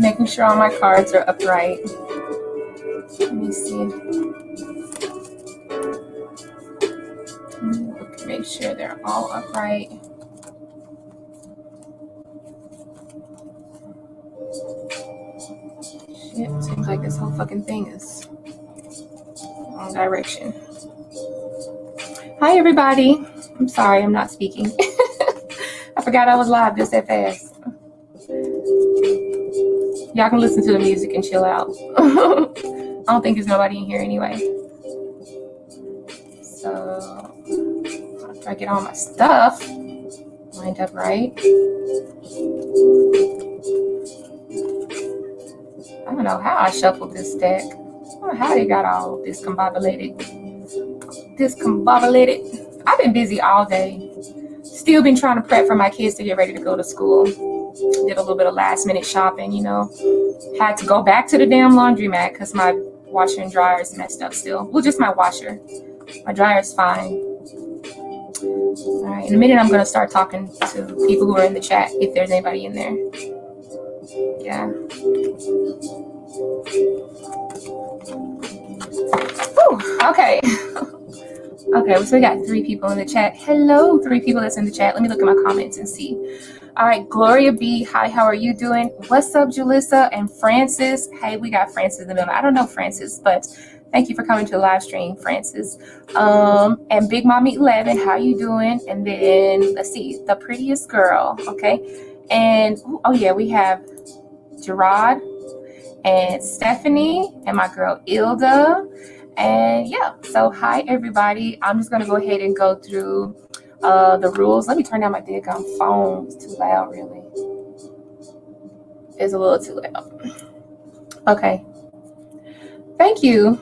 Making sure all my cards are upright. Let me see. Make sure they're all upright. Shit, seems like this whole fucking thing is wrong direction. Hi, everybody. I'm sorry, I'm not speaking. I forgot I was live just that fast. Y'all can listen to the music and chill out. I don't think there's nobody in here anyway. So, after I get all my stuff lined up right. I don't know how I shuffled this deck. I don't know how they got all discombobulated. I've been busy all day. Still been trying to prep for my kids to get ready to go to school. Did a little bit of last minute shopping, you know. Had to go back to the damn laundromat because my washer and dryer is messed up still. Well, just my washer. My dryer is fine. All right, in a minute I'm going to start talking to people who are in the chat if there's anybody in there. Yeah. Whew, okay. Okay, so we got 3 people in the chat. Hello, 3 people that's in the chat. Let me look at my comments and see. All right, Gloria B. Hi, how are you doing? What's up, Julissa and Francis? Hey, we got Francis in the middle. I don't know Francis, but thank you for coming to the live stream, Francis. And Big Mommy 11, how you doing? And then, let's see, the prettiest girl, okay? And, oh yeah, we have Gerard and Stephanie and my girl Ilda. And yeah, so hi everybody. I'm just gonna go ahead and go through the rules. Let me turn down my daggone phone. It's too loud, really. It's a little too loud. Okay. Thank you.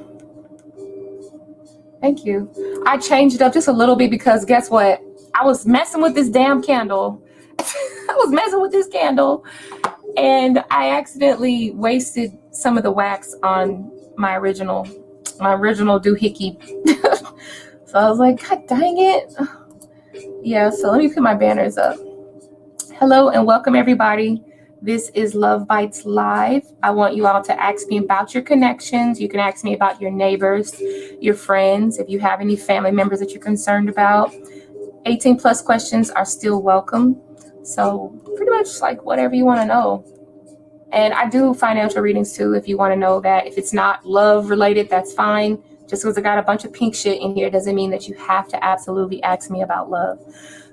Thank you. I changed it up just a little bit because guess what? I was messing with this damn candle. I was messing with this candle and I accidentally wasted some of the wax on my original doohickey. So I was like, God dang it. Yeah, so let me put my banners up. Hello and welcome everybody. This is Love Bytes Live. I want you all to ask me about your connections. You can ask me about your neighbors, your friends, if you have any family members that you're concerned about. 18 plus questions are still welcome. So pretty much like whatever you want to know. And I do financial readings too, if you want to know that. If it's not love related, that's fine. Just because I got a bunch of pink shit in here doesn't mean that you have to absolutely ask me about love.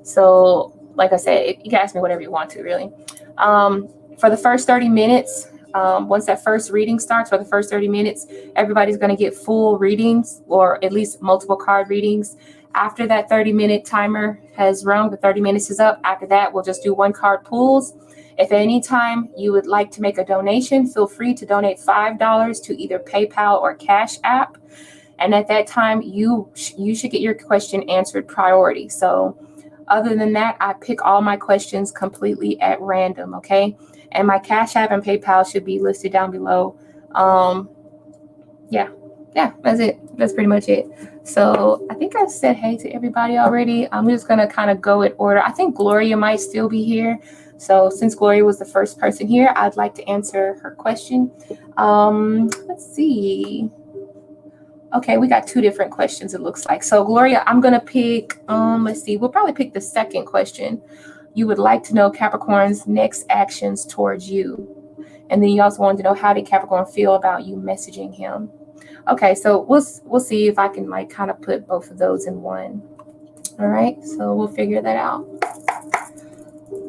So like I said, you can ask me whatever you want to, really. For the first 30 minutes, once that first reading starts, for the first 30 minutes, everybody's going to get full readings or at least multiple card readings. After that 30-minute timer has rung, the 30 minutes is up. After that, we'll just do 1 card pulls. If at any time you would like to make a donation, feel free to donate $5 to either PayPal or Cash App. And at that time, you should get your question answered priority. So other than that, I pick all my questions completely at random, okay? And my Cash App and PayPal should be listed down below. Yeah, that's it. That's pretty much it. So I think I said hey to everybody already. I'm just going to kind of go in order. I think Gloria might still be here. So since Gloria was the first person here, I'd like to answer her question. Let's see. Okay, we got 2 different questions, it looks like. So Gloria, I'm going to pick, let's see, we'll probably pick the second question. You would like to know Capricorn's next actions towards you. And then you also wanted to know how did Capricorn feel about you messaging him. Okay, so we'll see if I can like kind of put both of those in one. All right, so we'll figure that out.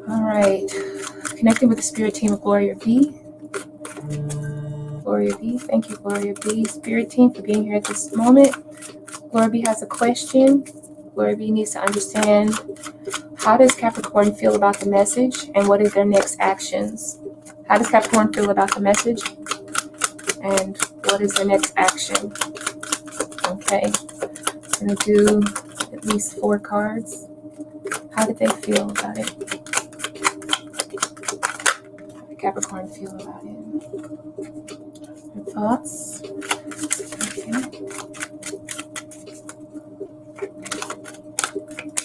All right, connecting with the spirit team of Gloria B. Gloria B, thank you, Gloria B. Spirit team for being here at this moment. Gloria B has a question. Gloria B needs to understand how does Capricorn feel about the message and what is their next actions? How does Capricorn feel about the message and what is their next action? Okay, I'm going to do at least 4 cards. How did they feel about it? How did Capricorn feel about it? Your thoughts? Okay.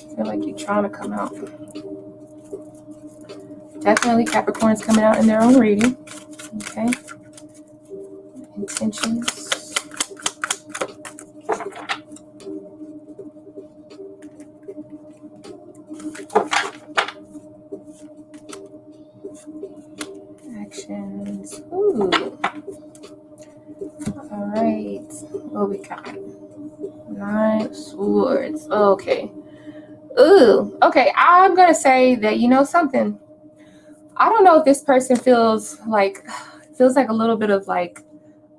I feel like you're trying to come out. Definitely Capricorn's coming out in their own reading. Swords. Okay. Ooh. Okay. I'm going to say that, you know something. I don't know if this person feels like a little bit of like,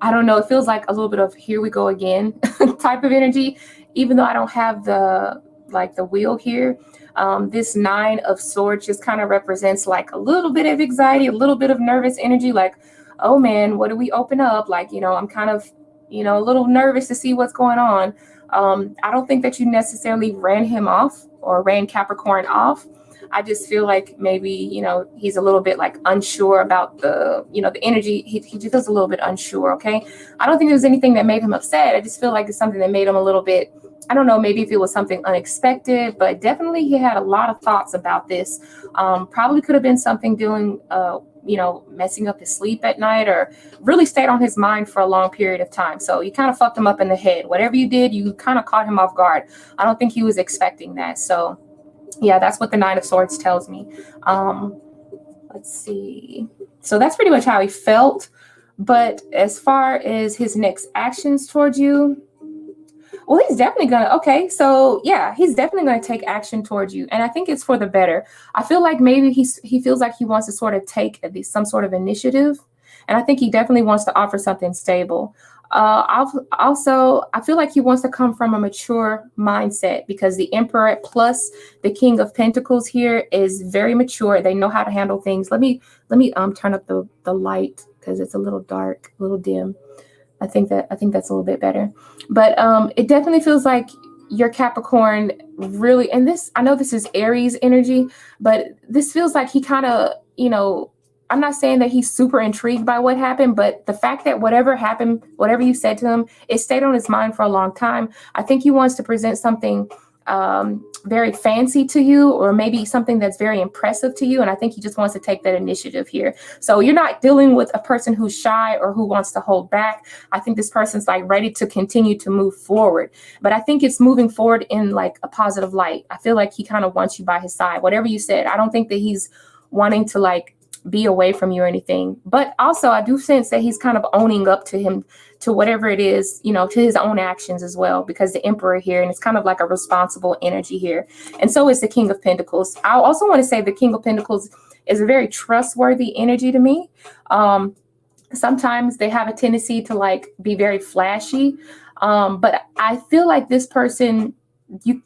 I don't know, it feels like a little bit of here we go again type of energy, even though I don't have the wheel here. This 9 of Swords just kind of represents like a little bit of anxiety, a little bit of nervous energy, like, oh man, what do we open up? Like, you know, I'm kind of, you know, a little nervous to see what's going on. I don't think that you necessarily ran him off or ran Capricorn off. I just feel like maybe, you know, he's a little bit like unsure about the, you know, the energy. He just feels a little bit unsure. Okay. I don't think there's anything that made him upset. I just feel like it's something that made him a little bit, I don't know, maybe if it was something unexpected, but definitely he had a lot of thoughts about this. Probably could have been something doing, you know, messing up his sleep at night, or really stayed on his mind for a long period of time. So you kind of fucked him up in the head. Whatever you did, you kind of caught him off guard. I don't think he was expecting that. So yeah, that's what the 9 of Swords tells me. Let's see. So that's pretty much how he felt. But as far as his next actions towards you, well, he's definitely gonna, okay, so yeah, he's definitely gonna take action towards you. And I think it's for the better. I feel like maybe he feels like he wants to sort of take at least some sort of initiative. And I think he definitely wants to offer something stable. I feel like he wants to come from a mature mindset, because the Emperor plus the King of Pentacles here is very mature. They know how to handle things. Let me turn up the light, because it's a little dark, a little dim. I think that's a little bit better. But it definitely feels like your Capricorn really, and this, I know this is Aries energy, but this feels like he kind of, you know, I'm not saying that he's super intrigued by what happened, but the fact that whatever happened, whatever you said to him, it stayed on his mind for a long time. I think he wants to present something very fancy to you, or maybe something that's very impressive to you. And I think he just wants to take that initiative here. So you're not dealing with a person who's shy or who wants to hold back. I think this person's like ready to continue to move forward, but I think it's moving forward in like a positive light. I feel like he kind of wants you by his side. Whatever you said, I don't think that he's wanting to like be away from you or anything. But also I do sense that he's kind of owning up to whatever it is, you know, to his own actions as well, because the Emperor here, and it's kind of like a responsible energy here. And so is the King of Pentacles. I also want to say the King of Pentacles is a very trustworthy energy to me. Sometimes they have a tendency to like be very flashy. But I feel like this person,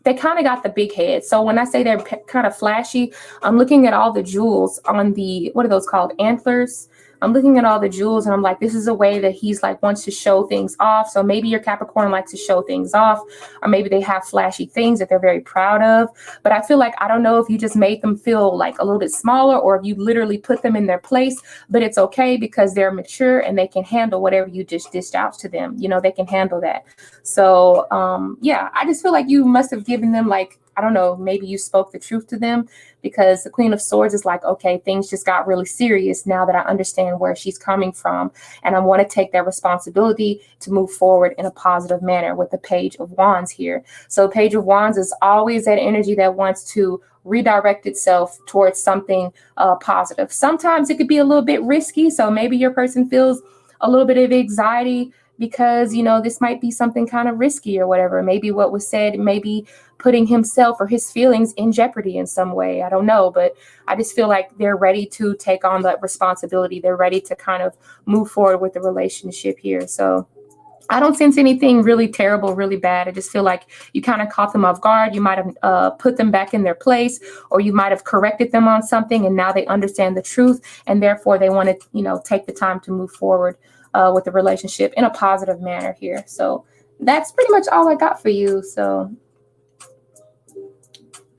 they kind of got the big head. So when I say they're kind of flashy, I'm looking at all the jewels on the, what are those called? Antlers. I'm looking at all the jewels and I'm like, this is a way that he's like wants to show things off. So maybe your Capricorn likes to show things off, or maybe they have flashy things that they're very proud of. But I feel like, I don't know if you just made them feel like a little bit smaller, or if you literally put them in their place, but it's okay because they're mature and they can handle whatever you just dished out to them. You know, they can handle that. So yeah, I just feel like you must have given them like, I don't know, maybe you spoke the truth to them, because the Queen of Swords is like, okay, things just got really serious now that I understand where she's coming from. And I want to take that responsibility to move forward in a positive manner with the Page of Wands here. So Page of Wands is always that energy that wants to redirect itself towards something positive. Sometimes it could be a little bit risky. So maybe your person feels a little bit of anxiety because, you know, this might be something kind of risky or whatever. Maybe what was said, maybe putting himself or his feelings in jeopardy in some way. I don't know, but I just feel like they're ready to take on that responsibility. They're ready to kind of move forward with the relationship here. So I don't sense anything really terrible, really bad. I just feel like you kind of caught them off guard. You might have put them back in their place, or you might have corrected them on something, and now they understand the truth, and therefore they want to, you know, take the time to move forward with the relationship in a positive manner here. So that's pretty much all I got for you. So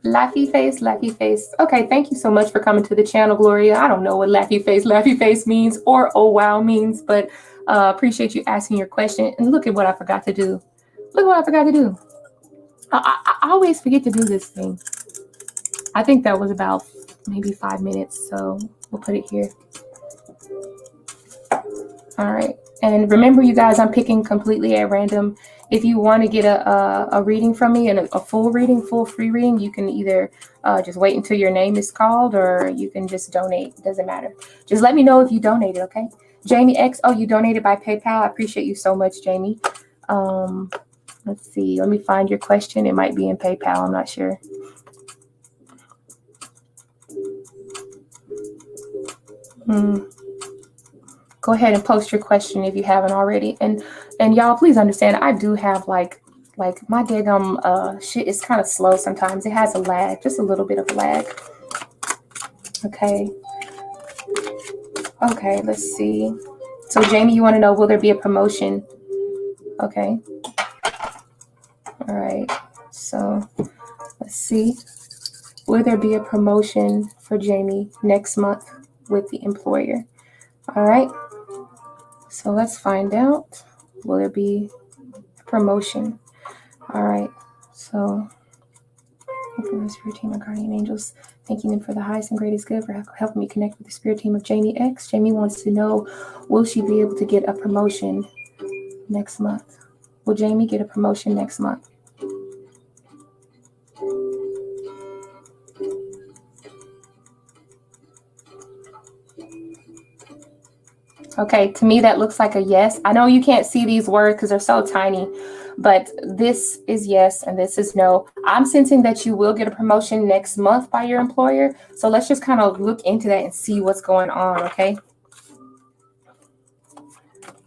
laughy face. Okay, thank you so much for coming to the channel, Gloria. I don't know what laughy face means, or oh wow means, but appreciate you asking your question. And look at what I forgot to do. Look what I forgot to do. I always forget to do this thing. I think that was about maybe 5 minutes, so we'll put it here. All right, and remember, you guys, I'm picking completely at random. If you want to get a reading from me, and a full free reading, you can either just wait until your name is called, or you can just donate. It doesn't matter. Just let me know if you donated, okay? Jamie X, oh, you donated by PayPal. I appreciate you so much, Jamie. Let Let's see. Let me find your question. It might be in PayPal. I'm not sure. Go ahead and post your question if you haven't already. And y'all, please understand, I do have like my daggum shit is kind of slow sometimes. It has a lag, just a little bit of a lag. Okay. Okay, let's see. So Jamie, you want to know, will there be a promotion? Okay. All right. So let's see. Will there be a promotion for Jamie next month with the employer? All right. So let's find out. Will there be a promotion? All right. So from the spirit team of guardian angels, thanking them for the highest and greatest good for helping me connect with the spirit team of Jamie X. Jamie wants to know, will she be able to get a promotion next month? Will Jamie get a promotion next month? Okay, to me that looks like a yes. I know you can't see these words because they're so tiny, but this is yes and this is no. I'm sensing that you will get a promotion next month by your employer. So let's just kind of look into that and see what's going on, okay?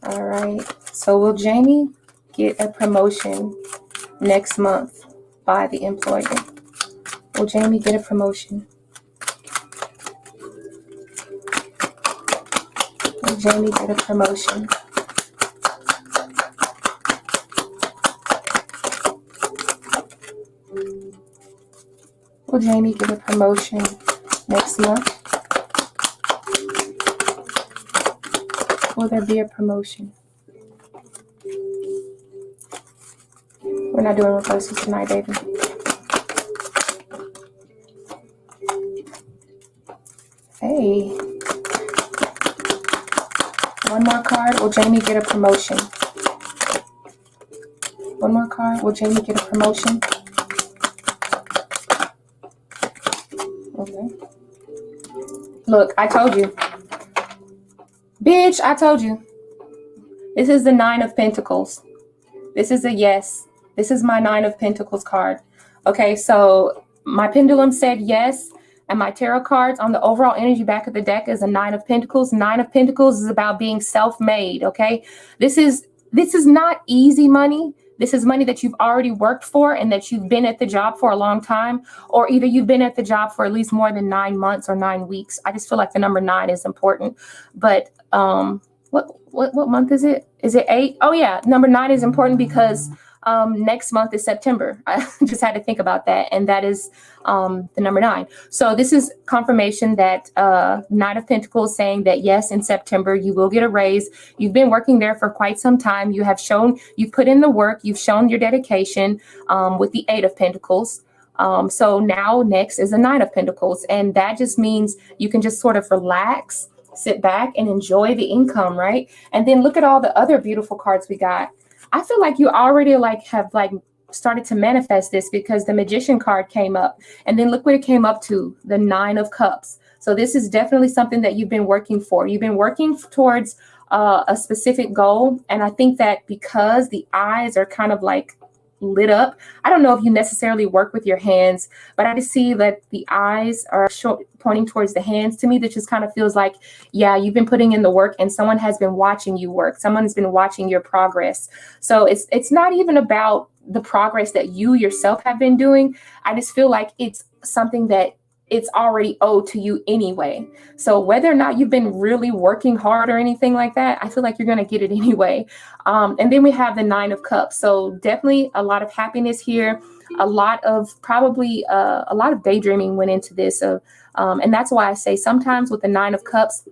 All right. So will Jamie get a promotion next month by the employer? Will Jamie get a promotion? Will Jamie get a promotion? Will Jamie get a promotion next month? Will there be a promotion? We're not doing reversals tonight, baby. Hey. One more card. Will Jamie get a promotion? One more card. Will Jamie get a promotion? Okay. Look, I told you. Bitch, I told you. This is the 9 of Pentacles. This is a yes. This is my 9 of Pentacles card. Okay, so my pendulum said yes, and my tarot cards on the overall energy back of the deck is a 9 of Pentacles. 9 of Pentacles is about being self-made, okay? This is not easy money. This is money that you've already worked for and that you've been at the job for a long time, or either you've been at the job for at least more than 9 months or 9 weeks. I just feel like the number 9 is important. But what month is it? Is it 8? Oh yeah, number 9 is important because next month is September. I just had to think about that, and that is the number 9. So this is confirmation that 9 of Pentacles saying that yes, in September you will get a raise. You've been working there for quite some time. You have shown, you've put in the work, you've shown your dedication with the 8 of Pentacles. So now next is a 9 of Pentacles, and that just means you can just sort of relax, sit back and enjoy the income, right? And then look at all the other beautiful cards we got. I feel like you already have started to manifest this because the Magician card came up, and then look what it came up to, the 9 of Cups. So this is definitely something that you've been working for. You've been working towards a specific goal. And I think that because the eyes are kind of like lit up, I don't know if you necessarily work with your hands, but I just see that the eyes are pointing towards the hands. To me, that just kind of feels like, yeah, you've been putting in the work and someone has been watching you work. Someone has been watching your progress. So it's not even about the progress that you yourself have been doing. I just feel like it's something that it's already owed to you anyway. So whether or not you've been really working hard or anything like that, I feel like you're going to get it anyway. And then we have the 9 of Cups. So definitely a lot of happiness here. A lot of daydreaming went into this. And that's why I say sometimes with the 9 of Cups,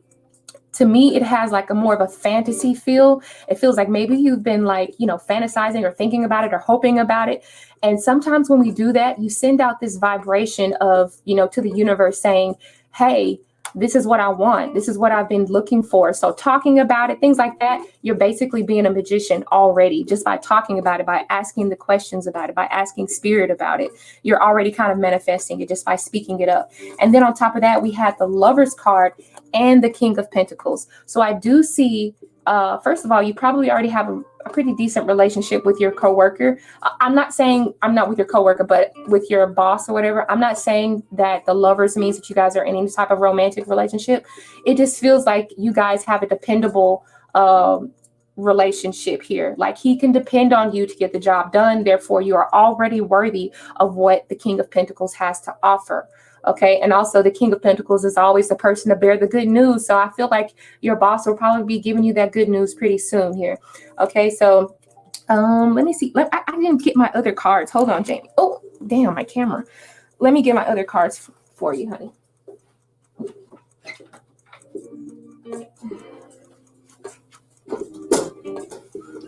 to me, it has like a more of a fantasy feel. It feels like maybe you've been fantasizing or thinking about it or hoping about it. And sometimes when we do that, you send out this vibration of, to the universe saying, hey, this is what I want. This is what I've been looking for. So talking about it, things like that, you're basically being a magician already just by talking about it, by asking the questions about it, by asking spirit about it. You're already kind of manifesting it just by speaking it up. And then on top of that, we had the Lover's card and the King of Pentacles. So I do see first of all, you probably already have a pretty decent relationship with your coworker. I'm not saying I'm not with your coworker, but with your boss or whatever. I'm not saying that the lovers means that you guys are in any type of romantic relationship. It just feels like you guys have a dependable relationship here. Like he can depend on you to get the job done. Therefore, you are already worthy of what the King of Pentacles has to offer. Okay. And also the King of Pentacles is always the person to bear the good news. So I feel like your boss will probably be giving you that good news pretty soon here. Okay. So let me see. I didn't get my other cards. Hold on, Jamie. Oh, damn, my camera. Let me get my other cards for you, honey.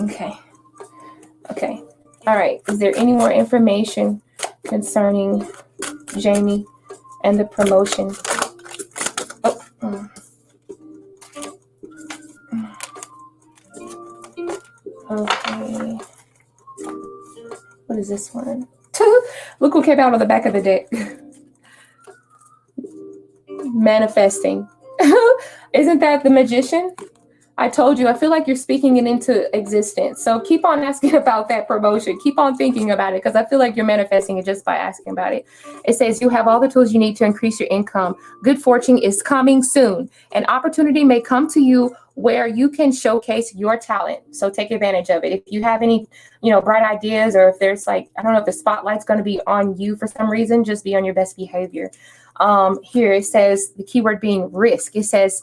Okay. Okay. All right. Is there any more information concerning Jamie and the promotion? Oh. Okay. What is this one? Look what came out on the back of the deck. Manifesting. Isn't that the Magician? I told you, I feel like you're speaking it into existence. So keep on asking about that promotion. Keep on thinking about it because I feel like you're manifesting it just by asking about it. It says you have all the tools you need to increase your income. Good fortune is coming soon. An opportunity may come to you where you can showcase your talent. So take advantage of it. If you have any, bright ideas, or if there's I don't know if the spotlight's going to be on you for some reason, just be on your best behavior. Here it says the keyword being risk. It says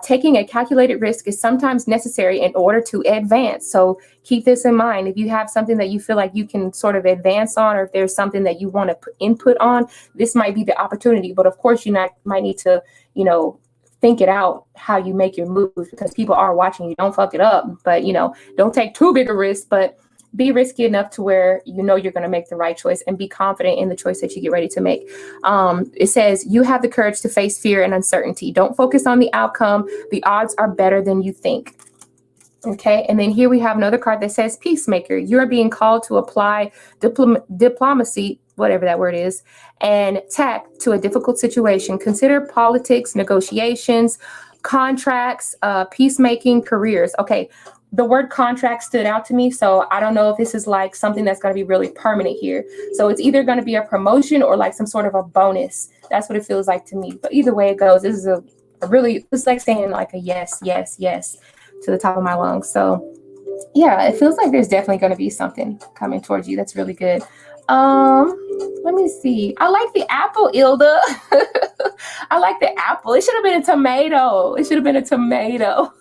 taking a calculated risk is sometimes necessary in order to advance. So keep this in mind. If you have something that you feel like you can sort of advance on, or if there's something that you want to put input on, this might be the opportunity. But of course, you might need to, think it out how you make your moves, because people are watching you. Don't fuck it up, but don't take too big a risk, but be risky enough to where you're going to make the right choice, and be confident in the choice that you get ready to make. It says you have the courage to face fear and uncertainty. Don't focus on the outcome. The odds are better than you think. Okay. And then here we have another card that says peacemaker. You're being called to apply diplomacy, whatever that word is, and tact to a difficult situation. Consider politics, negotiations, contracts, peacemaking, careers. Okay. The word contract stood out to me. So I don't know if this is something that's going to be really permanent here. So it's either going to be a promotion or some sort of a bonus. That's what it feels like to me. But either way it goes, this is it's like saying a yes, yes, yes to the top of my lungs. So yeah, it feels like there's definitely going to be something coming towards you. That's really good. Let me see. I like the apple, Ilda. I like the apple. It should have been a tomato. It should have been a tomato.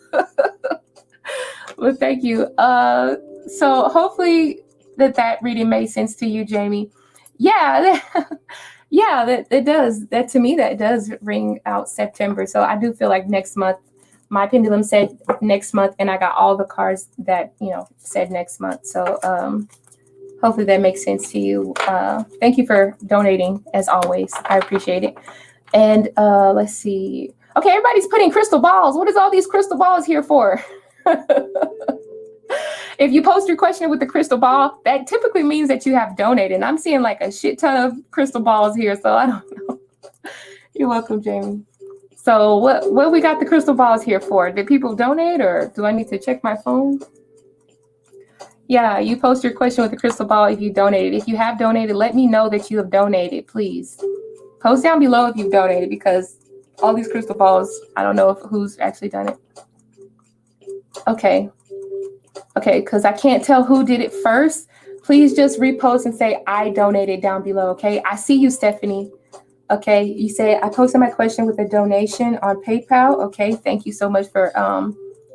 Well, thank you. So hopefully that reading made sense to you, Jamie. Yeah, that it does. That to me, that does ring out September. So I do feel like next month, my pendulum said next month, and I got all the cards that said next month. So hopefully that makes sense to you. Thank you for donating, as always. I appreciate it. And let's see. Okay, everybody's putting crystal balls. What is all these crystal balls here for? If you post your question with the crystal ball, that typically means that you have donated. And I'm seeing a shit ton of crystal balls here, so I don't know. You're welcome, Jamie. So what we got the crystal balls here for? Did people donate, or do I need to check my phone? Yeah, you post your question with the crystal ball if you donated. If you have donated, let me know that you have donated, please. Post down below if you've donated, because all these crystal balls, I don't know who's actually done it. Okay, because I can't tell who did it first. Please just repost and say I donated down below, okay? I see you, Stephanie. Okay, you say I posted my question with a donation on PayPal. Okay, thank you so much for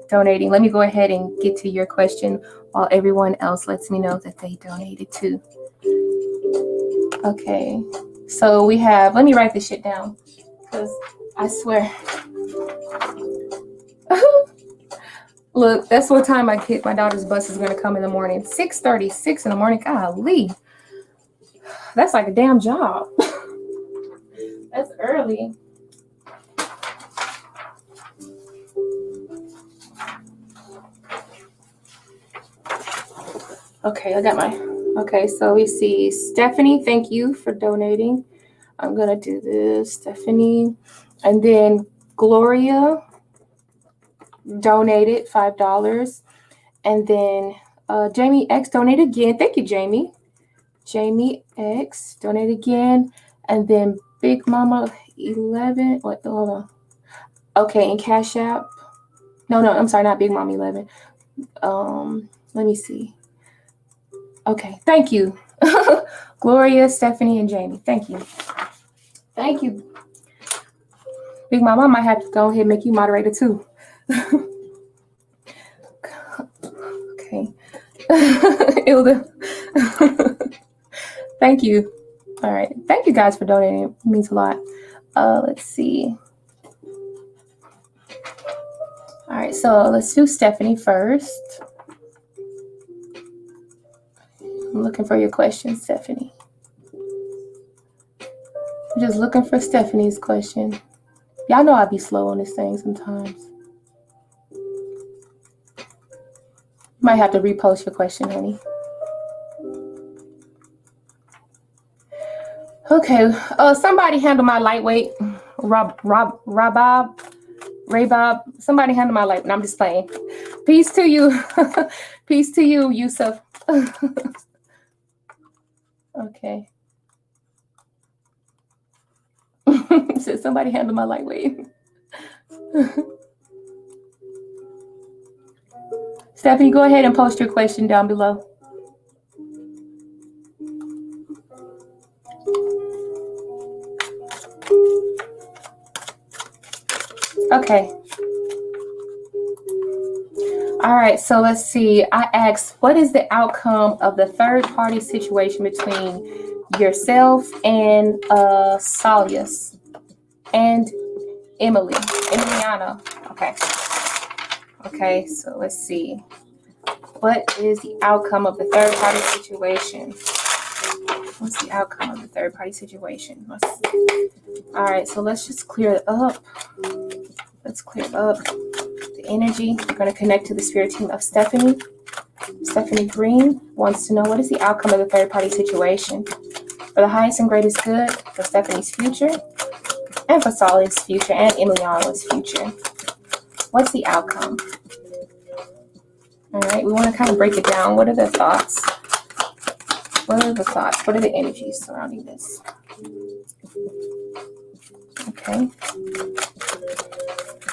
donating. Let me go ahead and get to your question while everyone else lets me know that they donated too. Okay, so we have, let me write this shit down, because I swear. Look, that's what time my daughter's bus is going to come in the morning. 6:36 in the morning. Golly. That's like a damn job. That's early. Okay, I got okay, so we see Stephanie. Thank you for donating. I'm going to do this, Stephanie. And then Gloria. donated $5. And then Jamie X donated again. Thank you, Jamie. Jamie X donated again. And then Big Mama 11. What? Hold on. Okay, and Cash App. No, I'm sorry, not Big Mama 11. Let me see. Okay, thank you. Gloria, Stephanie, and Jamie. Thank you. Thank you. Big Mama, I might have to go ahead and make you moderator too. Okay. Ilda. Thank you. All right. Thank you guys for donating. It means a lot. Let's see. All right, so let's do Stephanie first. I'm looking for your question, Stephanie. I'm just looking for Stephanie's question. Y'all know I be slow on this thing sometimes. Might have to repost your question, honey. Okay. Somebody handle my lightweight. Raybob. Somebody handle my lightweight. I'm just playing. Peace to you. Peace to you, Yusuf. Okay. Said somebody handle my lightweight. Stephanie, go ahead and post your question down below. Okay. All right, so let's see. I asked, what is the outcome of the third-party situation between yourself and Salius and Emiliana? Okay, so let's see. What is the outcome of the third-party situation? What's the outcome of the third-party situation? All right, so let's just clear it up. Let's clear up the energy. We're going to connect to the spirit team of Stephanie. Stephanie Green wants to know, what is the outcome of the third-party situation for the highest and greatest good for Stephanie's future and for Salia's future and Emiliana's future? What's the outcome? All right, we want to kind of break it down. What are the thoughts? What are the thoughts? What are the energies surrounding this? Okay.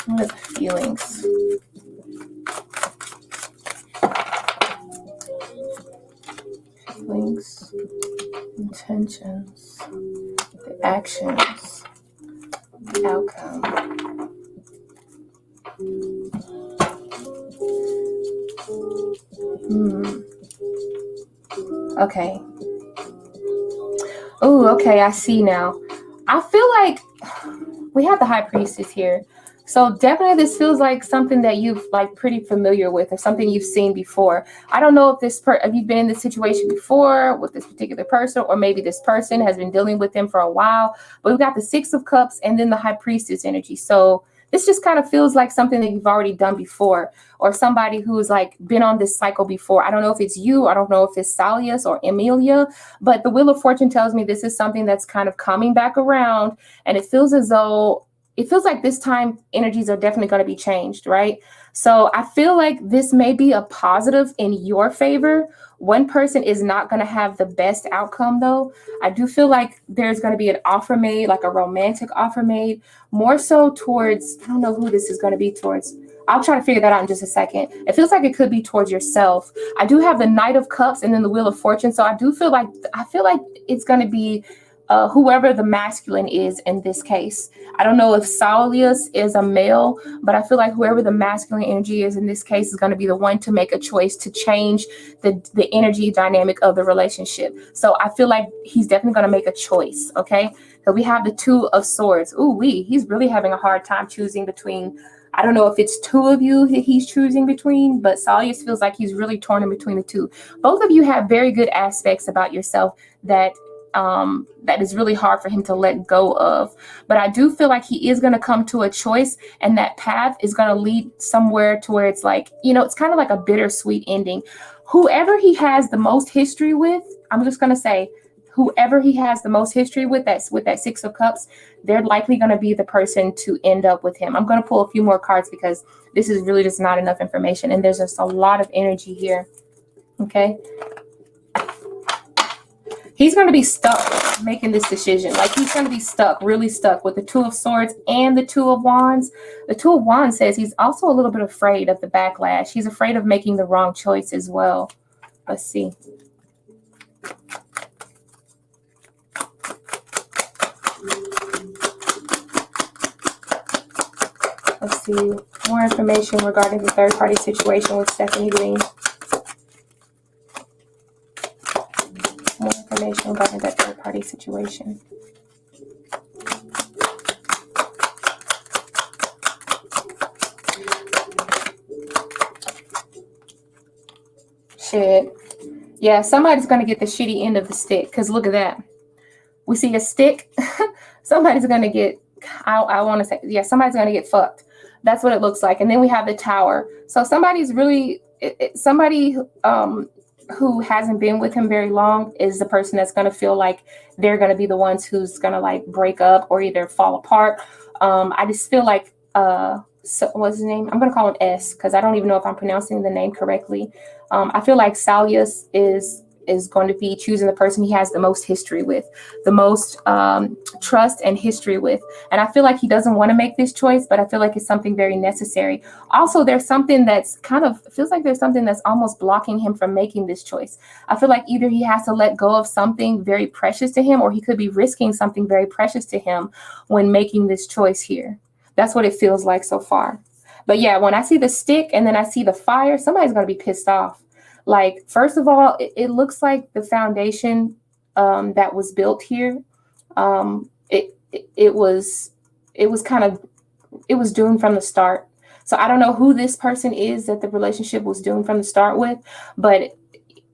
What are the feelings? Feelings, intentions, the actions, the outcome. Okay. Oh, okay, I see now. I feel like we have the High Priestess here. So definitely this feels like something that you've like pretty familiar with or something you've seen before. I don't know if if you've been in this situation before with this particular person, or maybe this person has been dealing with them for a while, but we've got the Six of Cups and then the High Priestess energy. So this just kind of feels like something that you've already done before, or somebody who's like been on this cycle before. I don't know if it's you. I don't know if it's Salius or Emilia, but the Wheel of Fortune tells me this is something that's kind of coming back around, and it feels as though it feels like this time energies are definitely going to be changed, right? So I feel like this may be a positive in your favor. One person is not going to have the best outcome, though. I do feel like there's going to be an offer made, like a romantic offer made, more so towards, I don't know who this is going to be towards. I'll try to figure that out in just a second. It feels like it could be towards yourself. I do have the Knight of Cups and then the Wheel of Fortune. So I feel like it's going to be whoever the masculine is in this case. I don't know if Salius is a male, but I feel like whoever the masculine energy is in this case is going to be the one to make a choice to change the energy dynamic of the relationship. So I feel like he's definitely going to make a choice, okay? So we have the Two of Swords. He's really having a hard time choosing between, I don't know if it's two of you that he's choosing between, but Salius feels like he's really torn in between the two. Both of you have very good aspects about yourself that is really hard for him to let go of. But I do feel like he is going to come to a choice, and that path is going to lead somewhere to where it's like, it's kind of like a bittersweet ending. Whoever he has the most history with, I'm just going to say, whoever he has the most history with, that's with that Six of Cups, they're likely going to be the person to end up with him. I'm going to pull a few more cards because this is really just not enough information, and there's just a lot of energy here. Okay. He's going to be stuck making this decision. Like, he's going to be stuck, really stuck with the Two of Swords and the Two of Wands. The Two of Wands says he's also a little bit afraid of the backlash. He's afraid of making the wrong choice as well. Let's see. Let's see. More information regarding the third-party situation with Stephanie Green. More information regarding that third-party situation. Shit. Yeah, somebody's going to get the shitty end of the stick, because look at that. We see a stick. Somebody's going to get, I want to say, yeah, somebody's going to get fucked. That's what it looks like. And then we have the Tower. So somebody's really, somebody who hasn't been with him very long is the person that's going to feel like they're going to be the ones who's going to like break up or either fall apart. I just feel like, so what's his name? I'm going to call him S, because I don't even know if I'm pronouncing the name correctly. I feel like Salius is going to be choosing the person he has the most history with, the most trust and history with. And I feel like he doesn't want to make this choice, but I feel like it's something very necessary. Also, there's something that's kind of, feels like there's something that's almost blocking him from making this choice. I feel like either he has to let go of something very precious to him, or he could be risking something very precious to him when making this choice here. That's what it feels like so far. But yeah, when I see the stick and then I see the fire, somebody's going to be pissed off. Like, first of all, it looks like the foundation that was built here, it was doomed from the start. So I don't know who this person is that the relationship was doomed from the start with, but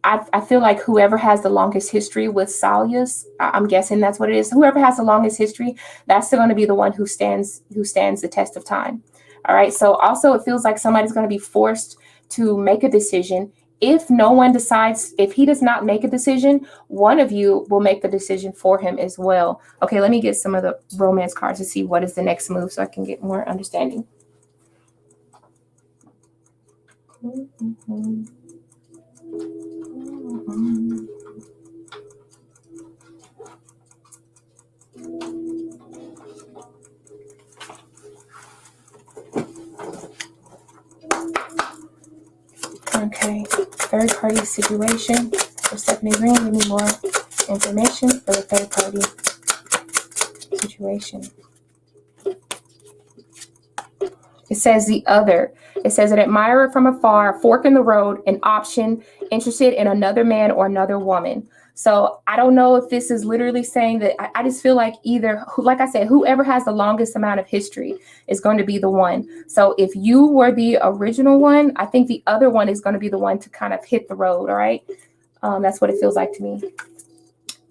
I feel like whoever has the longest history with Salius, I'm guessing that's what it is. Whoever has the longest history, that's going to be the one who stands the test of time. All right. So also, it feels like somebody's going to be forced to make a decision. If no one decides, if he does not make a decision, one of you will make the decision for him as well. Okay, let me get some of the romance cards to see what is the next move so I can get more understanding. Okay, third party situation for Stephanie Green. Give me more information for the third party situation. It says the other. It says an admirer from afar, fork in the road, an option, interested in another man or another woman. So I don't know if this is literally saying that. I just feel like either, like I said, whoever has the longest amount of history is going to be the one. So if you were the original one, I think the other one is going to be the one to kind of hit the road. All right. That's what it feels like to me.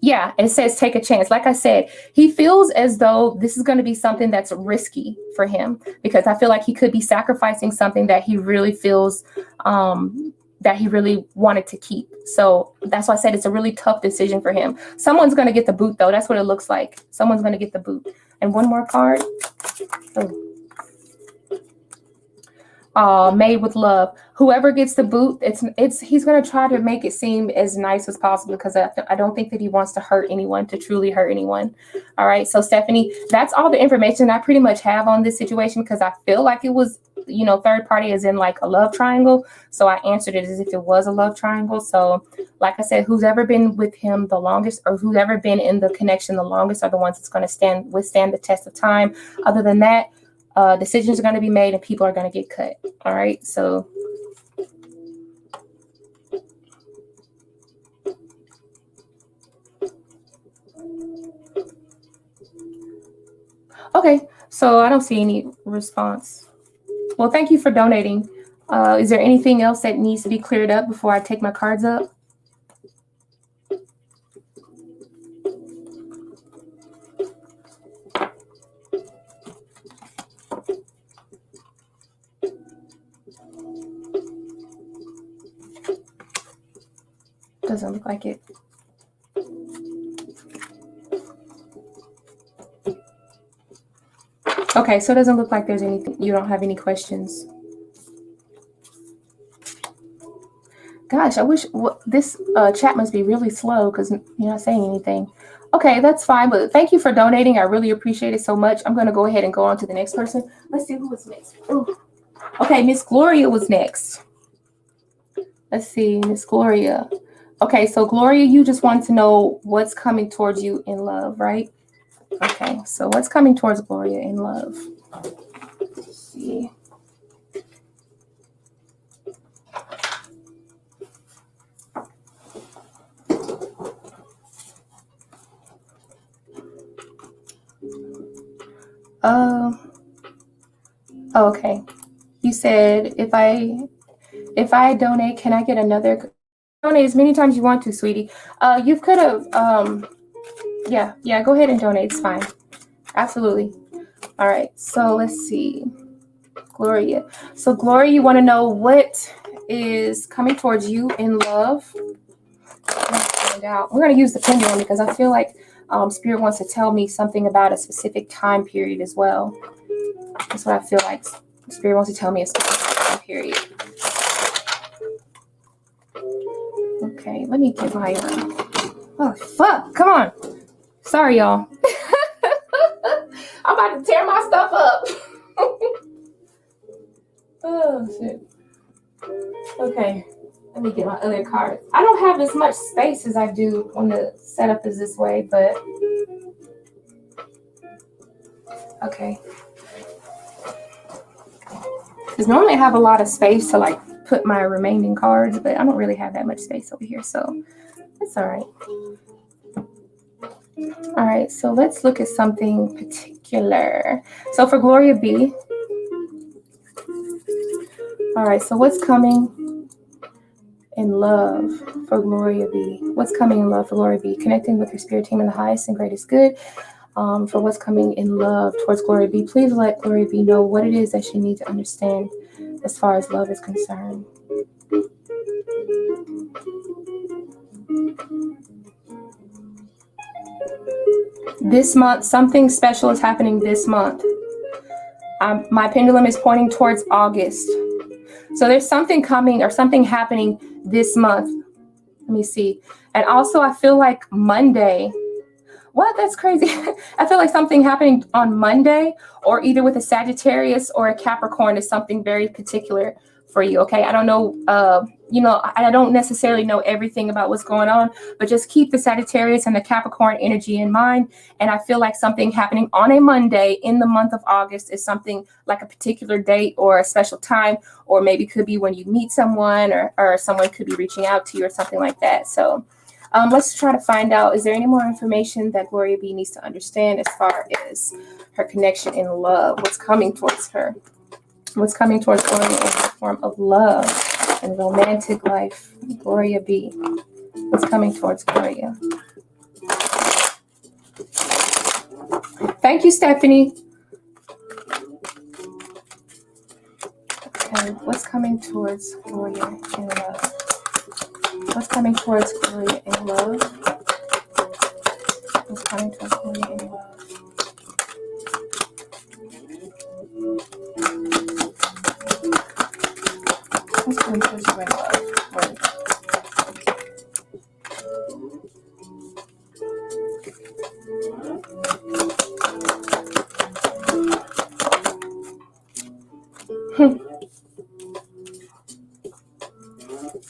Yeah, it says take a chance. Like I said, he feels as though this is going to be something that's risky for him, because I feel like he could be sacrificing something that he really feels that he really wanted to keep. So that's why I said it's a really tough decision for him. Someone's going to get the boot, though. That's what it looks like. Someone's going to get the boot. And one more card. Made with love. Whoever gets the boot, he's going to try to make it seem as nice as possible, because I don't think that he wants to hurt anyone, to truly hurt anyone. All right. So Stephanie, that's all the information I pretty much have on this situation, because I feel like it was, third party is in like a love triangle. So I answered it as if it was a love triangle. So like I said, who's ever been with him the longest, or who's ever been in the connection the longest, are the ones that's going to withstand the test of time. Other than that, decisions are going to be made and people are going to get cut. All right. So okay. So I don't see any response. Well, thank you for donating. Is there anything else that needs to be cleared up before I take my cards up? Doesn't look like it. Okay, so it doesn't look like there's anything. You don't have any questions. Gosh, I wish this chat must be really slow because you're not saying anything. Okay, that's fine. But thank you for donating. I really appreciate it so much. I'm going to go ahead and go on to the next person. Let's see who was next. Ooh. Okay, Miss Gloria was next. Let's see, Miss Gloria. Okay, so Gloria, you just want to know what's coming towards you in love, right? Okay, so what's coming towards Gloria in love? Let's see. Okay. You said if I donate, can I get another? Donate as many times you want to, sweetie. You could have yeah, go ahead and donate. It's fine. Absolutely. All right. So let's see. Gloria. So Gloria, you want to know what is coming towards you in love? Let's find out. We're going to use the pendulum because I feel like Spirit wants to tell me something about a specific time period as well. That's what I feel like. Spirit wants to tell me a specific time period. Okay, let me get my oh fuck, come on. Sorry, y'all. I'm about to tear my stuff up. Oh shit. Okay, let me get my other card. I don't have as much space as I do when the setup is this way, but okay. Because normally I have a lot of space to like put my remaining cards, but I don't really have that much space over here, so that's all right. All right, so let's look at something particular. So for Gloria B. All right, so what's coming in love for Gloria B? What's coming in love for Gloria B? Connecting with her spirit team in the highest and greatest good. For what's coming in love towards Gloria B. Please let Gloria B know what it is that she needs to understand as far as love is concerned. This month, something special is happening this month. My pendulum is pointing towards August. So there's something coming or something happening this month. Let me see. And also I feel like Monday. What? That's crazy. I feel like something happening on Monday or either with a Sagittarius or a Capricorn is something very particular for you. Okay. I don't know. I don't necessarily know everything about what's going on, but just keep the Sagittarius and the Capricorn energy in mind. And I feel like something happening on a Monday in the month of August is something like a particular date or a special time, or maybe could be when you meet someone or someone could be reaching out to you or something like that. So let's try to find out, is there any more information that Gloria B needs to understand as far as her connection in love? What's coming towards her? What's coming towards Gloria in the form of love and romantic life? Gloria B. What's coming towards Gloria? Thank you, Stephanie. Okay, what's coming towards Gloria in love? What's coming towards Gloria in love? What's coming towards Gloria in love? What's coming towards Gloria in love?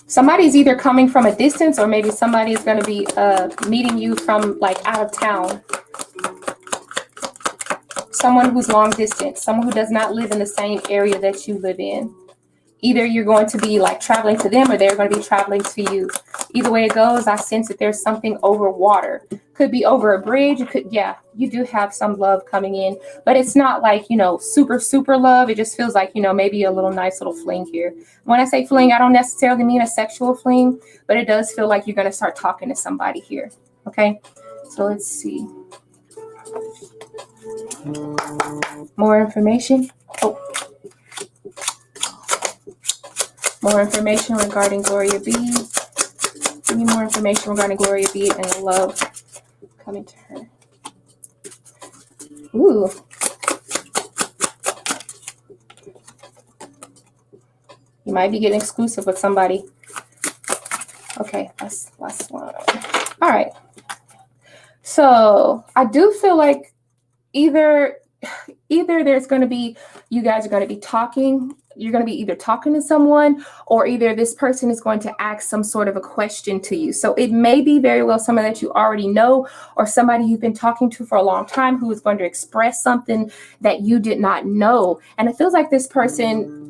Somebody's either coming from a distance or maybe somebody's going to be meeting you from like out of town. Someone who's long distance, someone who does not live in the same area that you live in. Either you're going to be like traveling to them or they're going to be traveling to you. Either way it goes, I sense that there's something over water. Could be over a bridge. It could, yeah, you do have some love coming in, but it's not like, super, super love. It just feels like, maybe a little nice little fling here. When I say fling, I don't necessarily mean a sexual fling, but it does feel like you're going to start talking to somebody here. Okay. So let's see. More information. Oh. More information regarding Gloria B. Give me more information regarding Gloria B and the love coming to her. Ooh. Might be getting exclusive with somebody. Okay, that's last one. All right. So I do feel like either there's going to be, you guys are going to be talking, you're going to be either talking to someone, or either this person is going to ask some sort of a question to you. So it may be very well someone that you already know, or somebody you've been talking to for a long time who is going to express something that you did not know. And it feels like this person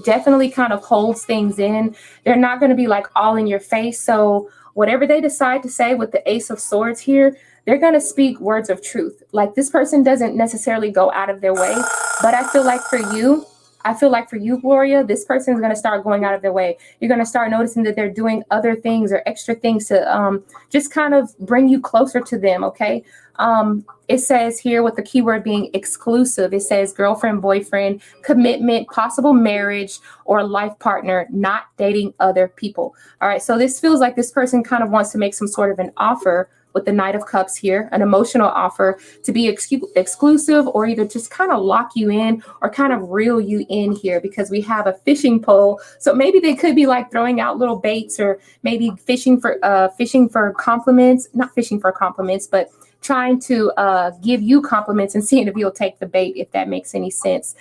definitely kind of holds things in. They're not going to be like all in your face. So whatever they decide to say with the Ace of Swords here, they're going to speak words of truth. Like, this person doesn't necessarily go out of their way, but I feel like for you, Gloria, this person is going to start going out of their way. You're going to start noticing that they're doing other things or extra things to just kind of bring you closer to them, okay? It says here, with the keyword being exclusive, it says girlfriend, boyfriend, commitment, possible marriage, or life partner, not dating other people. All right, so this feels like this person kind of wants to make some sort of an offer with the Knight of Cups here, an emotional offer to be exclusive, or either just kind of lock you in or kind of reel you in here, because we have a fishing pole. So maybe they could be like throwing out little baits, or maybe fishing for compliments, not fishing for compliments, but trying to give you compliments and seeing if you'll take the bait, if that makes any sense.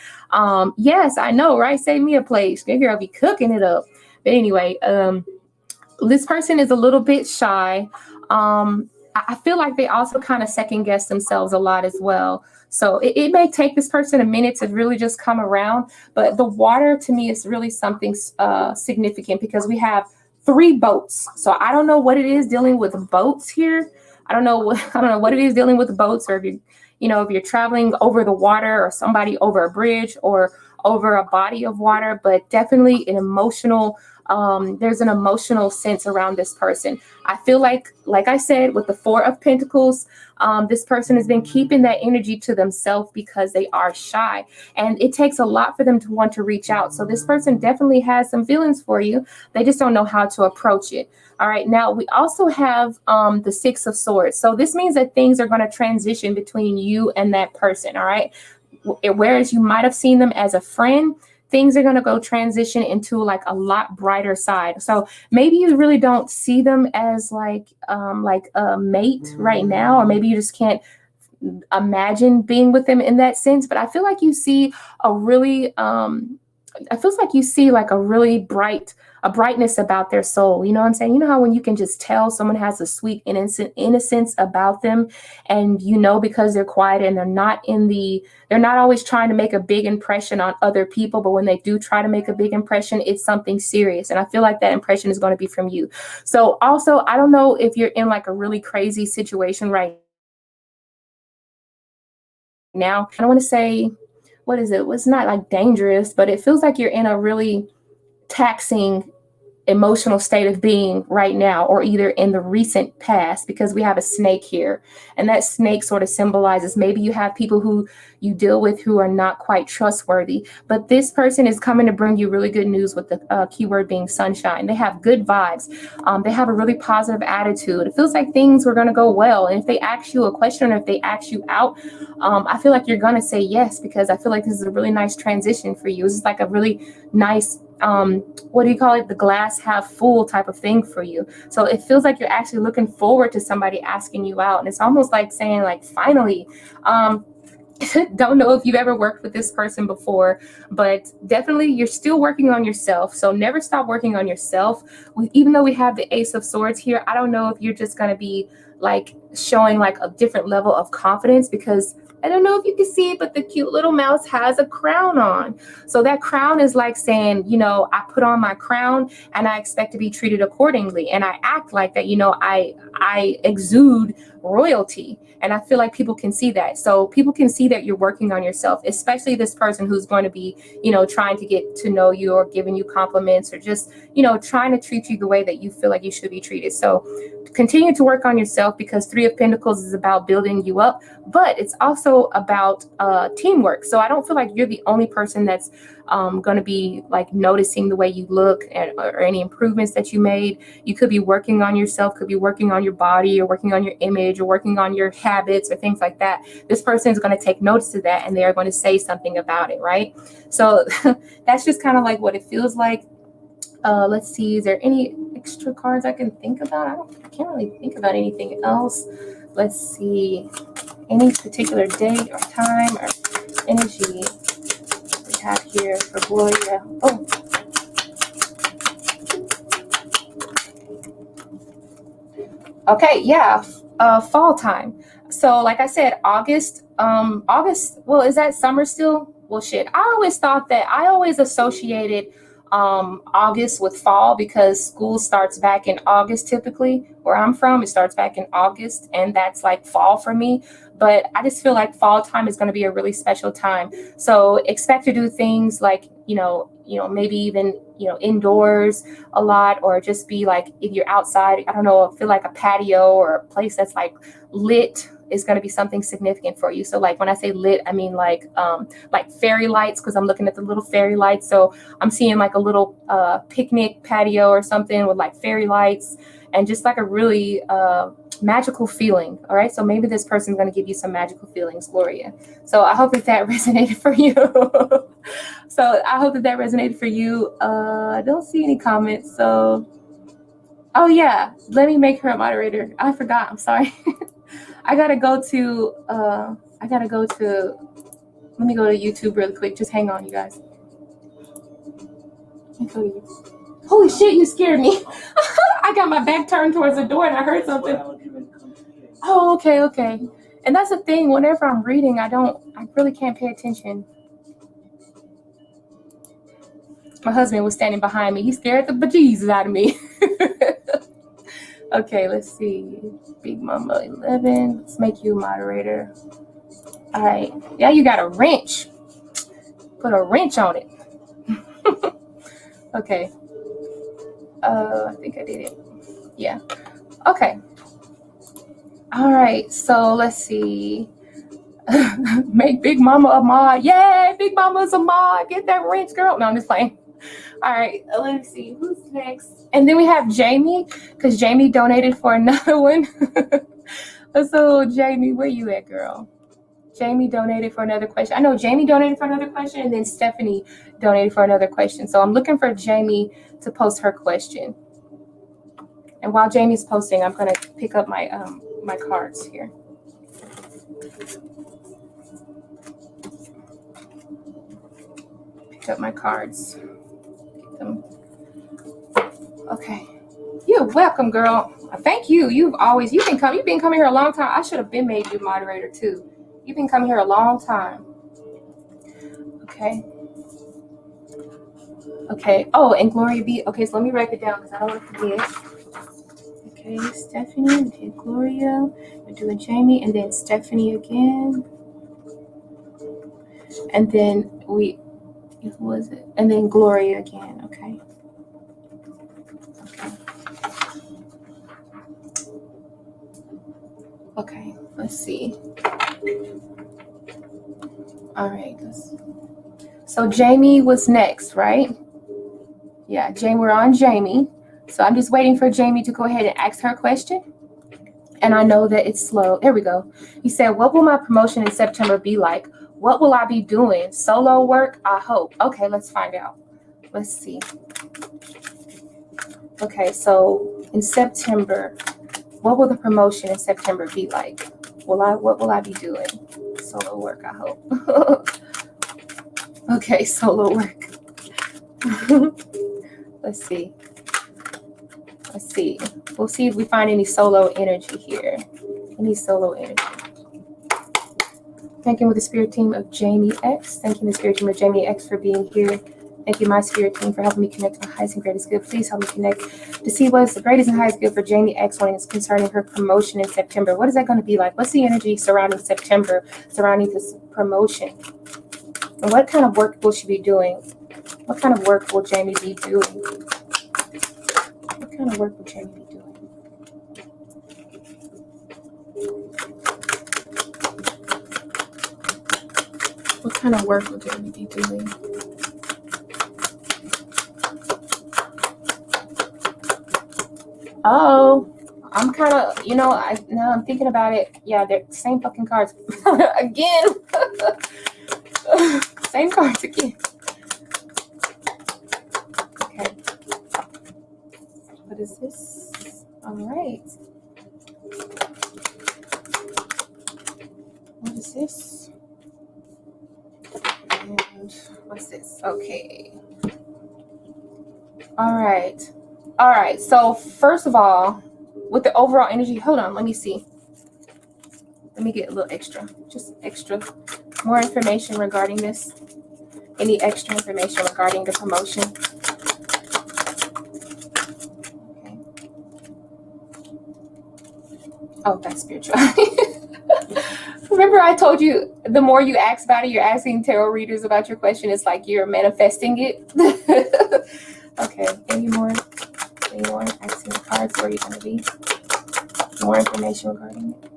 Yes, I know, right? Save me a place. Maybe I'll be cooking it up. But anyway, this person is a little bit shy. I feel like they also kind of second guess themselves a lot as well. So it may take this person a minute to really just come around. But the water to me is really something significant, because we have 3 boats. So I don't know what it is dealing with boats here. I don't know what it is dealing with the boats, or if you're traveling over the water, or somebody over a bridge, or over a body of water, but definitely an emotional, there's an emotional sense around this person. I feel like I said, with the 4 of Pentacles, this person has been keeping that energy to themselves because they are shy, and it takes a lot for them to want to reach out. So this person definitely has some feelings for you. They just don't know how to approach it. All right, now we also have the 6 of Swords. So this means that things are going to transition between you and that person. All right, whereas you might have seen them as a friend, things are going to go transition into like a lot brighter side. So maybe you really don't see them as like a mate right now, or maybe you just can't imagine being with them in that sense. But I feel like you see a really, a brightness about their soul. You know what I'm saying? You know how when you can just tell someone has a sweet innocence about them, and because they're quiet and they're not always trying to make a big impression on other people, but when they do try to make a big impression, it's something serious. And I feel like that impression is going to be from you. So also, I don't know if you're in like a really crazy situation right now. I don't want to say, what is it? It's not like dangerous, but it feels like you're in a really taxing emotional state of being right now, or either in the recent past, because we have a snake here, and that snake sort of symbolizes maybe you have people who you deal with who are not quite trustworthy, but this person is coming to bring you really good news, with the keyword being sunshine. They have good vibes. They have a really positive attitude. It feels like things were going to go well, and if they ask you a question, or if they ask you out, I feel like you're going to say yes, because I feel like this is a really nice transition for you. This is like a really nice, what do you call it? The glass half full type of thing for you. So it feels like you're actually looking forward to somebody asking you out. And it's almost like saying, like, finally. Don't know if you've ever worked with this person before, but definitely you're still working on yourself. So never stop working on yourself. Even though we have the Ace of Swords here, I don't know if you're just going to be like showing like a different level of confidence, because I don't know if you can see it, but the cute little mouse has a crown on. So that crown is like saying, I put on my crown and I expect to be treated accordingly. And I act like that, I exude royalty. And I feel like people can see that. So people can see that you're working on yourself, especially this person who's going to be, trying to get to know you, or giving you compliments, or just, trying to treat you the way that you feel like you should be treated. So continue to work on yourself, because Three of Pentacles is about building you up, but it's also about teamwork. So I don't feel like you're the only person that's going to be like noticing the way you look or any improvements that you made. You could be working on yourself, could be working on your body, or working on your image, or working on your habits or things like that. This person is going to take notice of that, and they are going to say something about it, right? So that's just kind of like what it feels like. Let's see, is there any extra cards I can think about? I can't really think about anything else. Let's see, any particular date or time or energy we have here for Gloria. Oh, okay, yeah, fall time. So like I said, August, well, is that summer still? Well, shit, I always associated August with fall, because school starts back in August. Typically where I'm from, it starts back in August, and that's like fall for me. But I just feel like fall time is going to be a really special time. So expect to do things like, maybe even, indoors a lot, or just be like, if you're outside, I don't know, feel like a patio or a place that's like lit is going to be something significant for you. So like when I say lit, I mean like fairy lights, because I'm looking at the little fairy lights. So I'm seeing like a little picnic patio or something with like fairy lights, and just like a really magical feeling. All right, so maybe this person's going to give you some magical feelings, Gloria. So I hope that resonated for you. So I hope that resonated for you. I don't see any comments. So, oh yeah, let me make her a moderator. I forgot, I'm sorry. I gotta go to let me go to YouTube really quick. Just hang on, you guys. Holy shit, you scared me. I got my back turned towards the door and I heard something. Oh, okay. And that's the thing, whenever I'm reading, I really can't pay attention. My husband was standing behind me. He scared the bejesus out of me. Okay, let's see. Big Mama 11. Let's make you a moderator. All right. Yeah, you got a wrench. Put a wrench on it. Okay. I think I did it. Yeah. Okay. All right. So let's see. Make Big Mama a mod. Yay! Big Mama's a mod. Get that wrench, girl. No, I'm just playing. All right, let me see who's next. And then we have Jamie, because Jamie donated for another one. So Jamie, where you at, girl? Jamie donated for another question. I know Jamie donated for another question, and then Stephanie donated for another question. So I'm looking for Jamie to post her question. And while Jamie's posting, I'm gonna pick up my my cards here. Pick up my cards. Okay, you're welcome, girl. Thank you. You've been coming here a long time. I should have been made you moderator too. You've been coming here a long time. Okay. Oh, and Gloria B. Okay, so let me write it down because I don't want to forget. Okay, Stephanie. Okay, Gloria. We're doing Jamie, and then Stephanie again, and then who was it? And then Gloria again. Okay. Okay, let's see. All right. So Jamie was next, right? Yeah, we're on Jamie. So I'm just waiting for Jamie to go ahead and ask her question. And I know that it's slow. There we go. He said, what will my promotion in September be like? What will I be doing? Solo work, I hope. Okay, let's find out. Let's see. Okay, so in September, what will the promotion in September be like? What will I be doing? Solo work, I hope. Okay, solo work. Let's see. We'll see if we find any solo energy here. Any solo energy. Thank you with the spirit team of Jamie X. Thank you, the spirit team of Jamie X, for being here. Thank you, my spirit team, for helping me connect to my highest and greatest good. Please help me connect to see what's the greatest and highest good for Jamie X when it's concerning her promotion in September. What is that going to be like? What's the energy surrounding September, surrounding this promotion? And what kind of work will she be doing? What kind of work will Jamie be doing? What kind of work will Jamie be doing? What kind of work would Jamie be doing? Oh, I'm kind of, now I'm thinking about it. Yeah, they're the same fucking cards. Again. Same cards again. Okay. What is this? All right. What is this? And what's this? Okay. All right. All right. So first of all, with the overall energy, hold on. Let me see. Let me get a little extra. Just extra. More information regarding this. Any extra information regarding the promotion? Okay. Oh, that's spirituality. Remember I told you the more you ask about it, you're asking tarot readers about your question. It's like you're manifesting it. Okay. Any more? Asking the cards, where are you going to be? More information regarding it.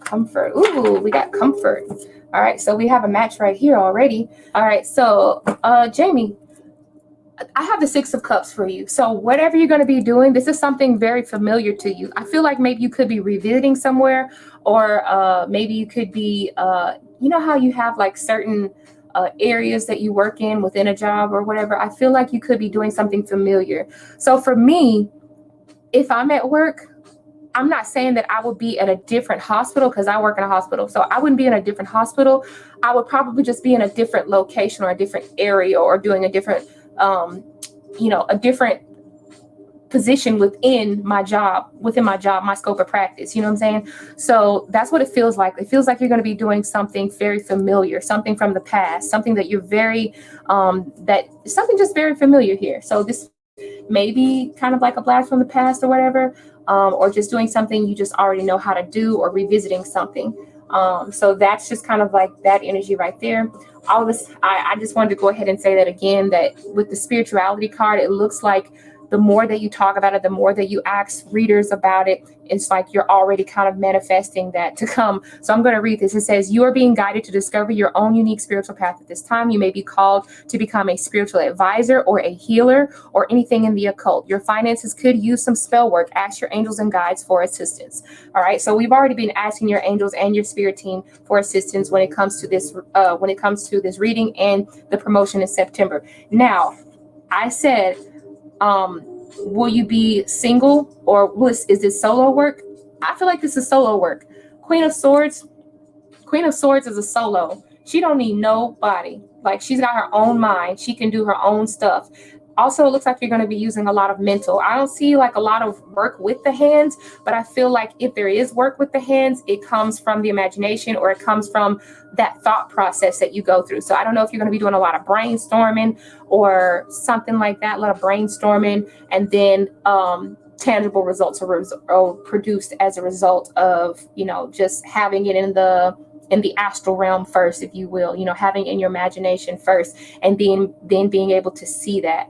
Comfort. Ooh, we got comfort. All right. So we have a match right here already. All right. So, Jamie, I have the 6 of Cups for you. So whatever you're going to be doing, this is something very familiar to you. I feel like maybe you could be revisiting somewhere, or maybe you could be, you know how you have like certain areas that you work in within a job or whatever. I feel like you could be doing something familiar. So for me, if I'm at work, I'm not saying that I would be at a different hospital because I work in a hospital. So I wouldn't be in a different hospital. I would probably just be in a different location or a different area, or doing a different a different position within my job, my scope of practice. You know what I'm saying? So that's what it feels like. It feels like you're going to be doing something very familiar, something from the past, something that you're very, something just very familiar here. So this may be kind of like a blast from the past or whatever, or just doing something you just already know how to do, or revisiting something. So that's just kind of like that energy right there. All this, I just wanted to go ahead and say that again, that with the spirituality card, it looks like the more that you talk about it, the more that you ask readers about it, it's like you're already kind of manifesting that to come. So I'm going to read this. It says, you are being guided to discover your own unique spiritual path at this time. You may be called to become a spiritual advisor or a healer or anything in the occult. Your finances could use some spell work. Ask your angels and guides for assistance. All right. So we've already been asking your angels and your spirit team for assistance when it comes to this, reading and the promotion in September. Now, I said, will you be single, or is this solo work? I feel like this is solo work. Queen of Swords is a solo. She don't need nobody. Like, she's got her own mind. She can do her own stuff. Also, it looks like you're going to be using a lot of mental. I don't see like a lot of work with the hands, but I feel like if there is work with the hands, it comes from the imagination, or it comes from that thought process that you go through. So I don't know if you're going to be doing a lot of brainstorming or something like that, a lot of brainstorming, and then tangible results are produced as a result of, just having it in the astral realm first, if you will, having in your imagination first, and then being able to see that,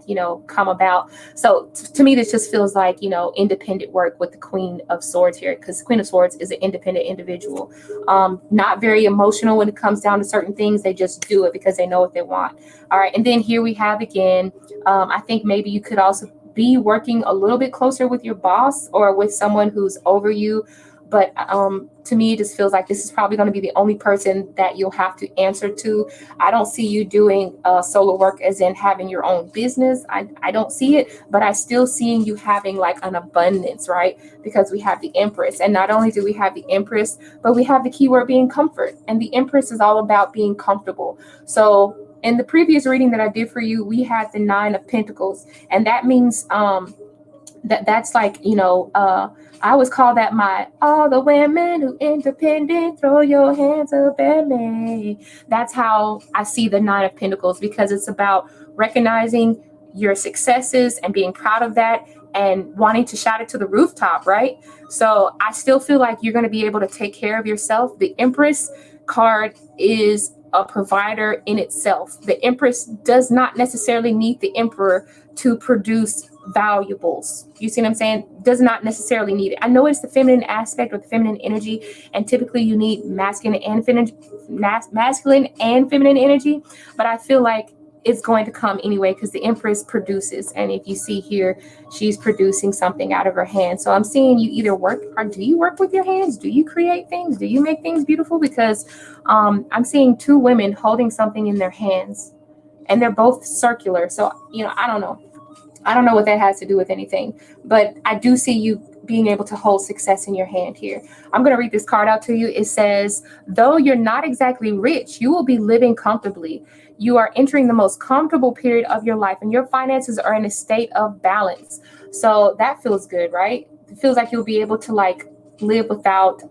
come about. So to me, this just feels like, independent work with the Queen of Swords here, because Queen of Swords is an independent individual, not very emotional when it comes down to certain things. They just do it because they know what they want. All right. And then here we have again, I think maybe you could also be working a little bit closer with your boss or with someone who's over you. But to me, it just feels like this is probably going to be the only person that you'll have to answer to. I don't see you doing solo work as in having your own business. I don't see it, but I still seeing you having like an abundance, right? Because we have the Empress. And not only do we have the Empress, but we have the keyword being comfort. And the Empress is all about being comfortable. So in the previous reading that I did for you, we had the 9 of Pentacles. And that means that's like, I always call that all the women who independent, throw your hands up at me. That's how I see the 9 of Pentacles, because it's about recognizing your successes and being proud of that and wanting to shout it to the rooftop, right? So I still feel like you're going to be able to take care of yourself. The Empress card is a provider in itself. The Empress does not necessarily need the Emperor to produce valuables. You see what I'm saying? Does not necessarily need it. I know it's the feminine aspect or the feminine energy, and typically you need masculine and feminine energy, but I feel like it's going to come anyway because the Empress produces, and if you see here, she's producing something out of her hand. So I'm seeing you either work, or do you work with your hands? Do you create things? Do you make things beautiful? Because I'm seeing two women holding something in their hands, and they're both circular. So, you know, I don't know what that has to do with anything, but I do see you being able to hold success in your hand here. I'm going to read this card out to you. It says, though you're not exactly rich, you will be living comfortably. You are entering the most comfortable period of your life, and your finances are in a state of balance. So that feels good, right? It feels like you'll be able to like live without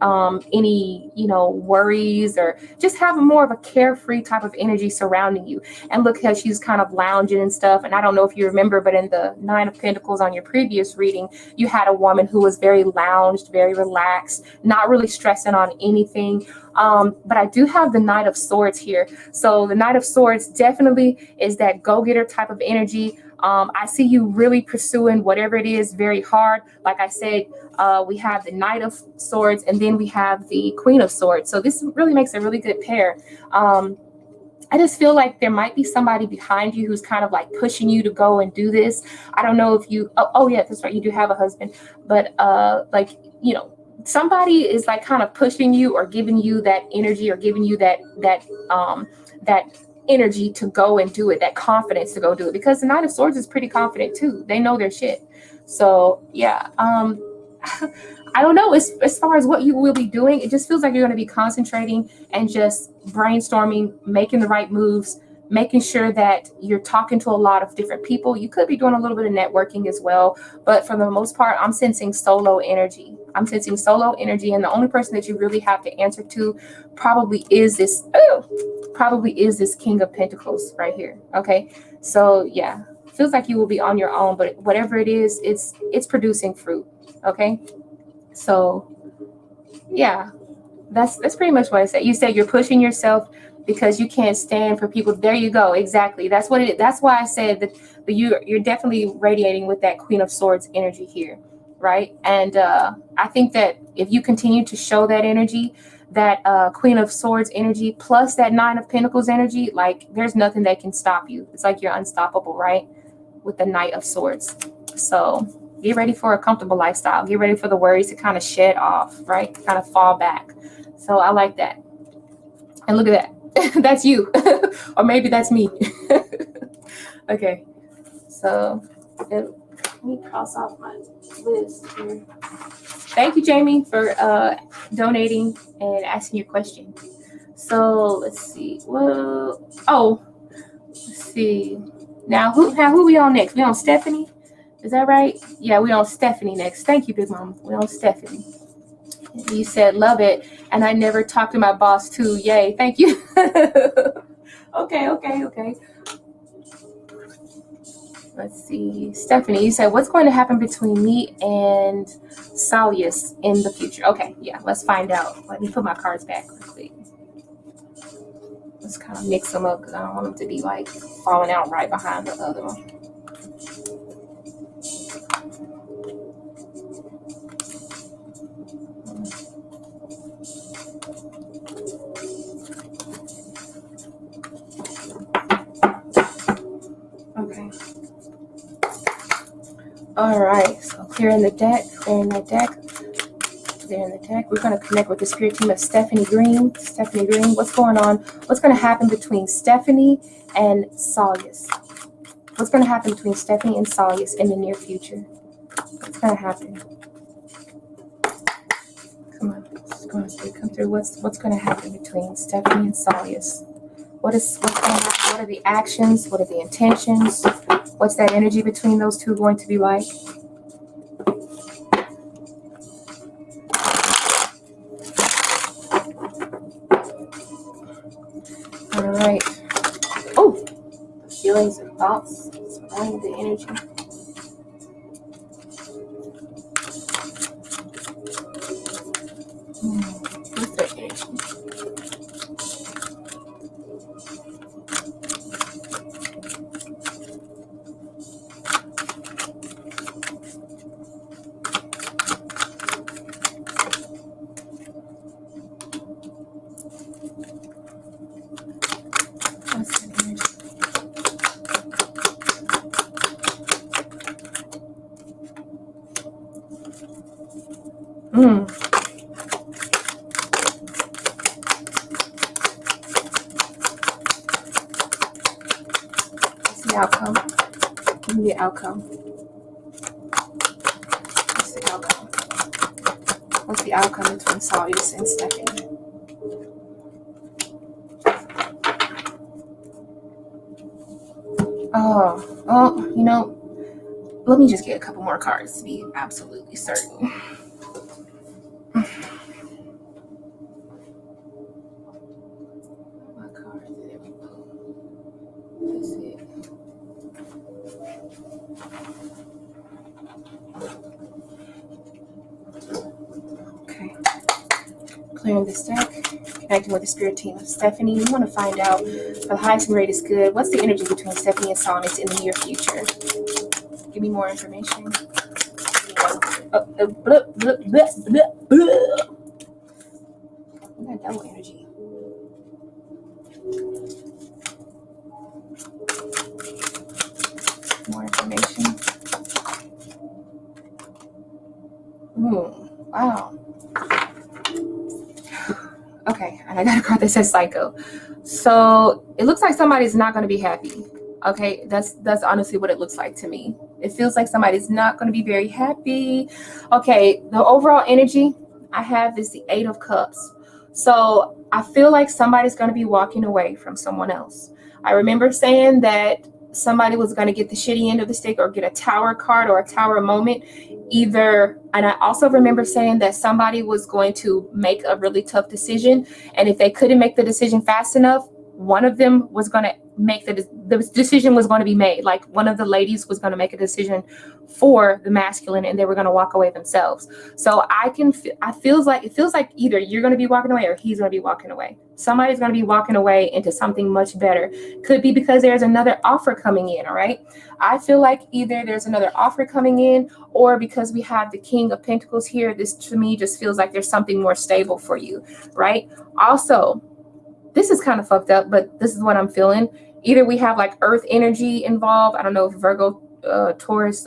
any, you know, worries, or just have more of a carefree type of energy surrounding you. And look how she's kind of lounging and stuff. And I don't know if you remember, but in the Nine of Pentacles on your previous reading, you had a woman who was very lounged, very relaxed, not really stressing on anything. But I do have the Knight of Swords here. So the Knight of Swords definitely is that go-getter type of energy. I see you really pursuing whatever it is very hard. Like I said, we have the Knight of Swords, and then we have the Queen of Swords. So this really makes a really good pair. I just feel like there might be somebody behind you who's kind of like pushing you to go and do this. I don't know if you, oh yeah, that's right, you do have a husband, but like, you know, somebody is like kind of pushing you or giving you that energy, or giving you that energy to go and do it, that confidence to go do it, because the Knight of Swords is pretty confident too. They know their shit. So yeah, I don't know, as far as what you will be doing, it just feels like you're going to be concentrating and just brainstorming, making the right moves, making sure that you're talking to a lot of different people. You could be doing a little bit of networking as well, but for the most part, I'm sensing solo energy. I'm sensing solo energy, and the only person that you really have to answer to probably is this King of Pentacles right here. Okay, so yeah, feels like you will be on your own, but whatever it is, it's producing fruit. Okay, so yeah, that's pretty much what I said. You said you're pushing yourself because you can't stand for people. There you go. Exactly. That's what it is. That's why I said that you're definitely radiating with that Queen of Swords energy here, right? And I think that if you continue to show that energy, that Queen of Swords energy plus that Nine of Pentacles energy, like there's nothing that can stop you. It's like you're unstoppable, right? With the Knight of Swords. So get ready for a comfortable lifestyle. Get ready for the worries to kind of shed off, right? Kind of fall back. So I like that. And look at that. That's you. Or maybe that's me. Okay. So let me cross off my list here. Thank you, Jamie, for donating and asking your question. So let's see. Well, let's see. Now who we on next? We on Stephanie? Is that right? Yeah, we on Stephanie next. Thank you, Big Mom. We on Stephanie. You said love it, and I never talked to my boss too. Yay! Thank you. Okay. Let's see, Stephanie. You said what's going to happen between me and Salius in the future? Okay, yeah. Let's find out. Let me put my cards back quickly. Let's kind of mix them up because I don't want them to be like falling out right behind the other one. Okay. All right. So clearing the deck, clearing that deck. We're going to connect with the spirit team of Stephanie Green. Stephanie Green, what's going on? What's going to happen between Stephanie and Salius? What's going to happen between Stephanie and Salius in the near future? What's going to happen? Come on, come through. What's going to happen between Stephanie and Salius? What's going to happen? What are the actions? What are the intentions? What's that energy between those two going to be like? All right. Oh, feelings and thoughts surrounding the energy. What's that energy? outcome. Give me the outcome. What's the outcome? What's the outcome between Salius and Stephanie? Oh, you know, let me just get a couple more cards to be absolutely certain. What card did we pull? That's it. Okay. Clearing this deck. Connecting with the spirit team of Stephanie. We want to find out the highest and greatest good. What's the energy between Stephanie and Salius in the near future? Give me more information. We got double energy. More information. Wow. Okay, and I got a card that says Psycho. So it looks like somebody's not going to be happy. Okay, that's honestly what it looks like to me. It feels like somebody's not going to be very happy. Okay, the overall energy I have is the 8 of Cups. So I feel like somebody's going to be walking away from someone else. I remember saying that somebody was going to get the shitty end of the stick or get a tower card or a tower moment either. And I also remember saying that somebody was going to make a really tough decision. And if they couldn't make the decision fast enough, one of them was going to make the decision was going to be made. Like one of the ladies was going to make a decision for the masculine and they were going to walk away themselves. So it feels like either you're going to be walking away or he's going to be walking away. Somebody's going to be walking away into something much better. Could be because there's another offer coming in. All right. I feel like either there's another offer coming in or because we have the King of Pentacles here, this to me just feels like there's something more stable for you. Right. Also, this is kind of fucked up, but this is what I'm feeling. Either we have like earth energy involved. I don't know if Virgo, Taurus,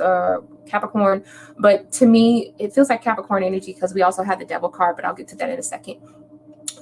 Capricorn, but to me, it feels like Capricorn energy because we also have the Devil card, but I'll get to that in a second.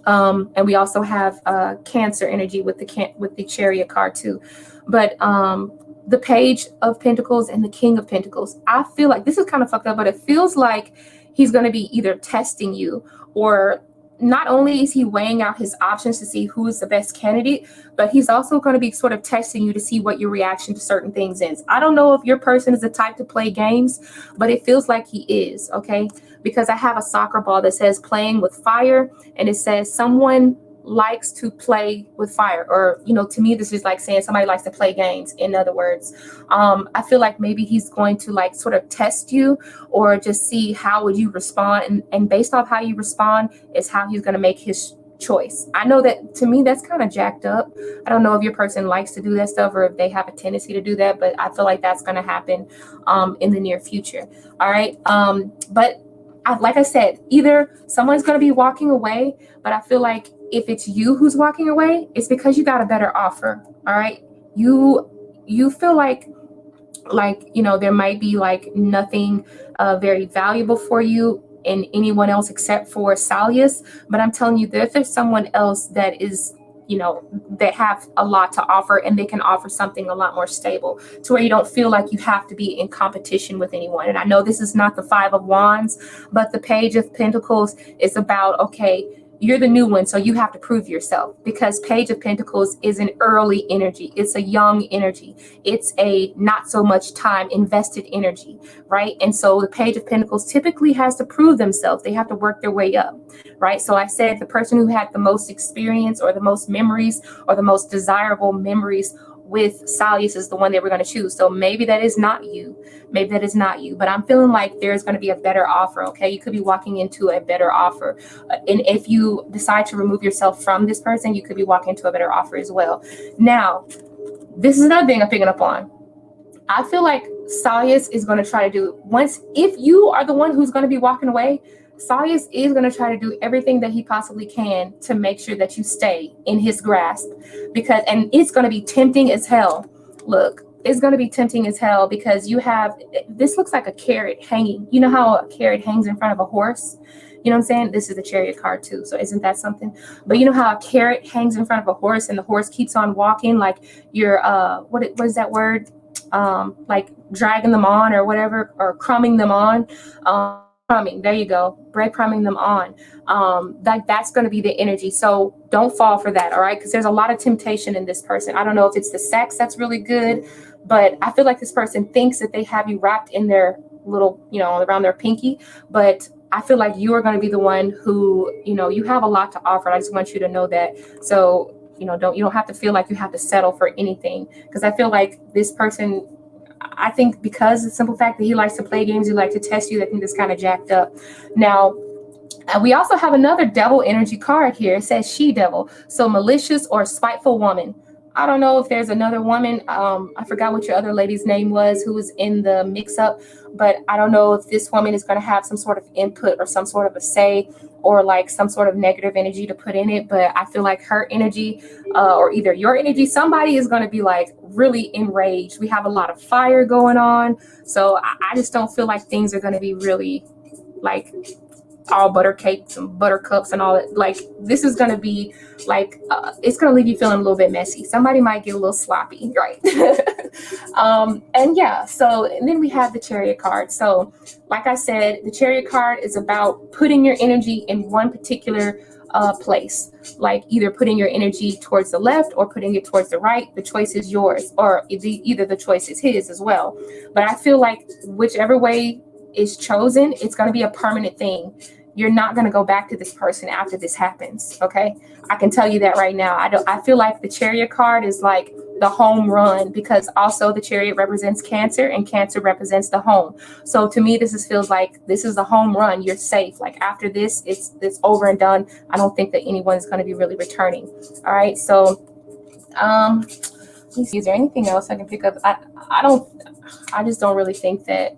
And we also have Cancer energy with the Chariot card too. But the Page of Pentacles and the King of Pentacles, I feel like this is kind of fucked up, but it feels like he's going to be either testing you or not only is he weighing out his options to see who is the best candidate, but he's also going to be sort of testing you to see what your reaction to certain things is. I don't know if your person is the type to play games, but it feels like he is, okay? Because I have a soccer ball that says playing with fire, and it says someone likes to play with fire, or to me this is like saying somebody likes to play games. In other words, I feel like maybe he's going to like sort of test you or just see how would you respond, and based off how you respond is how he's going to make his choice. I know that to me that's kind of jacked up. I don't know if your person likes to do that stuff or if they have a tendency to do that, but I feel like that's going to happen in the near future. All right. But like I said, either someone's going to be walking away, but I feel like if it's you who's walking away, it's because you got a better offer. All right. You feel like there might be like nothing very valuable for you in anyone else except for Salius. But I'm telling you that if there's someone else that is, that have a lot to offer and they can offer something a lot more stable to where you don't feel like you have to be in competition with anyone. And I know this is not the 5 of Wands, but the Page of Pentacles is about, okay, you're the new one, so you have to prove yourself, because Page of Pentacles is an early energy. It's a young energy. It's a not so much time invested energy, right? And so the Page of Pentacles typically has to prove themselves. They have to work their way up, right? So I said the person who had the most experience or the most memories or the most desirable memories with Salius is the one they were going to choose. So maybe that is not you. Maybe that is not you. But I'm feeling like there's going to be a better offer, okay? You could be walking into a better offer. And if you decide to remove yourself from this person, you could be walking into a better offer as well. Now, this is another thing I'm picking up on. I feel like Salius is going to try to do, if you are the one who's going to be walking away, Salius is going to try to do everything that he possibly can to make sure that you stay in his grasp, and it's going to be tempting as hell. Look, it's going to be tempting as hell because this looks like a carrot hanging. You know how a carrot hangs in front of a horse? You know what I'm saying? This is the Chariot card too. So isn't that something? But you know how a carrot hangs in front of a horse and the horse keeps on walking, like you're what is that word? Like dragging them on or whatever, or crumbing them on. Crumbing, there you go, breadcrumbing them on. That's going to be the energy. So don't fall for that, all right? Because there's a lot of temptation in this person. I don't know if it's the sex that's really good, but I feel like this person thinks that they have you wrapped in their little, around their pinky. But I feel like you are going to be the one who, you have a lot to offer. I just want you to know that. So, you don't have to feel like you have to settle for anything, because I feel like this person, I think because the simple fact that he likes to play games, he likes to test you, I think that's kind of jacked up. Now, we also have another devil energy card here. It says she devil. So malicious or spiteful woman. I don't know if there's another woman. I forgot what your other lady's name was who was in the mix up, but I don't know if this woman is going to have some sort of input or some sort of a say or like some sort of negative energy to put in it. But I feel like her energy or either your energy, somebody is going to be like really enraged. We have a lot of fire going on. So I just don't feel like things are going to be really like all butter cakes and buttercups and all that. Like this is going to be like it's going to leave you feeling a little bit messy. Somebody might get a little sloppy, right? And yeah, and then we have the Chariot card. So like I said, the Chariot card is about putting your energy in one particular place, like either putting your energy towards the left or putting it towards the right. The choice is yours, or either the choice is his as well. But I feel like whichever way is chosen, it's going to be a permanent thing. You're not going to go back to this person after this happens. Okay, I can tell you that right now. I feel like the Chariot card is like the home run, because also the Chariot represents Cancer and Cancer represents the home. So to me, feels like this is the home run. You're safe. Like after this, it's over and done. I don't think that anyone's going to be really returning. All right. So, is there anything else I can pick up? I just don't really think that.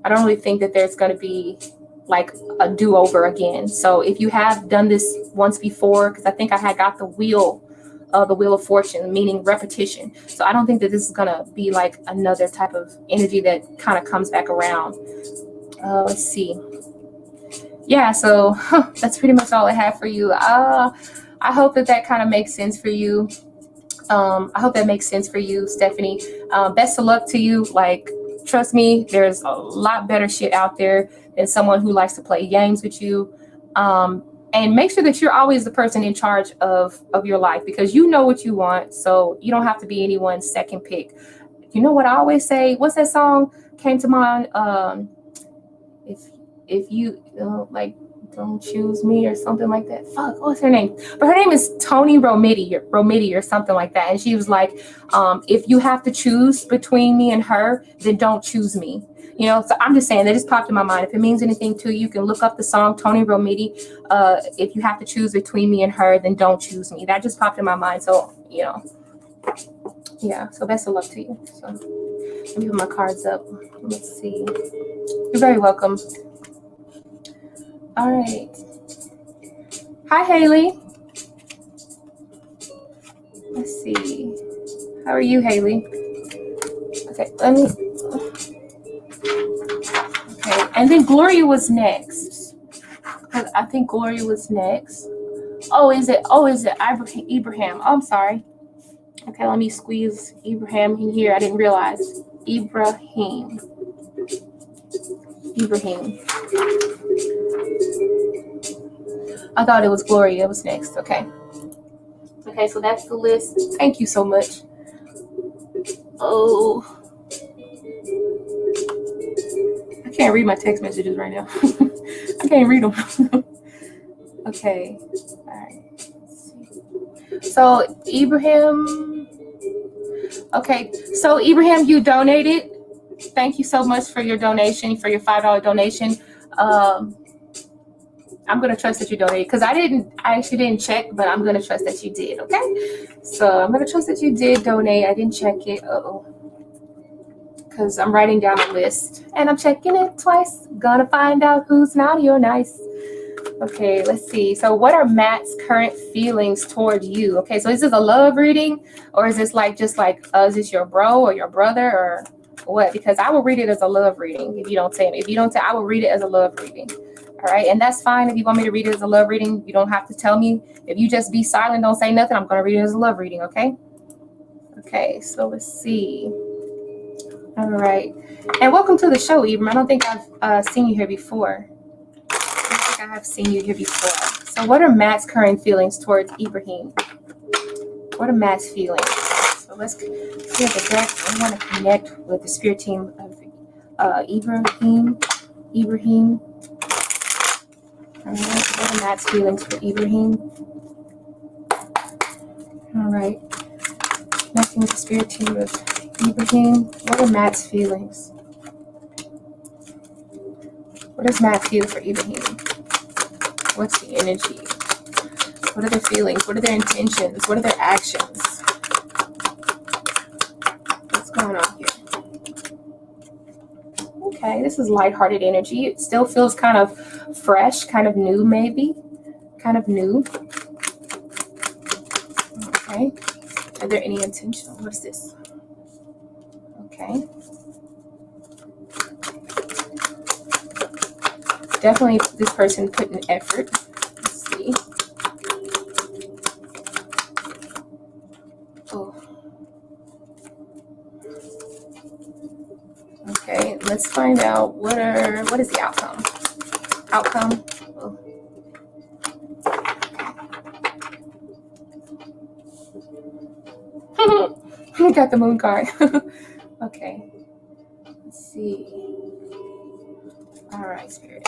I don't really think that there's going to be like a do-over again. So if you have done this once before, because I think I had got the wheel of fortune, meaning repetition. So I don't think that this is going to be like another type of energy that kind of comes back around. Let's see. Yeah, so that's pretty much all I have for you. I hope that kind of makes sense for you. I hope that makes sense for you, Stephanie. Best of luck to you. Like, trust me, there's a lot better shit out there than someone who likes to play games with you. And make sure that you're always the person in charge of your life, because you know what you want. So you don't have to be anyone's second pick. You know what I always say? What's that song came to mind? If you like, don't choose me or something like that. Fuck, what's her name? But her name is Tony Romiti or something like that. And she was like, if you have to choose between me and her, then don't choose me. So I'm just saying, that just popped in my mind. If it means anything to you, you can look up the song Tony Romiti. If you have to choose between me and her, then don't choose me. That just popped in my mind. So, yeah. So best of luck to you. So let me put my cards up. Let's see. You're very welcome. All right. Hi, Haley. Let's see. How are you, Haley? Okay, Okay, and then Gloria was next. I think Gloria was next. Oh, is it Ibrahim? Oh, I'm sorry. Okay, let me squeeze Ibrahim in here. I didn't realize. Ibrahim. I thought it was Gloria. It was next. Okay. Okay, so that's the list. Thank you so much. Oh. I can't read my text messages right now. I can't read them. Okay. All right. So, Ibrahim. Okay. So, Ibrahim, you donated. Thank you so much for your donation, for your $5 donation. I'm going to trust that you donated, because I actually didn't check, but I'm going to trust that you did. Okay. So I'm going to trust that you did donate. I didn't check it. Because I'm writing down a list and I'm checking it twice. Gonna find out who's naughty or nice. Okay, let's see. So what are Matt's current feelings toward you? Okay, so is this a love reading, or is this is this your bro or your brother or what? Because I will read it as a love reading if you don't say it. If you don't say, I will read it as a love reading. All right, and that's fine if you want me to read it as a love reading. You don't have to tell me. If you just be silent, don't say nothing, I'm going to read it as a love reading, okay? Okay, so let's see. All right, and welcome to the show, Ibram. I don't think I've seen you here before. I don't think I have seen you here before. So what are Matt's current feelings towards Ibrahim? What are Matt's feelings? So let's clear the deck. I want to connect with the spirit team of Ibrahim. All right, what are Matt's feelings for Ibrahim? All right, connecting with the spirit team of Ibrahim. What are Matt's feelings? What does Matt feel for Ibrahim? What's the energy? What are their feelings? What are their intentions? What are their actions? What's going on here? Okay, this is lighthearted energy. It still feels kind of fresh, kind of new, maybe. Kind of new. Okay. Are there any intentional? What's this? Okay. Definitely this person put in effort. Let's see. Oh. Okay, let's find out what is the outcome? Outcome. Oh. We got the moon card. Okay. Let's see. All right, Spirit.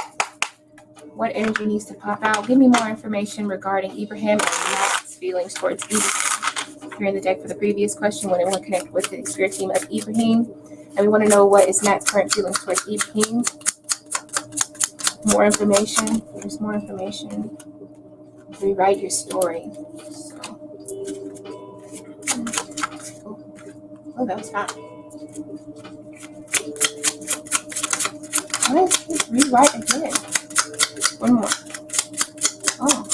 What energy needs to pop out? Give me more information regarding Ibrahim and Matt's feelings towards Ibrahim. Here in the deck for the previous question, when I want to connect with the spirit team of Ibrahim. And we want to know what is Matt's current feelings towards Ibrahim. More information. There's more information. Rewrite your story. So. Oh, that was fast. Let's rewrite again. One more. Oh.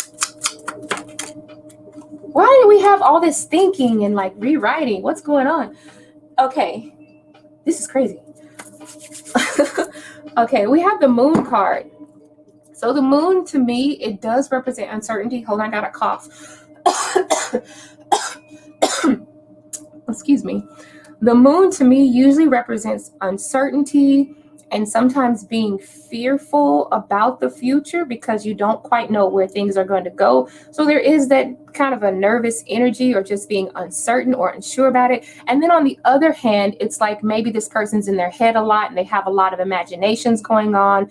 Why do we have all this thinking and like rewriting? What's going on? Okay. This is crazy. Okay, we have the moon card. So the moon, to me, it does represent uncertainty. Hold on, I got a cough. Excuse me. The moon, to me, usually represents uncertainty and sometimes being fearful about the future because you don't quite know where things are going to go. So there is that kind of a nervous energy or just being uncertain or unsure about it. And then on the other hand, it's like maybe this person's in their head a lot and they have a lot of imaginations going on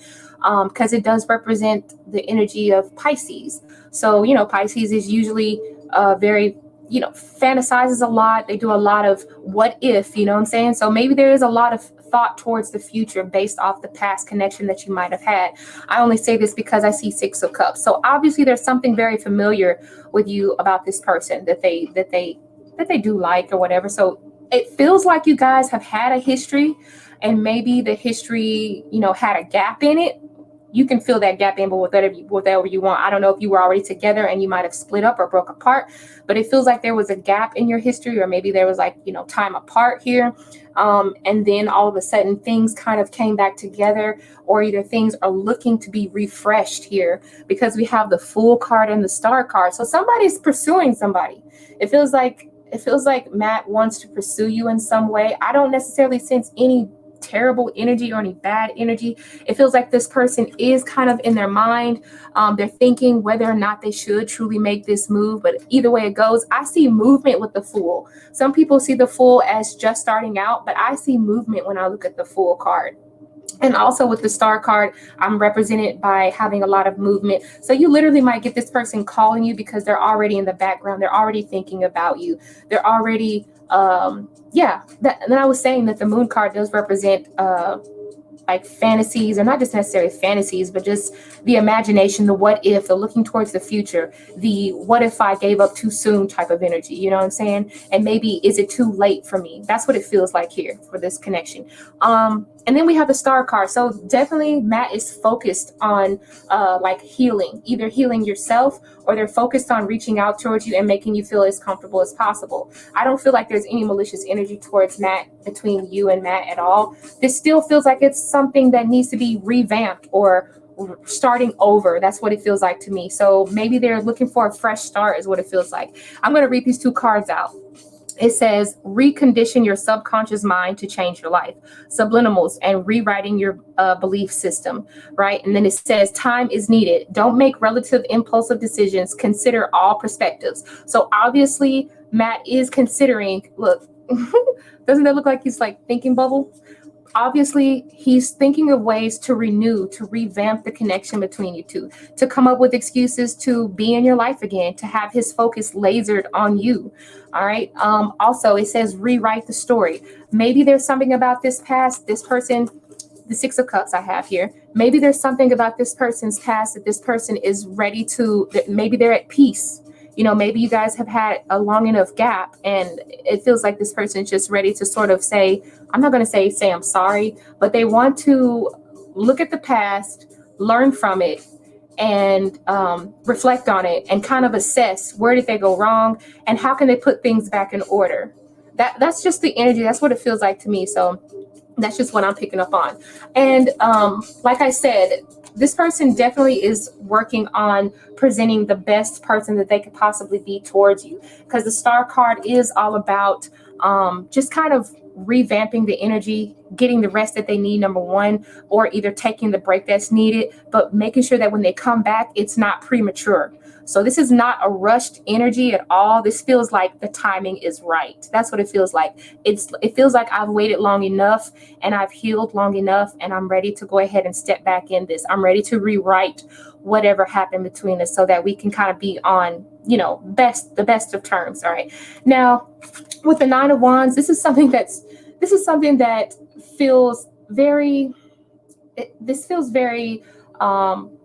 because it does represent the energy of Pisces. So, you know, Pisces is usually very, you know, fantasizes a lot. They do a lot of what if, you know what I'm saying? So maybe there is a lot of thought towards the future based off the past connection that you might have had. I only say this because I see 6 of Cups. So obviously there's something very familiar with you about this person that they do like or whatever. So it feels like you guys have had a history and maybe the history, you know, had a gap in it. You can fill that gap in, but whatever you want. I don't know if you were already together and you might have split up or broke apart, but it feels like there was a gap in your history, or maybe there was like, you know, time apart here. And then all of a sudden things kind of came back together, or either things are looking to be refreshed here because we have the Fool card and the Star card. So somebody's pursuing somebody. It feels like Matt wants to pursue you in some way. I don't necessarily sense any terrible energy or any bad energy. It feels like this person is kind of in their mind. They're thinking whether or not they should truly make this move, but either way it goes, I see movement with the Fool. Some people see the Fool as just starting out, but I see movement when I look at the Fool card. And also with the Star card, I'm represented by having a lot of movement. So you literally might get this person calling you because they're already in the background. They're already thinking about you. They're already then I was saying that the moon card does represent like fantasies, or not just necessarily fantasies, but just the imagination, the what if, the looking towards the future, the what if I gave up too soon type of energy, you know what I'm saying? And maybe is it too late for me? That's what it feels like here for this connection. And then we have the Star card. So definitely Matt is focused on like healing, either healing yourself, or they're focused on reaching out towards you and making you feel as comfortable as possible. I don't feel like there's any malicious energy towards Matt, between you and Matt at all. This still feels like it's something that needs to be revamped or starting over. That's what it feels like to me. So maybe they're looking for a fresh start is what it feels like. I'm going to read these 2 cards out. It says, recondition your subconscious mind to change your life. Subliminals and rewriting your belief system, right? And then it says, time is needed. Don't make relative impulsive decisions. Consider all perspectives. So obviously, Matt is considering, look, doesn't that look like he's like thinking bubble? Obviously, he's thinking of ways to renew, to revamp the connection between you two, to come up with excuses to be in your life again, to have his focus lasered on you. All right. Also, it says rewrite the story. Maybe there's something about this past, this person, the 6 of Cups I have here. Maybe there's something about this person's past that this person is ready to, that maybe they're at peace. You know, maybe you guys have had a long enough gap and it feels like this person is just ready to sort of say, I'm not going to say I'm sorry, but they want to look at the past, learn from it, and reflect on it and kind of assess where did they go wrong and how can they put things back in order. That's just the energy. That's what it feels like to me. So that's just what I'm picking up on. And like I said, this person definitely is working on presenting the best person that they could possibly be towards you, because the Star card is all about just kind of revamping the energy, getting the rest that they need, number one, or either taking the break that's needed, but making sure that when they come back, it's not premature. So this is not a rushed energy at all. This feels like the timing is right. That's what it feels like. It feels like I've waited long enough and I've healed long enough and I'm ready to go ahead and step back in this. I'm ready to rewrite whatever happened between us so that we can kind of be on, you know, the best of terms. All right. Now, with the 9 of Wands, this is something that feels very,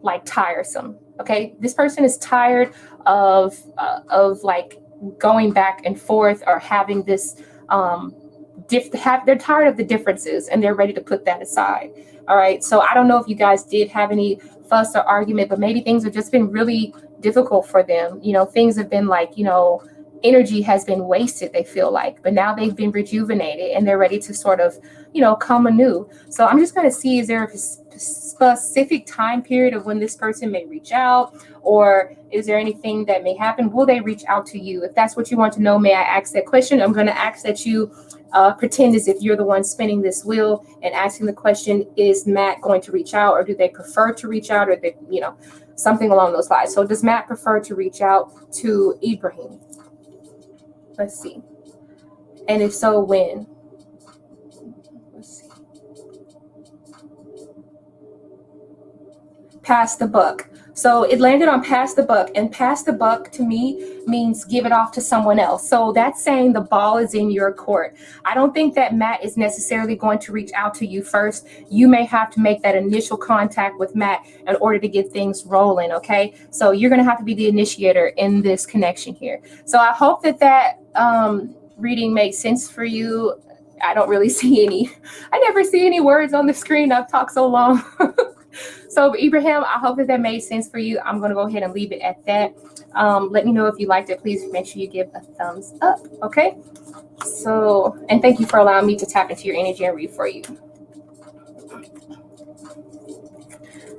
like tiresome. Okay, this person is tired of like going back and forth or having this they're tired of the differences and they're ready to put that aside. All right, so I don't know if you guys did have any fuss or argument, but maybe things have just been really difficult for them. You know, things have been like, you know, energy has been wasted, they feel like, but now they've been rejuvenated and they're ready to sort of, you know, come anew. So I'm just going to see, is there a specific time period of when this person may reach out, or is there anything that may happen? Will they reach out to you? If that's what you want to know, may I ask that question? I'm going to ask that you pretend as if you're the one spinning this wheel and asking the question, is Matt going to reach out, or do they prefer to reach out, or they, you know, something along those lines. So does Matt prefer to reach out to Ibrahim? Let's see. And if so, when? Let's see. Pass the buck. So it landed on pass the buck, and pass the buck to me means give it off to someone else. So that's saying the ball is in your court. I don't think that Matt is necessarily going to reach out to you first. You may have to make that initial contact with Matt in order to get things rolling. Okay. So you're going to have to be the initiator in this connection here. So I hope that reading makes sense for you. I don't really see I never see any words on the screen. I've talked so long. So Ibrahim, I hope that made sense for you. I'm going to go ahead and leave it at that. Let me know if you liked it. Please make sure you give a thumbs up. Okay. So, and thank you for allowing me to tap into your energy and read for you.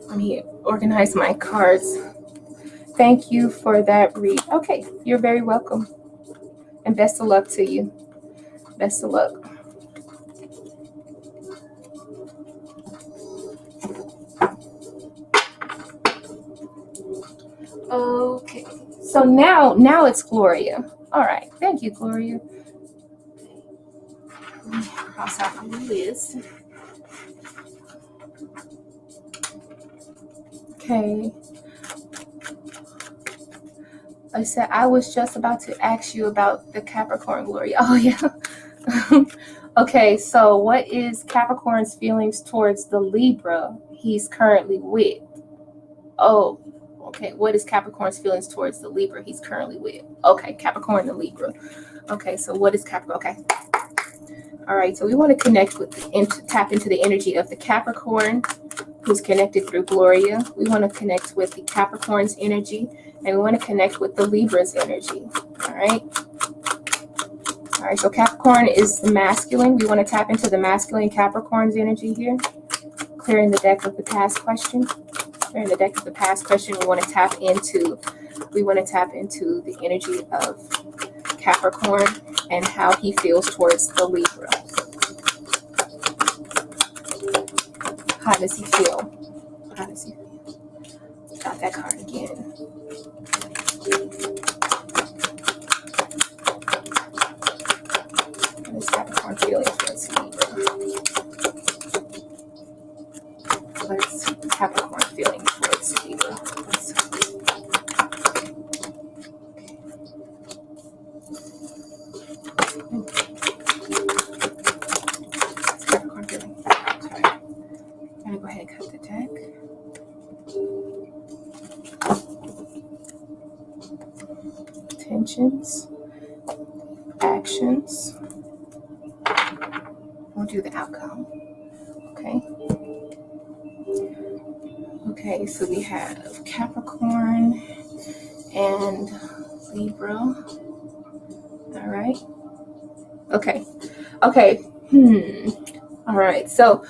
Let me organize my cards. Thank you for that read. Okay. You're very welcome. And best of luck to you. Best of luck. Okay, so now it's Gloria. All right, thank you, Gloria. Let me cross out my list. Okay. I said I was just about to ask you about the Capricorn, Gloria. Oh yeah. Okay, so what is Capricorn's feelings towards the Libra he's currently with? Oh. Okay, what is Capricorn's feelings towards the Libra he's currently with? Okay, Capricorn and Libra. Okay, so what is Capricorn? Okay. All right, so we want to connect with, tap into the energy of the Capricorn who's connected through Gloria. We want to connect with the Capricorn's energy, and we want to connect with the Libra's energy. All right. All right, so Capricorn is the masculine. We want to tap into the masculine Capricorn's energy here, clearing the deck of the past question. We're in the deck of the past question. We want to tap into the energy of Capricorn and how he feels towards the Libra. How does he feel? How does he feel? Got that card again. How does Capricorn feeling towards Libra? What is Capricorn feeling towards Libra? Capricorn feeling. Okay. I'm gonna go ahead and cut the deck. Intentions, actions. We'll do the outcome. Okay. Okay, so we have Capricorn and Libra. All right. Okay. All right. So,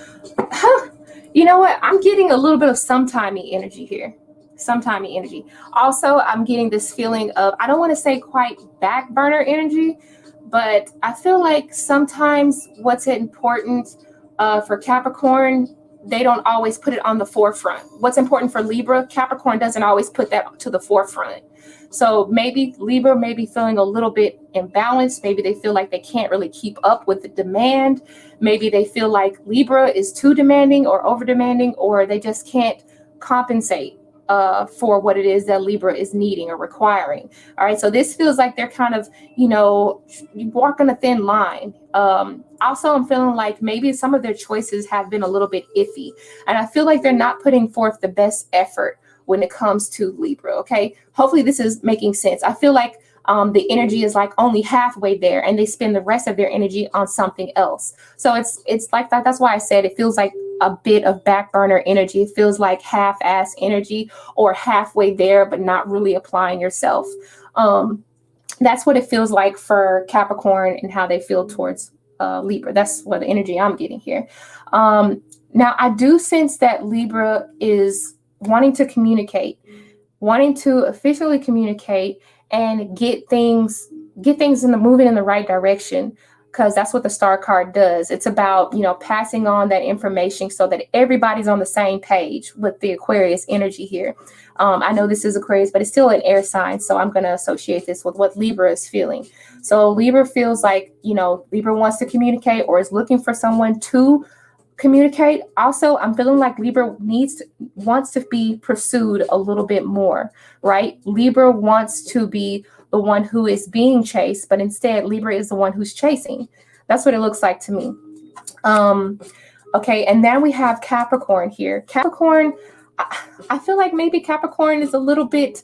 you know what? I'm getting a little bit of sometimey energy here. Sometimey energy. Also, I'm getting this feeling of, I don't want to say quite back burner energy, but I feel like sometimes what's important for Capricorn, they don't always put it on the forefront. What's important for Libra, Capricorn doesn't always put that to the forefront. So maybe Libra may be feeling a little bit imbalanced. Maybe they feel like they can't really keep up with the demand. Maybe they feel like Libra is too demanding or over demanding, or they just can't compensate for what it is that Libra is needing or requiring. All right. So this feels like they're kind of, walking a thin line. Also, I'm feeling like maybe some of their choices have been a little bit iffy, and I feel like they're not putting forth the best effort when it comes to Libra. Okay. Hopefully this is making sense. I feel like the energy is like only halfway there, and they spend the rest of their energy on something else. So it's like that. That's why I said it feels like a bit of back burner energy. It feels like half-ass energy, or halfway there, but not really applying yourself. That's what it feels like for Capricorn and how they feel towards Libra. That's what the energy I'm getting here. Now, I do sense that Libra is wanting to communicate, wanting to officially communicate and get things moving in the right direction, because that's what the Star card does. It's about, passing on that information so that everybody's on the same page with the Aquarius energy here. I know this is Aquarius, but it's still an air sign, so I'm going to associate this with what Libra is feeling. So Libra feels like, Libra wants to communicate or is looking for someone to communicate. Also, I'm feeling like Libra wants to be pursued a little bit more, right? Libra wants to be the one who is being chased, but instead Libra is the one who's chasing. That's what it looks like to me. Okay, and then we have Capricorn here. Capricorn, I feel like maybe Capricorn is a little bit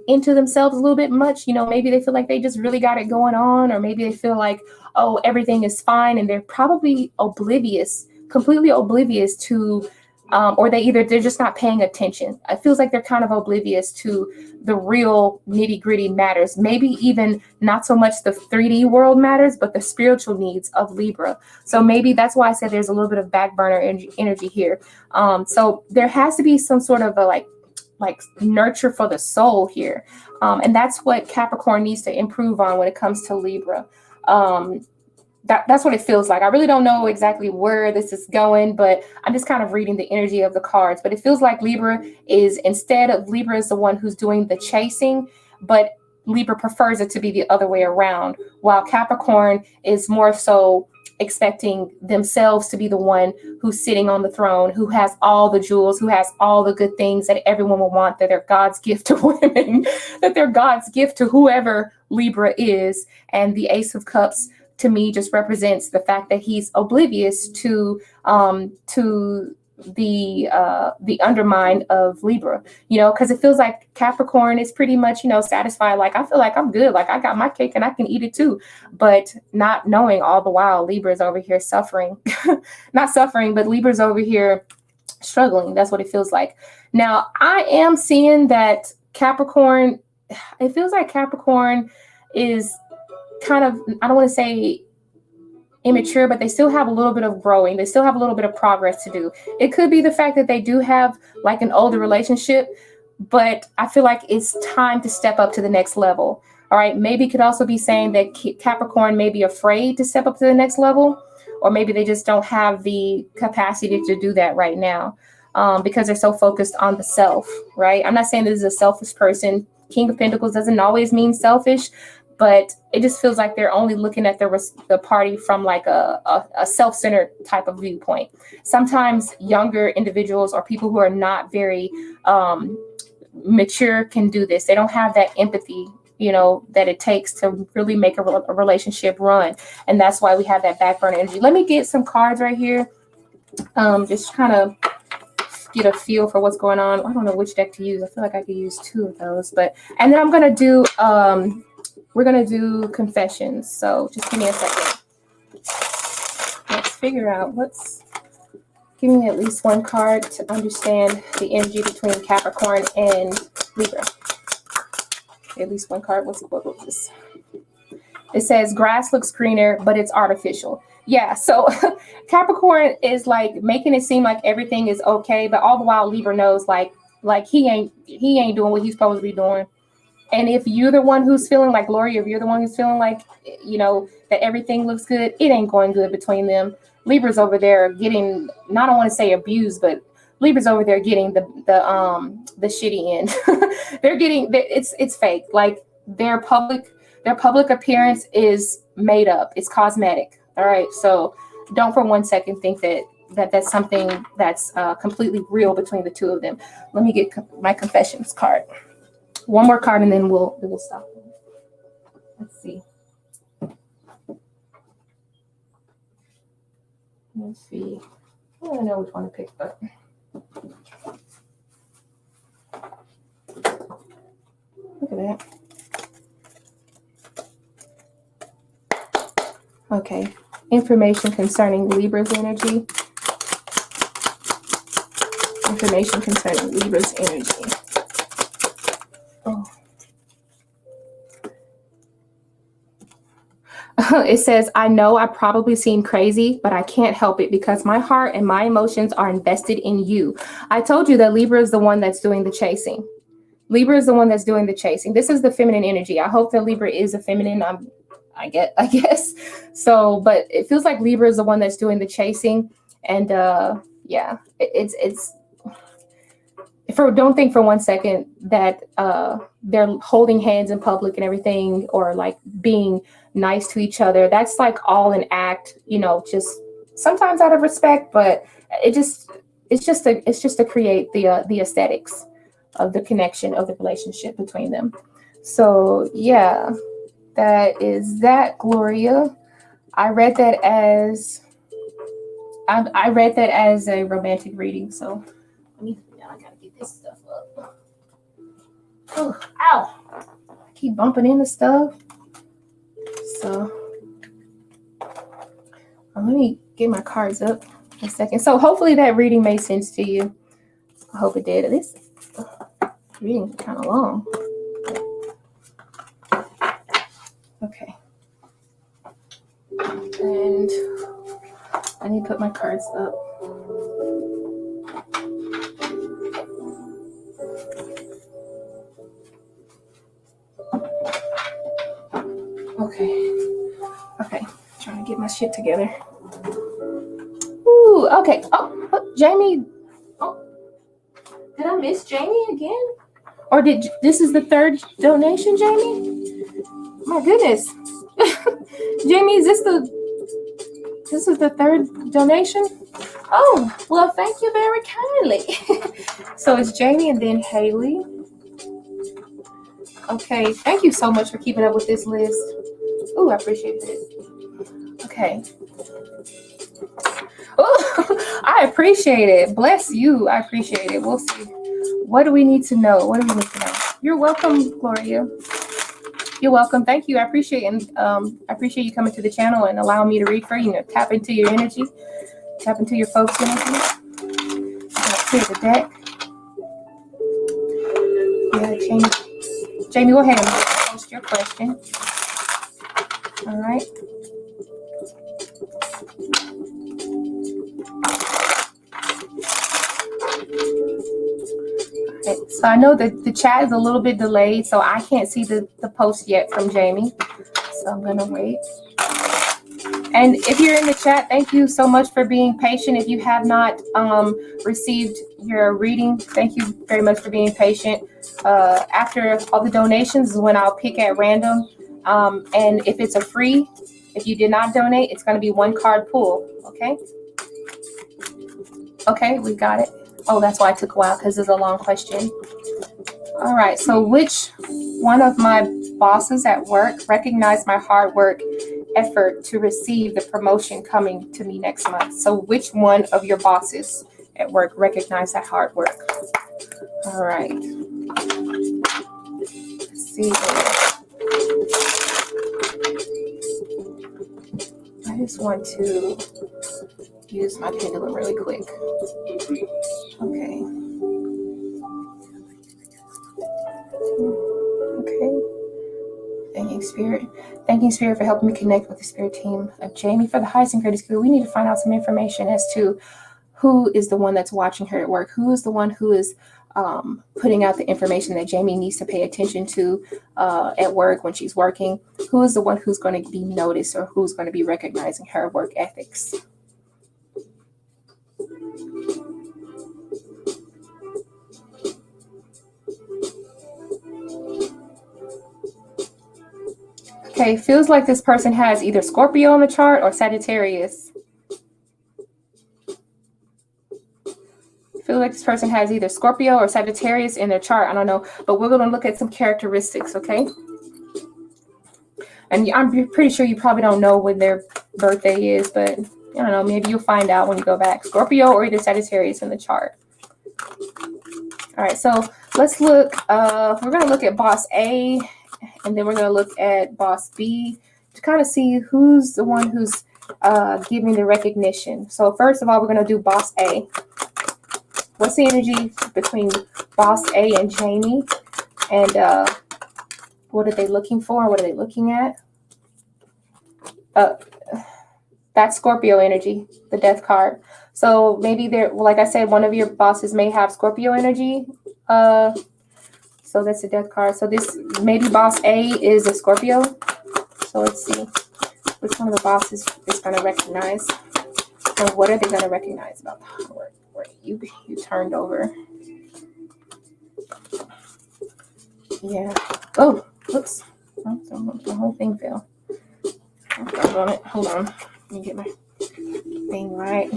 into themselves a little bit much. Maybe they feel like they just really got it going on, or maybe they feel like, oh, everything is fine, and they're probably completely oblivious to, or they're just not paying attention. It feels like they're kind of oblivious to the real nitty gritty matters. Maybe even not so much the 3D world matters, but the spiritual needs of Libra. So maybe that's why I said there's a little bit of back burner energy here. So there has to be some sort of a like nurture for the soul here. And that's what Capricorn needs to improve on when it comes to Libra. That's what it feels like. I really don't know exactly where this is going, but I'm just kind of reading the energy of the cards. But it feels like Libra is the one who's doing the chasing, but Libra prefers it to be the other way around, while Capricorn is more so expecting themselves to be the one who's sitting on the throne, who has all the jewels, who has all the good things that everyone will want, that they're God's gift to women, that they're God's gift to whoever Libra is. And the Ace of Cups to me just represents the fact that he's oblivious to the undermine of Libra, because it feels like Capricorn is pretty much, satisfied. Like, I feel like I'm good. Like, I got my cake and I can eat it too. But not knowing all the while, Libra's over here suffering, not suffering, but Libra's over here struggling. That's what it feels like. Now, I am seeing that Capricorn, it feels like Capricorn is kind of, I don't want to say immature, but they still have a little bit of growing. They still have a little bit of progress to do. It could be the fact that they do have like an older relationship, but I feel like it's time to step up to the next level. All right. Maybe it could also be saying that Capricorn may be afraid to step up to the next level, or maybe they just don't have the capacity to do that right now because they're so focused on the self. Right. I'm not saying this is a selfish person. King of Pentacles doesn't always mean selfish, but it just feels like they're only looking at the party from like a self-centered type of viewpoint. Sometimes younger individuals or people who are not very mature can do this. They don't have that empathy, you know, that it takes to really make a relationship run. And that's why we have that back burner energy. Let me get some cards right here. Just kind of get a feel for what's going on. I don't know which deck to use. I feel like I could use two of those, and then I'm going to do, we're going to do confessions. So just give me a second. Let's figure out give me at least one card to understand the energy between Capricorn and Libra. At least one card. What was this? It says grass looks greener, but it's artificial. Yeah, so Capricorn is like making it seem like everything is okay, but all the while Libra knows like he ain't doing what he's supposed to be doing. And if you're the one who's feeling like Gloria, if you're the one who's feeling like, you know, that everything looks good, it ain't going good between them. Libra's over there getting, I don't want to say abused, but Libra's over there getting the shitty end. It's fake. Like their public appearance is made up. It's cosmetic. All right. So don't for one second think that's something that's completely real between the two of them. Let me get my confessions card. One more card and then we'll stop. Let's see. Let's see. I don't know which one to pick, but look at that. Okay. Information concerning Libra's energy. Information concerning Libra's energy. Oh. It says, I know I probably seem crazy, but I can't help it because my heart and my emotions are invested in you. I told you that Libra is the one that's doing the chasing. Libra is the one that's doing the chasing. This is the feminine energy. I hope that Libra is a feminine. I guess. So, but it feels like Libra is the one that's doing the chasing. And yeah, don't think for one second that they're holding hands in public and everything, or like being nice to each other. That's like all an act, you know, just sometimes out of respect, but it's just to create the aesthetics of the connection of the relationship between them. So yeah, that is that, Gloria. I read that as a romantic reading. So I gotta get this stuff up. Oh, ow! I keep bumping into stuff. So let me get my cards up in a second. So hopefully that reading made sense to you. I hope it did. This reading is kind of long. Okay. And I need to put my cards up. Okay. Trying to get my shit together. Ooh, okay. Oh, Jamie. Oh, did I miss Jamie again? Or this is the third donation, Jamie? My goodness. Jamie, this is the third donation? Oh, well, thank you very kindly. So it's Jamie and then Haley. Okay, thank you so much for keeping up with this list. Oh, I appreciate it. Okay. Oh, I appreciate it. Bless you. I appreciate it. We'll see. What do we need to know? You're welcome, Gloria. You're welcome. Thank you. I appreciate you coming to the channel and allowing me to read for you. Tap into your energy. Tap into your folks' energy. I'm gonna clear the deck. Yeah, Jamie, go ahead and post your question. All right. Okay, so I know that the chat is a little bit delayed, so I can't see the post yet from Jamie. So I'm gonna wait. And if you're in the chat, thank you so much for being patient. If you have not received your reading, thank you very much for being patient. After all the donations is when I'll pick at random. And if it's a free, if you did not donate, it's going to be one card pull. Okay. Okay, we got it. Oh, that's why it took a while, because it's a long question. All right. So which one of my bosses at work recognized my hard work effort to receive the promotion coming to me next month? So which one of your bosses at work recognize that hard work? All right. Let's see. I just want to use my pendulum really quick. Okay. Okay. Thanking Spirit for helping me connect with the Spirit team of Jamie for the highest and greatest good. We need to find out some information as to who is the one that's watching her at work. Who is the one who is putting out the information that Jamie needs to pay attention to at work when she's working? Who is the one who's going to be noticed, or who's going to be recognizing her work ethics? Okay, feels like this person has either Scorpio on the chart or Sagittarius. Feel like this person has either Scorpio or Sagittarius in their chart. I don't know, but we're going to look at some characteristics, okay? And I'm pretty sure you probably don't know when their birthday is, but I don't know, maybe you'll find out when you go back. Scorpio or either Sagittarius in the chart. All right, so let's look. We're going to look at boss A, and then we're going to look at boss B to kind of see who's the one who's giving the recognition. So first of all, we're going to do boss A. What's the energy between boss A and Jamie? And what are they looking for? What are they looking at? That's Scorpio energy, the death card. So maybe they're, like I said, one of your bosses may have Scorpio energy. So that's the death card. So this, maybe boss A is a Scorpio. So let's see which one of the bosses is going to recognize. And what are they going to recognize about the hard work? You turned over. Yeah. Oh, oops. Oh, the whole thing fell. Hold on. Let me get my thing right.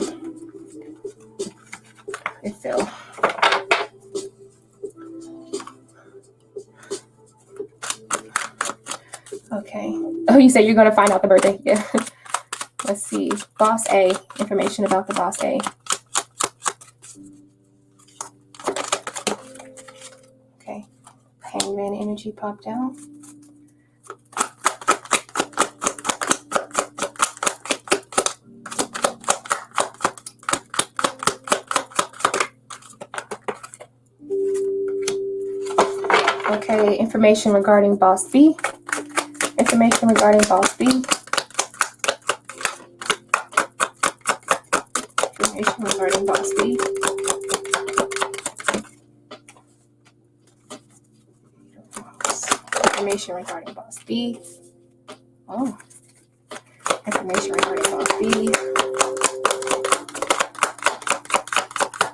It fell. Okay. Oh, you said you're going to find out the birthday. Yeah. Let's see. Boss A. Information about the boss A. Okay. Hangman energy popped out. Okay, information regarding boss B. Information regarding boss B. Information regarding boss B. Information regarding boss B. Oh. Information regarding boss B.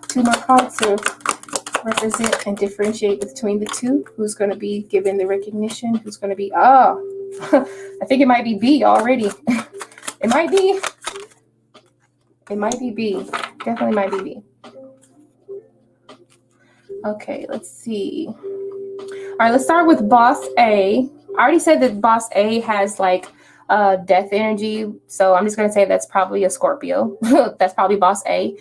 2 more cards to represent and differentiate between the two. Who's going to be given the recognition? Who's going to be, I think it might be B already. It might be. It might be B. Definitely might be B. Okay, let's see. All right, let's start with boss A. I already said that boss A has like death energy, so I'm just going to say that's probably a Scorpio. That's probably boss A.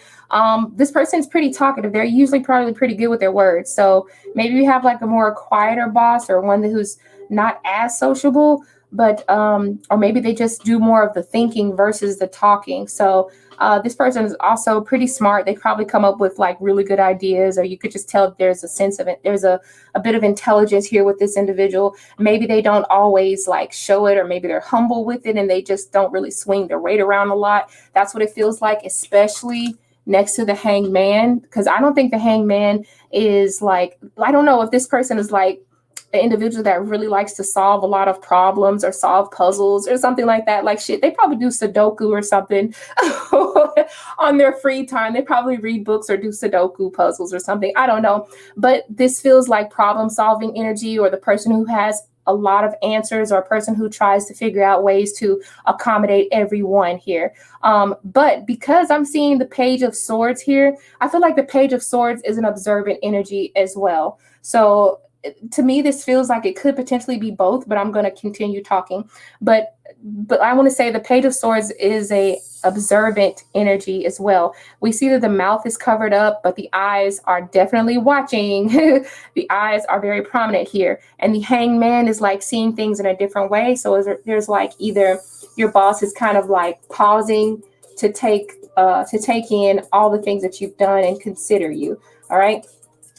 This person's pretty talkative. They're usually probably pretty good with their words. So maybe you have like a more quieter boss, or one who's not as sociable, but or maybe they just do more of the thinking versus the talking. So this person is also pretty smart. They probably come up with like really good ideas, or you could just tell there's a sense of it. There's a bit of intelligence here with this individual. Maybe they don't always like show it, or maybe they're humble with it and they just don't really swing their weight around a lot. That's what it feels like, especially next to the hangman, because I don't think the hangman is like, I don't know if this person is like an individual that really likes to solve a lot of problems or solve puzzles or something like that. Like shit, they probably do Sudoku or something on their free time. They probably read books or do Sudoku puzzles or something. I don't know. But this feels like problem solving energy, or the person who has a lot of answers, or a person who tries to figure out ways to accommodate everyone here. But because I'm seeing the Page of Swords here, I feel like the Page of Swords is an observant energy as well. So to me, this feels like it could potentially be both, but I'm going to continue talking. But I want to say the Page of Swords is a observant energy as well. We see that the mouth is covered up, but the eyes are definitely watching. The eyes are very prominent here. And the hangman is like seeing things in a different way. So there's like either your boss is kind of like pausing to take in all the things that you've done and consider you. All right.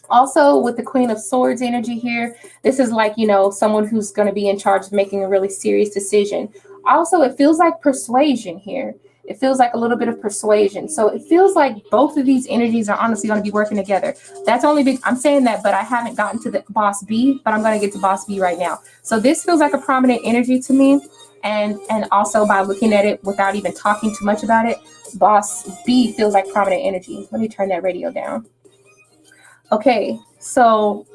Also, with the Queen of Swords energy here, this is like, you know, someone who's going to be in charge of making a really serious decision. Also, it feels like persuasion here. It feels like a little bit of persuasion. So it feels like both of these energies are honestly going to be working together. That's only big. I'm saying that, but I haven't gotten to the Boss B, but I'm going to get to Boss B right now. So this feels like a prominent energy to me. And also by looking at it without even talking too much about it, Boss B feels like prominent energy. Let me turn that radio down. Okay, so,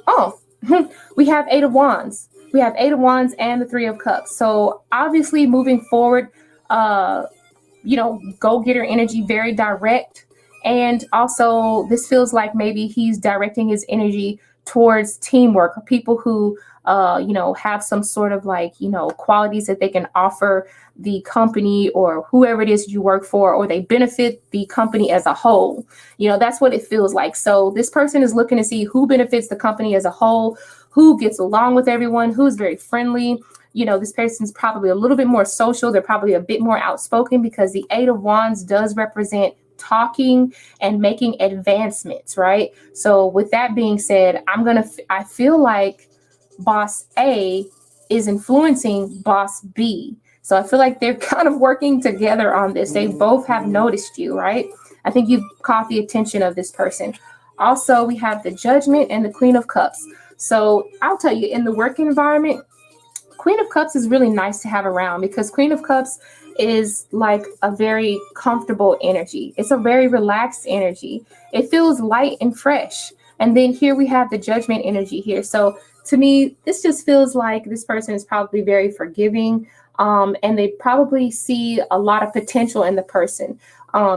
we have Eight of Wands. We have Eight of Wands and the Three of Cups. So obviously moving forward, you know, go-getter energy, very direct. And also this feels like maybe he's directing his energy towards teamwork, or people who, you know, have some sort of like, you know, qualities that they can offer the company or whoever it is you work for, or they benefit the company as a whole. You know, that's what it feels like. So this person is looking to see who benefits the company as a whole, who gets along with everyone, who's very friendly. You know, this person's probably a little bit more social. They're probably a bit more outspoken, because the Eight of Wands does represent talking and making advancements, right? So with that being said, I feel like Boss A is influencing Boss B. So I feel like they're kind of working together on this. They both have noticed you, right? I think you've caught the attention of this person. Also, we have the Judgment and the Queen of Cups. So I'll tell you, in the work environment, Queen of Cups is really nice to have around, because Queen of Cups is like a very comfortable energy. It's a very relaxed energy. It feels light and fresh. And then here we have the Judgment energy here. So to me, this just feels like this person is probably very forgiving, and they probably see a lot of potential in the person.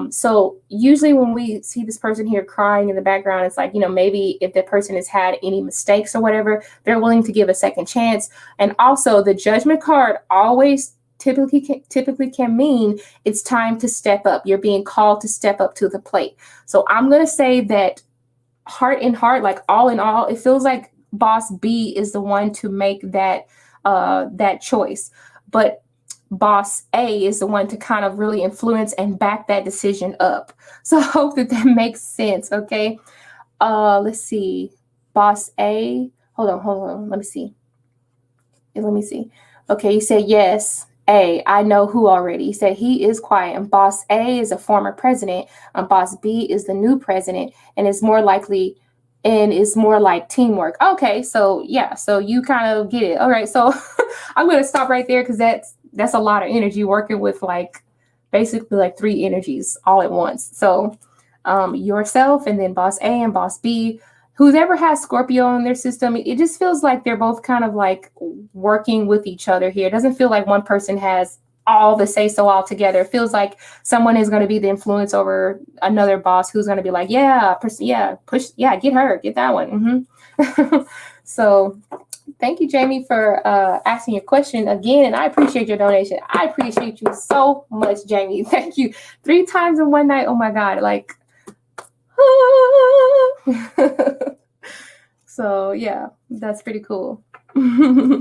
So usually when we see this person here crying in the background, it's like, you know, maybe if the person has had any mistakes or whatever, they're willing to give a second chance. And also the Judgment card always typically can mean it's time to step up. You're being called to step up to the plate. So I'm going to say that heart in heart, like all in all, it feels like Boss B is the one to make that choice. But Boss A is the one to kind of really influence and back that decision up. So I hope that makes sense. Okay. Let's see. Boss A. Hold on. Let me see. Okay. You said yes. A, I know who already. He said he is quiet, and Boss A is a former president, and Boss B is the new president, and is more like teamwork. Okay, so yeah, so you kind of get it. All right, so I'm gonna stop right there, because that's a lot of energy working with like basically like three energies all at once. So yourself, and then Boss A and Boss B. Whoever has Scorpio in their system, it just feels like they're both kind of like working with each other here. It doesn't feel like one person has all the say-so all together. It feels like someone is going to be the influence over another boss who's going to be like, get that one. So thank you, Jamie, for asking your question again. And I appreciate your donation. I appreciate you so much, Jamie. Thank you. 3 times in one night. Oh my God. Like, so yeah, that's pretty cool. All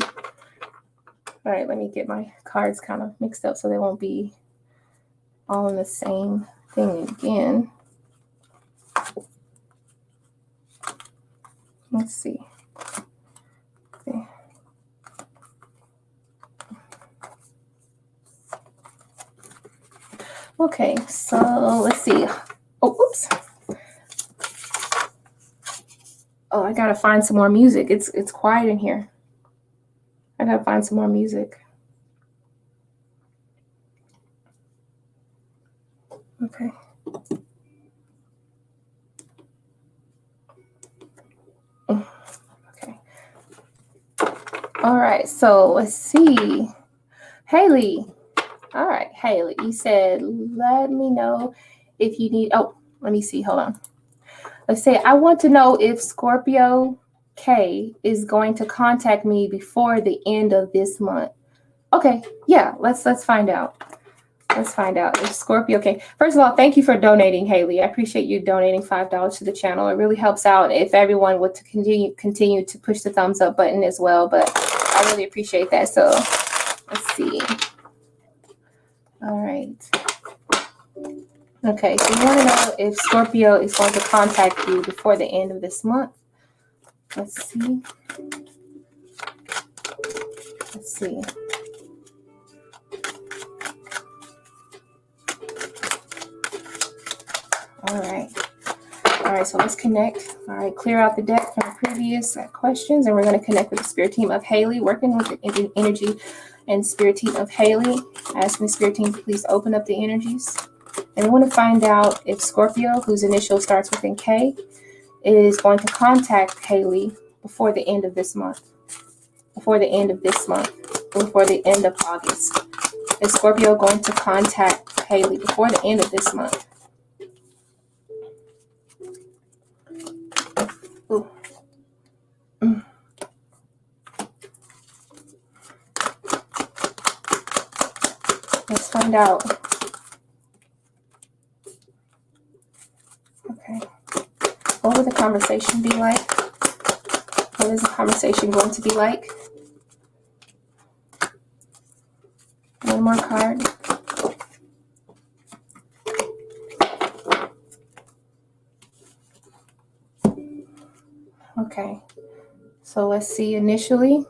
right, let me get my cards kind of mixed up so they won't be all in the same thing again. Let's see. Okay, so let's see. Oh, oops. Oh, I gotta find some more music. It's quiet in here. I gotta find some more music. Okay. Okay. All right, so let's see. Haley. All right, Haley, you said, let me know if you need, oh, let me see, hold on. Let's say, I want to know if Scorpio K is going to contact me before the end of this month. Okay, yeah, let's find out. Let's find out if Scorpio K. First of all, thank you for donating, Haley. I appreciate you donating $5 to the channel. It really helps out if everyone would to continue to push the thumbs up button as well. But I really appreciate that. So let's see. All right. Okay, so you want to know if Scorpio is going to contact you before the end of this month. Let's see. Let's see. All right. All right, so let's connect. All right, clear out the deck from the previous questions, and we're going to connect with the spirit team of Haley, working with the energy and spirit team of Haley. Asking the spirit team to please open up the energies. And we want to find out if Scorpio, whose initial starts with an K, is going to contact Haley before the end of this month. Before the end of this month. Before the end of August. Is Scorpio going to contact Haley before the end of this month? Ooh. Let's find out. Okay. What will the conversation be like? What is the conversation going to be like? One more card. Okay. So let's see. Initially,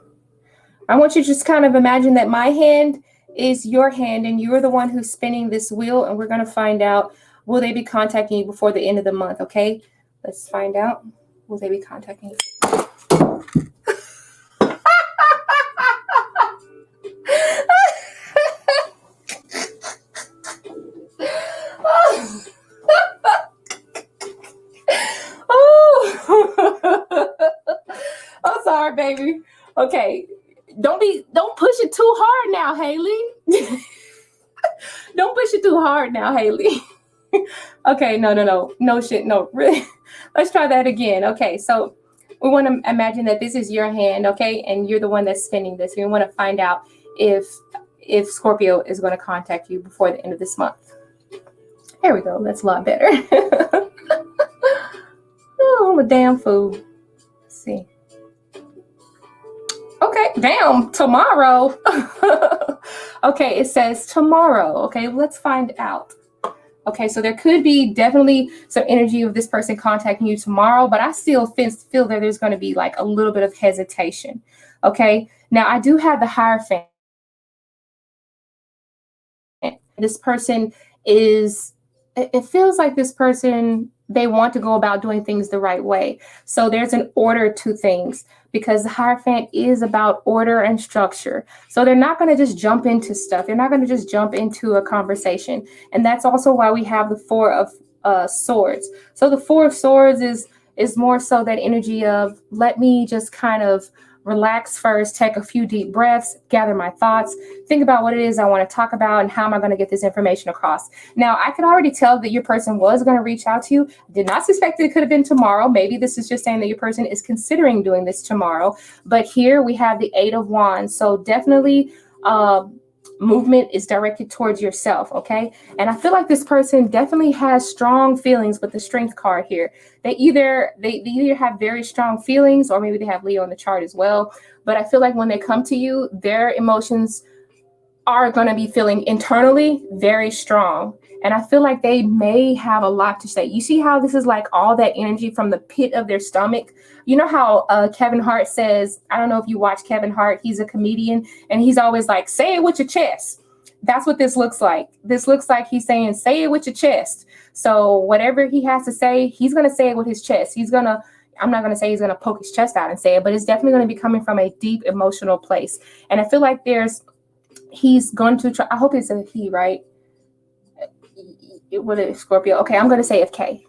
I want you to just kind of imagine that my hand is your hand and you're the one who's spinning this wheel, and we're going to find out, will they be contacting you before the end of the month? Okay, let's find out. Will they be contacting you? I'm sorry, baby. Okay. Don't push it too hard now, Haley. Don't push it too hard now, Haley. Okay, no shit, no, really. Let's try that again. Okay, so we want to imagine that this is your hand, okay, and you're the one that's spinning this. We want to find out if Scorpio is going to contact you before the end of this month. There we go. That's a lot better. Oh, I'm a damn fool. Let's see. Okay, damn, tomorrow. Okay, it says tomorrow. Okay, let's find out. Okay, so there could be definitely some energy of this person contacting you tomorrow, but I still feel that there's going to be like a little bit of hesitation. Okay, now I do have the Hierophant. This person is, it feels like this person, they want to go about doing things the right way. So there's an order to things because the Hierophant is about order and structure. So they're not going to just jump into stuff. They're not going to just jump into a conversation. And that's also why we have the Four of Swords. So the Four of Swords is more so that energy of, let me just kind of relax first, take a few deep breaths, gather my thoughts, think about what it is I want to talk about and how am I going to get this information across. Now, I could already tell that your person was going to reach out to you. Did not suspect that it could have been tomorrow. Maybe this is just saying that your person is considering doing this tomorrow. But here we have the Eight of Wands. So definitely movement is directed towards yourself, okay? And I feel like this person definitely has strong feelings with the Strength card here. They either have very strong feelings, or maybe they have Leo in the chart as well. But I feel like when they come to you, their emotions are going to be feeling internally very strong. And I feel like they may have a lot to say. You see how this is like all that energy from the pit of their stomach? You know how Kevin Hart says, I don't know if you watch Kevin Hart, he's a comedian, and he's always like, say it with your chest. That's what this looks like. This looks like he's saying, say it with your chest. So whatever he has to say, he's going to say it with his chest. I'm not going to say he's going to poke his chest out and say it, but it's definitely going to be coming from a deep emotional place. And I feel like he's going to try, I hope it's a he, right? What is Scorpio? Okay, I'm going to say if K.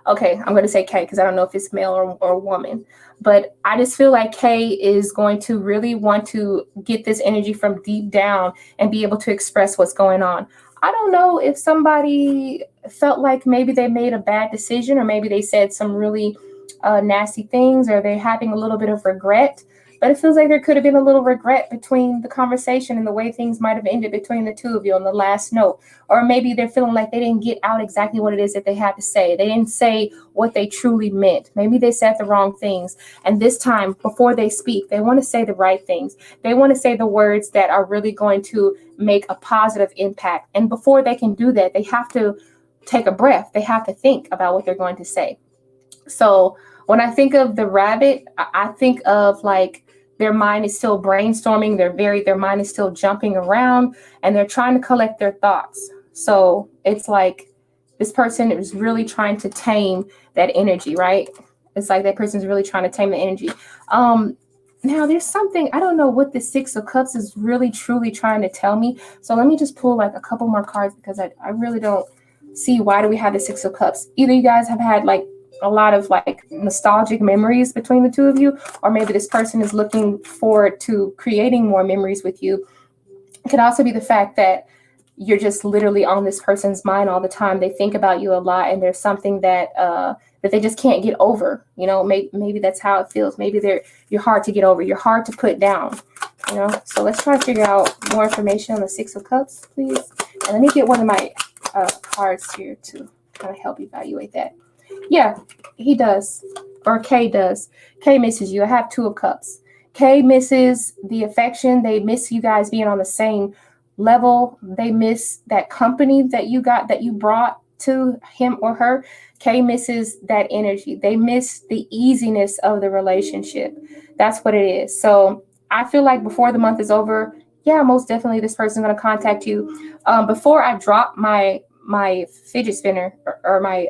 Okay, I'm going to say K because I don't know if it's male or woman. But I just feel like K is going to really want to get this energy from deep down and be able to express what's going on. I don't know if somebody felt like maybe they made a bad decision, or maybe they said some really nasty things, or they're having a little bit of regret. But it feels like there could have been a little regret between the conversation and the way things might have ended between the two of you on the last note. Or maybe they're feeling like they didn't get out exactly what it is that they had to say. They didn't say what they truly meant. Maybe they said the wrong things. And this time, before they speak, they want to say the right things. They want to say the words that are really going to make a positive impact. And before they can do that, they have to take a breath. They have to think about what they're going to say. So when I think of the rabbit, I think of like their mind is still brainstorming. Their mind is still jumping around, and they're trying to collect their thoughts. So it's like this person is really trying to tame that energy, right? It's like that person's really trying to tame the energy. Now there's something, I don't know what the Six of Cups is really truly trying to tell me. So let me just pull like a couple more cards, because I really don't see why do we have the Six of Cups. Either you guys have had like a lot of like nostalgic memories between the two of you, or maybe this person is looking forward to creating more memories with you. It could also be the fact that you're just literally on this person's mind all the time. They think about you a lot, and there's something that they just can't get over. You know, maybe that's how it feels. Maybe you're hard to get over. You're hard to put down. You know, so let's try to figure out more information on the Six of Cups, please. And let me get one of my cards here to kind of help evaluate that. Yeah, he does, or K does. K misses you. I have Two of Cups. K misses the affection. They miss you guys being on the same level. They miss that company that you brought to him or her. K misses that energy. They miss the easiness of the relationship. That's what it is. So I feel like before the month is over, yeah, most definitely this person is going to contact you. Before I drop my fidget spinner or my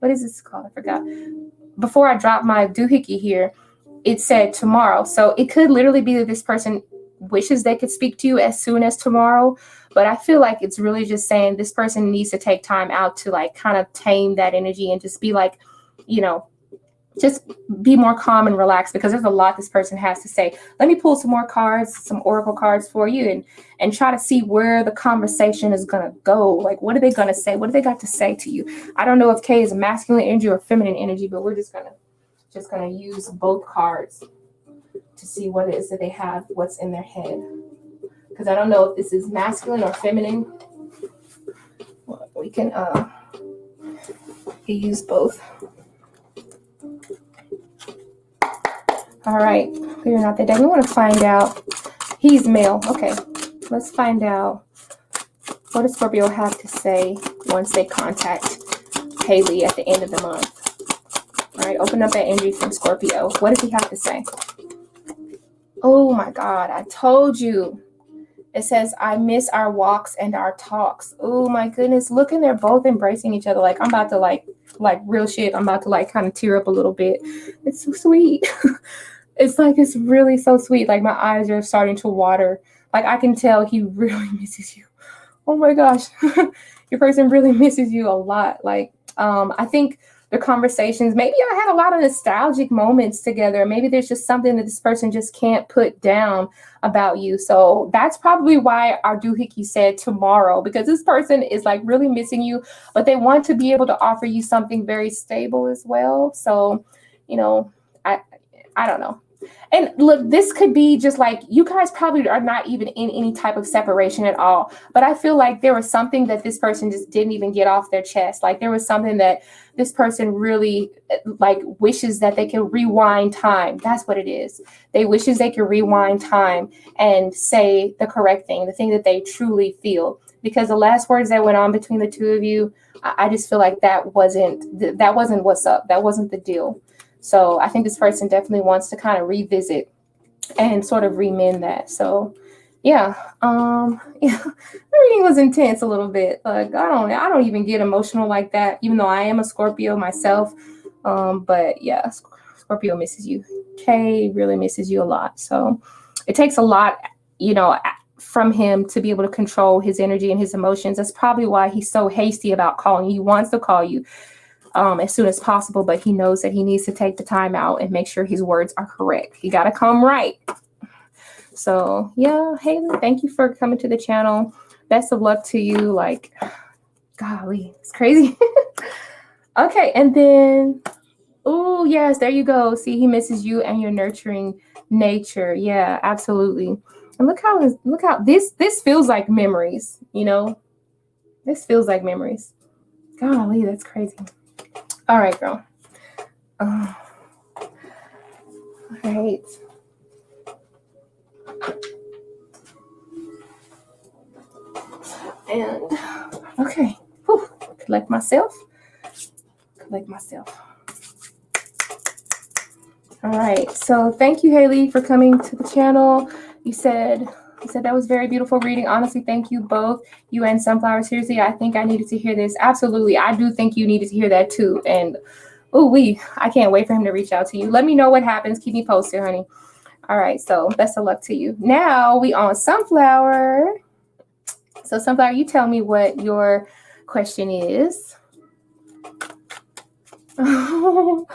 what is this called? I forgot. Before I drop my doohickey here, it said tomorrow. So it could literally be that this person wishes they could speak to you as soon as tomorrow. But I feel like it's really just saying this person needs to take time out to like kind of tame that energy and just be like, you know, just be more calm and relaxed, because there's a lot this person has to say. Let me pull some more cards, some oracle cards for you, and try to see where the conversation is going to go. Like, what are they going to say? What do they got to say to you? I don't know if K is masculine energy or feminine energy, but we're just going to use both cards to see what it is that they have, what's in their head. Because I don't know if this is masculine or feminine. Well, we can use both. All right, clearing out that deck. We want to find out. He's male. Okay, let's find out what does Scorpio have to say once they contact Haley at the end of the month. All right, open up that energy from Scorpio. What does he have to say? Oh my God, I told you. It says, I miss our walks and our talks. Oh my goodness, look, and they're both embracing each other. Like, I'm about to like real shit. I'm about to like kind of tear up a little bit. It's so sweet. It's really so sweet. Like, my eyes are starting to water. Like, I can tell he really misses you. Oh my gosh. Your person really misses you a lot. Like, I think the conversations, maybe I had a lot of nostalgic moments together. Maybe there's just something that this person just can't put down about you. So that's probably why our doohickey said tomorrow, because this person is like really missing you, but they want to be able to offer you something very stable as well. So, you know, I don't know. And look, this could be just like, you guys probably are not even in any type of separation at all. But I feel like there was something that this person just didn't even get off their chest. Like, there was something that this person really like wishes that they can rewind time. That's what it is. They wishes they could rewind time and say the correct thing, the thing that they truly feel. Because the last words that went on between the two of you, I just feel like that wasn't what's up. That wasn't the deal. So I think this person definitely wants to kind of revisit and sort of remend that. So Yeah. Yeah. The reading was intense a little bit. Like I don't even get emotional like that, even though I am a Scorpio myself. But yeah, Scorpio misses you. Kay really misses you a lot. So it takes a lot, you know, from him to be able to control his energy and his emotions. That's probably why he's so hasty about calling you. He wants to call you as soon as possible, but he knows that he needs to take the time out and make sure his words are correct. He got to come right. So yeah, Haley, thank you for coming to the channel. Best of luck to you. Like, golly, it's crazy. Okay, and then, oh yes, there you go. See, he misses you and your nurturing nature. Yeah, absolutely. And look how this feels like memories. You know, this feels like memories. Golly, that's crazy. All right, girl. All right. And okay, whew. Collect myself. All right, so thank you, Haley, for coming to the channel. You said that was very beautiful reading. Honestly, thank you both, you and Sunflower. Seriously, I think I needed to hear this. Absolutely, I do think you needed to hear that too. And I can't wait for him to reach out to you. Let me know what happens. Keep me posted, honey. All right, so best of luck to you. Now we on Sunflower. So Sunflower, you tell me what your question is. All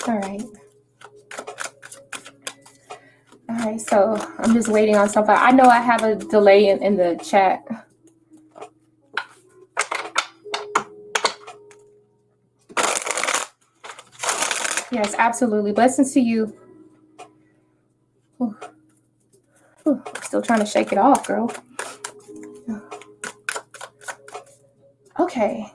right. All right, so I'm just waiting on Sunflower. I know I have a delay in the chat. Yes, absolutely. Blessings to you. Ooh. Ooh, I'm still trying to shake it off, girl. Okay.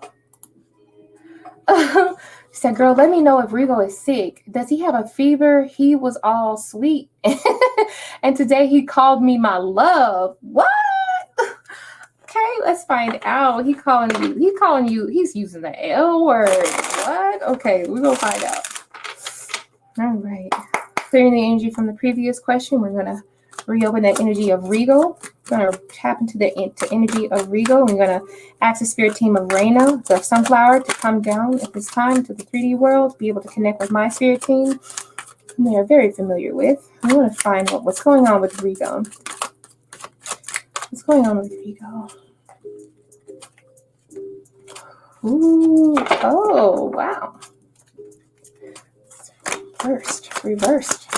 She said, girl, let me know if Rigo is sick. Does he have a fever? He was all sweet. And today he called me my love. What? Okay, let's find out. He's calling you, he's using the L word. What? Okay, we're going to find out. All right. Clearing the energy from the previous question, we're going to reopen that energy of Rigo. We're going to tap into the energy of Rigo. We're going to ask the spirit team of Raina, the Sunflower, to come down at this time to the 3D world, be able to connect with my spirit team, whom they are very familiar with. I want to find out what's going on with Rigo. What's going on with Rigo? Ooh, oh, wow. Reversed.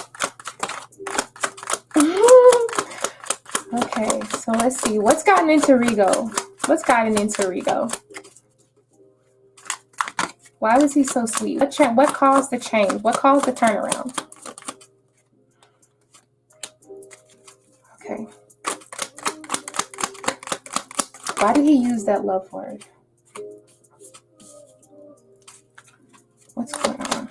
Okay, so let's see. What's gotten into Rigo? Why was he so sweet? What caused the change? What caused the turnaround? Okay. Why did he use that love word? What's going on?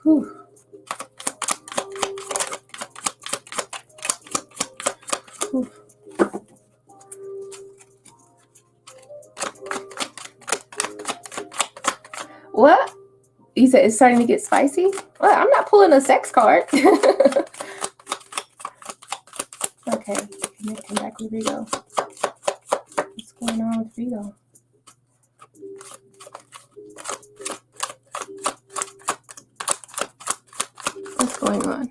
Whew. Whew. What? You said it's starting to get spicy? Well, I'm not pulling a sex card. Okay, connecting back with Rigo. What's going on with Rigo? What's going on?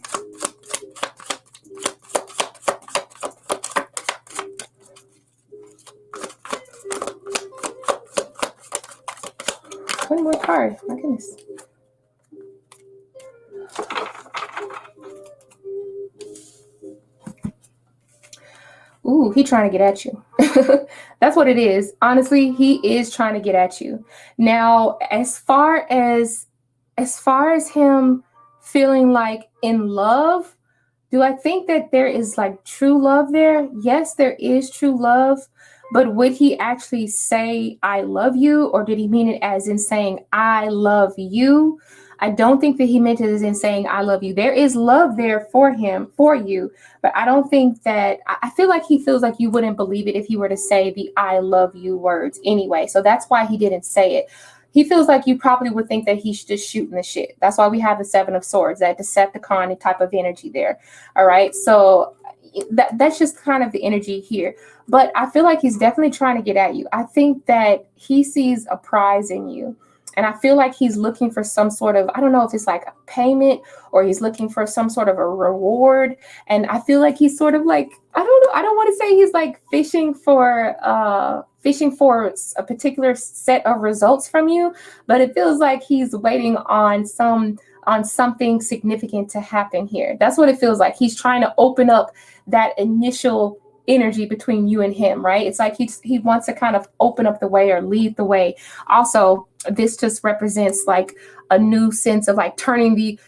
One more card. My goodness. Ooh, he trying to get at you. That's what it is. Honestly, he is trying to get at you. Now, as far as him feeling like in love, do I think that there is like true love there? Yes, there is true love. But would he actually say, I love you? Or did he mean it as in saying, I love you? I don't think that he meant it as in saying, I love you. There is love there for him, for you. But I don't think that, I feel like he feels like you wouldn't believe it if he were to say the I love you words anyway. So that's why he didn't say it. He feels like you probably would think that he's just shooting the shit. That's why we have the Seven of Swords, that Decepticon type of energy there. All right. So that's just kind of the energy here. But I feel like he's definitely trying to get at you. I think that he sees a prize in you. And I feel like he's looking for some sort of, I don't know if it's like a payment or he's looking for some sort of a reward. And I feel like he's sort of like, I don't know, I don't want to say he's like fishing for a particular set of results from you, but it feels like he's waiting on something significant to happen here. That's what it feels like. He's trying to open up that initial energy between you and him, right? It's like he wants to kind of open up the way or lead the way. Also, this just represents like a new sense of like turning the,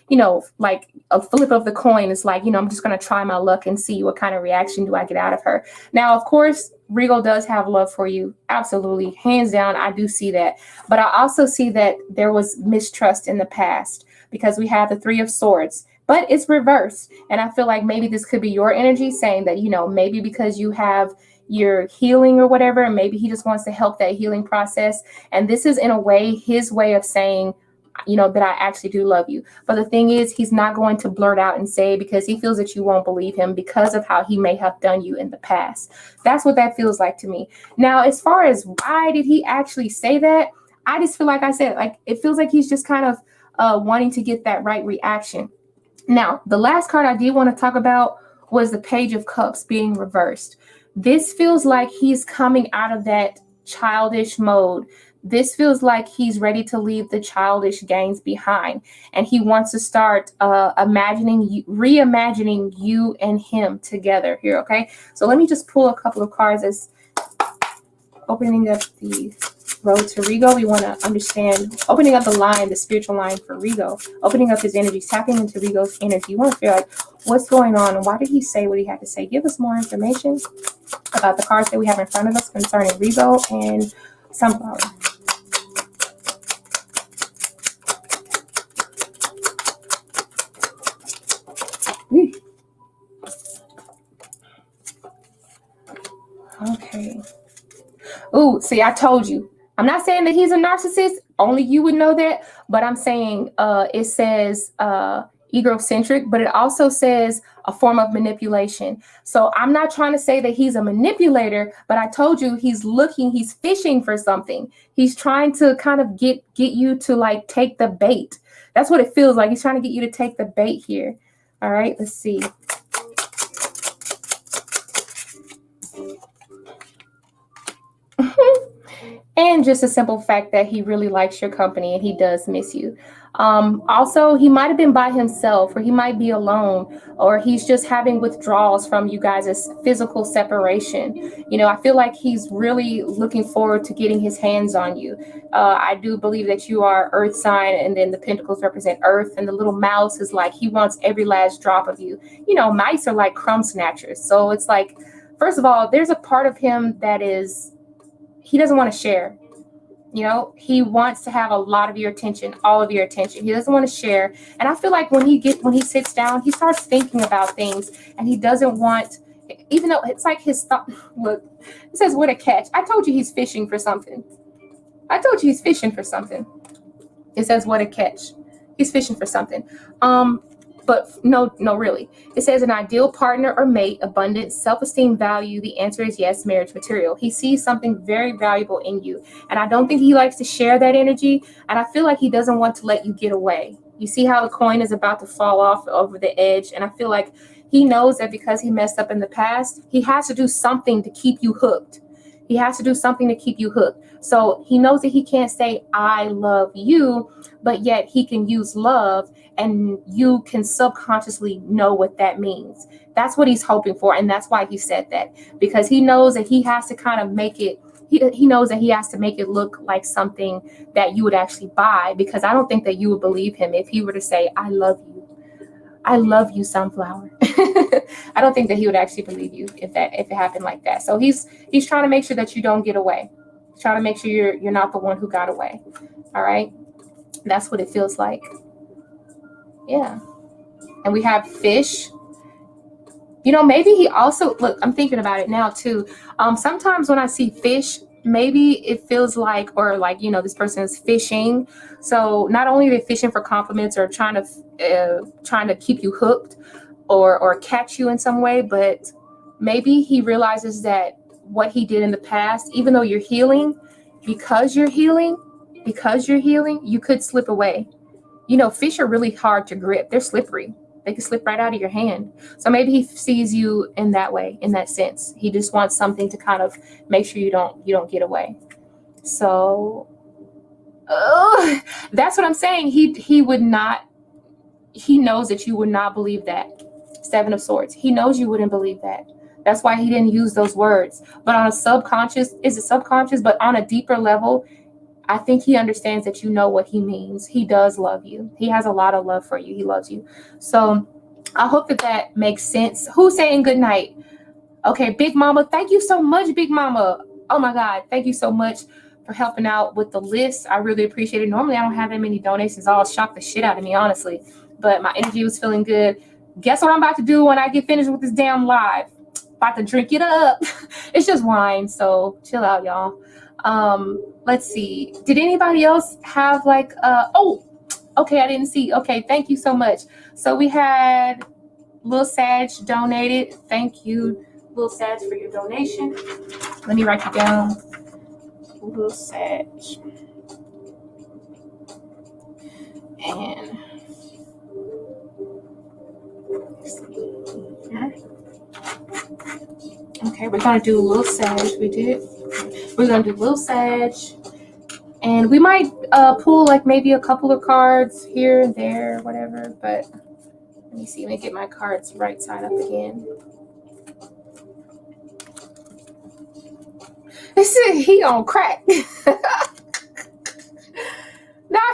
like a flip of the coin. It's like, I'm just going to try my luck and see what kind of reaction do I get out of her. Now, of course, Regal does have love for you. Absolutely. Hands down. I do see that. But I also see that there was mistrust in the past because we have the Three of Swords. But it's reversed. And I feel like maybe this could be your energy saying that, maybe because you have your healing or whatever, and maybe he just wants to help that healing process. And this is in a way, his way of saying, that I actually do love you. But the thing is, he's not going to blurt out and say it because he feels that you won't believe him because of how he may have done you in the past. That's what that feels like to me. Now, as far as why did he actually say that, I just feel like I said, like, it feels like he's just kind of wanting to get that right reaction. Now, the last card I did want to talk about was the Page of Cups being reversed. This feels like he's coming out of that childish mode. This feels like he's ready to leave the childish games behind. And he wants to start reimagining you and him together here, okay? So let me just pull a couple of cards as opening up the road to Rigo. We want to understand opening up the spiritual line for Rigo, opening up his energies, tapping into Rigo's energy. You want to feel like what's going on and why did he say what he had to say? Give us more information about the cards that we have in front of us concerning Rigo and Sunflower. Okay. Oh, see, I told you. I'm not saying that he's a narcissist. Only you would know that. But I'm saying it says egocentric, but it also says a form of manipulation. So I'm not trying to say that he's a manipulator, but I told you he's fishing for something. He's trying to kind of get you to like take the bait. That's what it feels like. He's trying to get you to take the bait here. All right, let's see. And just a simple fact that he really likes your company and he does miss you. Also, he might have been by himself, or he might be alone, or he's just having withdrawals from you guys' physical separation. I feel like he's really looking forward to getting his hands on you. I do believe that you are earth sign, and then the pentacles represent earth, and the little mouse is like he wants every last drop of you. Mice are like crumb snatchers. So it's like, first of all, there's a part of him that is, he doesn't want to share. He wants to have a lot of your attention, all of your attention. He doesn't want to share. And I feel like when he sits down, he starts thinking about things, and he doesn't want, even though it's like his thought. Look, it says, what a catch. I told you he's fishing for something. It says, what a catch. He's fishing for something. But no, really. It says an ideal partner or mate, abundance, self-esteem, value. The answer is yes, marriage material. He sees something very valuable in you. And I don't think he likes to share that energy. And I feel like he doesn't want to let you get away. You see how the coin is about to fall off over the edge. And I feel like he knows that because he messed up in the past, he has to do something to keep you hooked. So he knows that he can't say, I love you, but yet he can use love, and you can subconsciously know what that means. That's what he's hoping for. And that's why he said that, because he knows that he has to kind of make it, he knows that he has to make it look like something that you would actually buy, because I don't think that you would believe him if he were to say, I love you, Sunflower. I don't think that he would actually believe you if it happened like that. So he's trying to make sure that you don't get away. He's trying to make sure you're not the one who got away. All right. That's what it feels like. Yeah. And we have fish. Maybe he also, look, I'm thinking about it now too. Sometimes when I see fish, maybe it feels like, or like, you know, this person is fishing. So not only are they fishing for compliments or trying to keep you hooked or catch you in some way, but maybe he realizes that what he did in the past, even though you're healing, because you're healing, you could slip away. You know, fish are really hard to grip. They're slippery. They can slip right out of your hand. So maybe he sees you in that way, in that sense. He just wants something to kind of make sure you don't get away. So that's what I'm saying. He would not. He knows that you would not believe that. Seven of Swords. He knows you wouldn't believe that. That's why he didn't use those words. But on a subconscious, is it subconscious? But on a deeper level, I think he understands that you know what he means. He does love you. He has a lot of love for you. He loves you. So I hope that makes sense. Who's saying good night? Okay, Big Mama. Thank you so much, Big Mama. Oh my God. Thank you so much for helping out with the list. I really appreciate it. Normally, I don't have that many donations. I'll shock the shit out of me, honestly. But my energy was feeling good. Guess what I'm about to do when I get finished with this damn live? About to drink it up. It's just wine, so chill out, y'all. Let's see. Did anybody else have like oh, okay, I didn't see. Okay, thank you so much. So we had Lil Sag donated. Thank you, Lil Sag, for your donation. Let me write it down. Lil Sag. And let's see here. Okay, we're gonna do Lil Sag. We're gonna do Lil Sag. And we might pull like maybe a couple of cards here and there, whatever. But let me see. Let me get my cards right side up again. He on crack. Nah,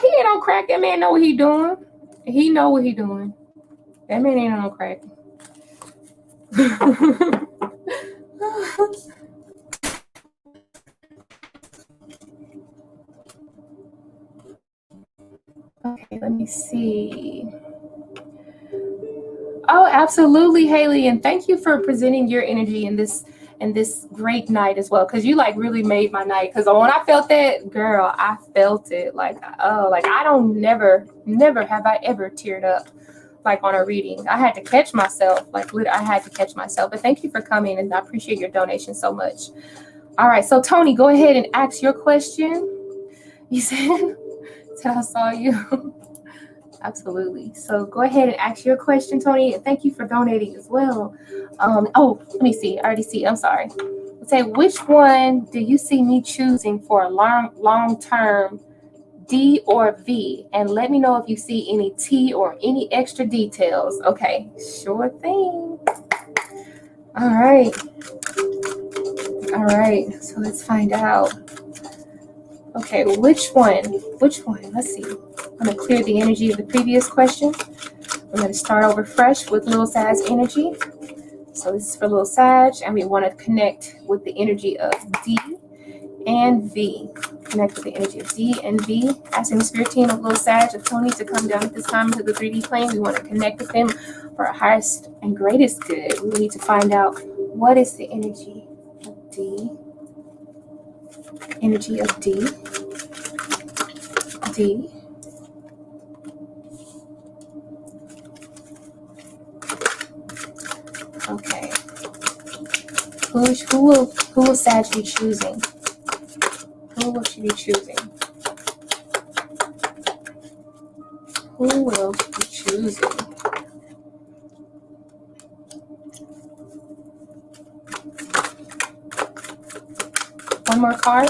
he ain't on crack. That man know what he doing. He know what he doing. That man ain't on crack. Okay, let me see. Oh, absolutely, Haley, and thank you for presenting your energy in this great night as well, because you like really made my night. Because when I felt that, girl, I felt it. Like, oh, like I don't never have I ever teared up like on a reading. I had to catch myself. Like, I had to catch myself. But thank you for coming, and I appreciate your donation so much. All right, so Tony, go ahead and ask your question. You said I saw you. Absolutely. So go ahead and ask your question, Tony. And thank you for donating as well. Oh, let me see. I already see. I'm sorry. Say, which one do you see me choosing for a long term, D or V? And let me know if you see any T or any extra details. Okay, sure thing. All right. All right. So let's find out. Okay, which one? Let's see. I'm going to clear the energy of the previous question. We're going to start over fresh with Lil Sag's energy. So this is for Lil Sag, and we want to connect with the energy of D and V. Connect with the energy of D and V. Asking the spirit team of Lil Sag, of Tony, to come down at this time into the 3D plane. We want to connect with them for our highest and greatest good. We need to find out what is the energy of D. Energy of D. D. Okay. Who will Sag be choosing? Who will she be choosing? Who will she be choosing? One more card.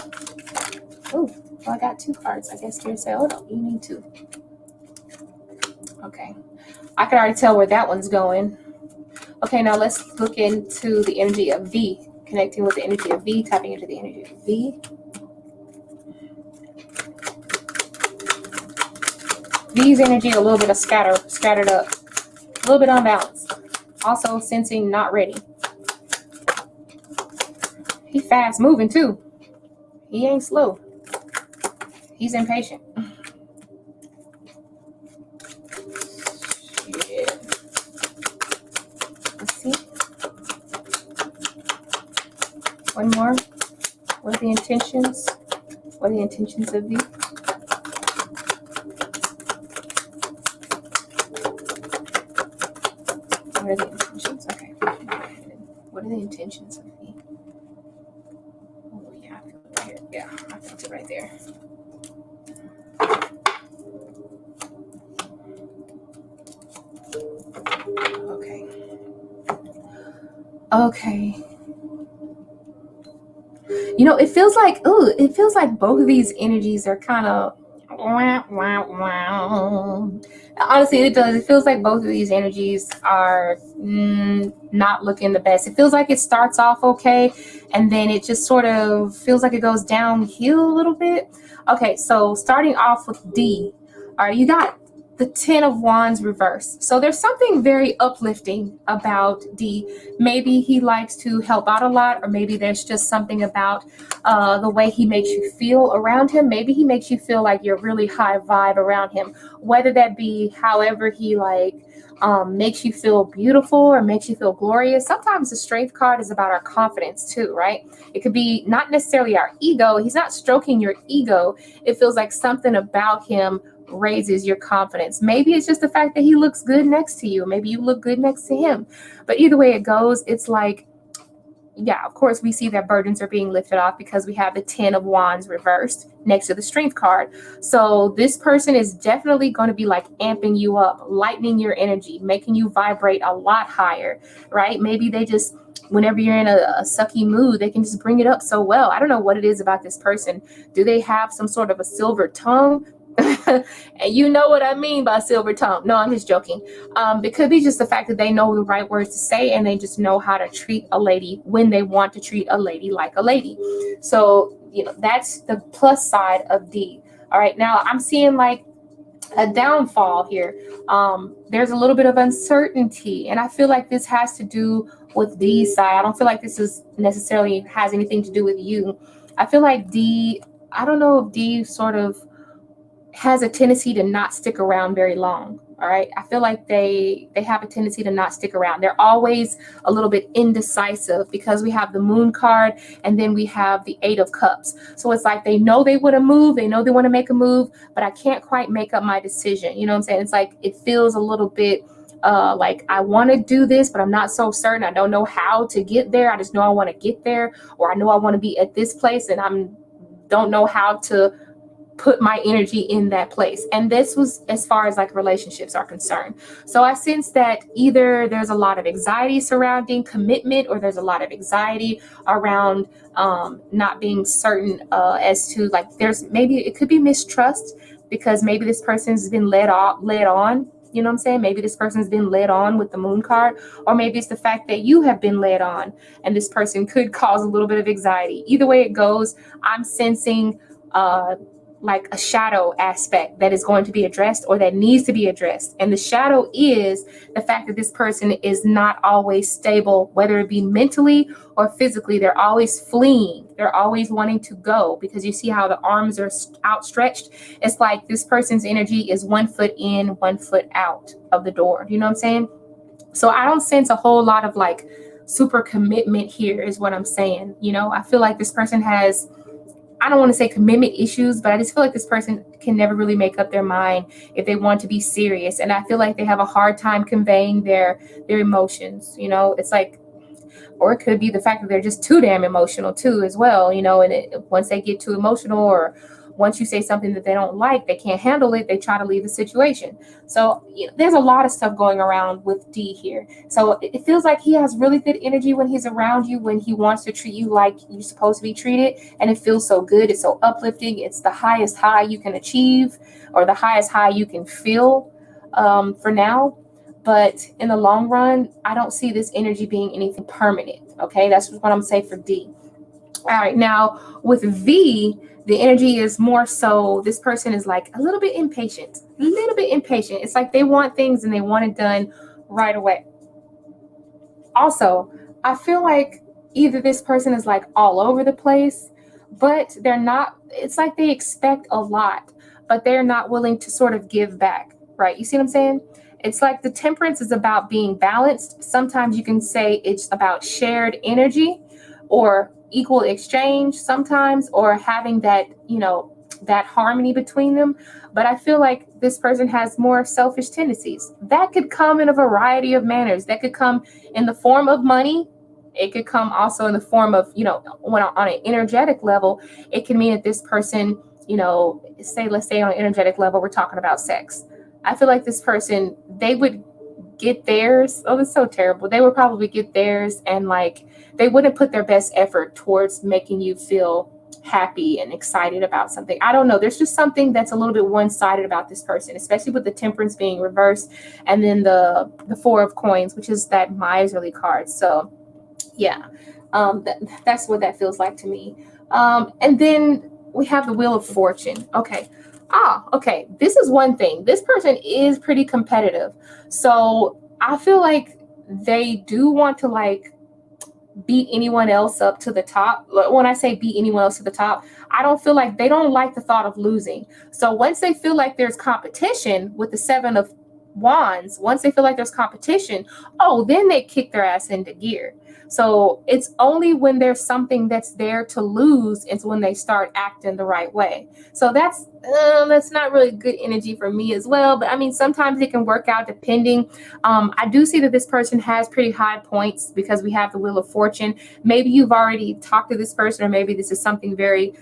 Oh, well, I got two cards. I guess you're saying, oh no, you need two. Okay. I can already tell where that one's going. Okay, now let's look into the energy of V. Connecting with the energy of V, tapping into the energy of V. V's energy a little bit of scattered up, a little bit unbalanced. Also sensing not ready. He fast moving too. He ain't slow. He's impatient. Shit. Let's see. One What are the intentions? What are the intentions of V? What are the intentions? Okay. What are the intentions of V? Oh, yeah, I feel it right here. Yeah, I felt it right there. Okay. Okay. You know, it feels like both of these energies are kind of honestly, it does. It feels like both of these energies are not looking the best. It feels like it starts off okay, and then it just sort of feels like it goes downhill a little bit. Okay, so starting off with D. All right, you got the 10 of Wands reversed. So there's something very uplifting about D. Maybe he likes to help out a lot, or maybe there's just something about the way he makes you feel around him. Maybe he makes you feel like you're really high vibe around him, whether that be however he makes you feel beautiful or makes you feel glorious. Sometimes the strength card is about our confidence too, right? It could be not necessarily our ego. He's not stroking your ego. It feels like something about him raises your confidence. Maybe it's just the fact that he looks good next to you. Maybe you look good next to him. But either way it goes, it's like, yeah, of course we see that burdens are being lifted off because we have the 10 of Wands reversed next to the strength card. So this person is definitely going to be like amping you up, lightening your energy, making you vibrate a lot higher, right? Maybe they just, whenever you're in a sucky mood, they can just bring it up so well. I don't know what it is about this person. Do they have some sort of a silver tongue? And you know what I mean by silver tongue. No, I'm just joking. It could be just the fact that they know the right words to say, and they just know how to treat a lady when they want to treat a lady like a lady. So, you know, that's the plus side of D. All right, now I'm seeing like a downfall here. There's a little bit of uncertainty, and I feel like this has to do with D's side. I don't feel like this is necessarily has anything to do with you. I feel like D, I don't know if D sort of has a tendency to not stick around very long. All right. I feel like they have a tendency to not stick around. They're always a little bit indecisive because we have the Moon card and then we have the 8 of Cups. So it's like they know they want to move. They know they want to make a move, but I can't quite make up my decision. You know what I'm saying? It's like it feels a little bit like I want to do this, but I'm not so certain. I don't know how to get there. I just know I want to get there, or I know I want to be at this place and don't know how to put my energy in that place. And this was as far as like relationships are concerned. So I sense that either there's a lot of anxiety surrounding commitment, or there's a lot of anxiety around not being certain as to like, there's maybe it could be mistrust, because maybe this person's been led on. You know what I'm saying? Maybe this person's been led on with the Moon card, or maybe it's the fact that you have been led on and this person could cause a little bit of anxiety. Either way it goes, I'm sensing like a shadow aspect that is going to be addressed, or that needs to be addressed. And the shadow is the fact that this person is not always stable, whether it be mentally or physically. They're always fleeing. They're always wanting to go, because you see how the arms are outstretched. It's like this person's energy is 1 foot in, 1 foot out of the door. You know what I'm saying? So I don't sense a whole lot of like super commitment here is what I'm saying. You know, I feel like this person has, I don't want to say commitment issues, but I just feel like this person can never really make up their mind if they want to be serious. And I feel like they have a hard time conveying their emotions. You know, it's like, or it could be the fact that they're just too damn emotional too as well. You know, and once they get too emotional, or once you say something that they don't like, they can't handle it, they try to leave the situation. So there's a lot of stuff going around with D here. So it feels like he has really good energy when he's around you, when he wants to treat you like you're supposed to be treated. And it feels so good. It's so uplifting. It's the highest high you can achieve, or the highest high you can feel for now. But in the long run, I don't see this energy being anything permanent. Okay, that's what I'm saying for D. All right, now with V, the energy is more so this person is like a little bit impatient, It's like they want things and they want it done right away. Also, I feel like either this person is like all over the place, but they're not, it's like they expect a lot, but they're not willing to sort of give back, right? You see what I'm saying? It's like the Temperance is about being balanced. Sometimes you can say it's about shared energy, or equal exchange sometimes, or having that, that harmony between them. But I feel like this person has more selfish tendencies. That could come in a variety of manners. That could come in the form of money. It could come also in the form of, when on an energetic level, it can mean that this person, let's say on an energetic level, we're talking about sex. I feel like this person, they would get theirs. Oh, that's so terrible. They would probably get theirs, and like they wouldn't put their best effort towards making you feel happy and excited about something. I don't know. There's just something that's a little bit one-sided about this person, especially with the Temperance being reversed, and then the Four of Coins, which is that miserly card. So yeah, that's what that feels like to me. And then we have the Wheel of Fortune. Okay. Okay. This is one thing. This person is pretty competitive. So I feel like they do want to like beat anyone else up to the top. When I say beat anyone else to the top, I don't feel like they don't like the thought of losing. So once they feel like there's competition with the Seven of Wands, once they feel like there's competition, then they kick their ass into gear. So it's only when there's something that's there to lose is when they start acting the right way. So that's not really good energy for me as well. But I mean, sometimes it can work out depending. I do see that this person has pretty high points because we have the Wheel of Fortune. Maybe you've already talked to this person, or maybe this is something very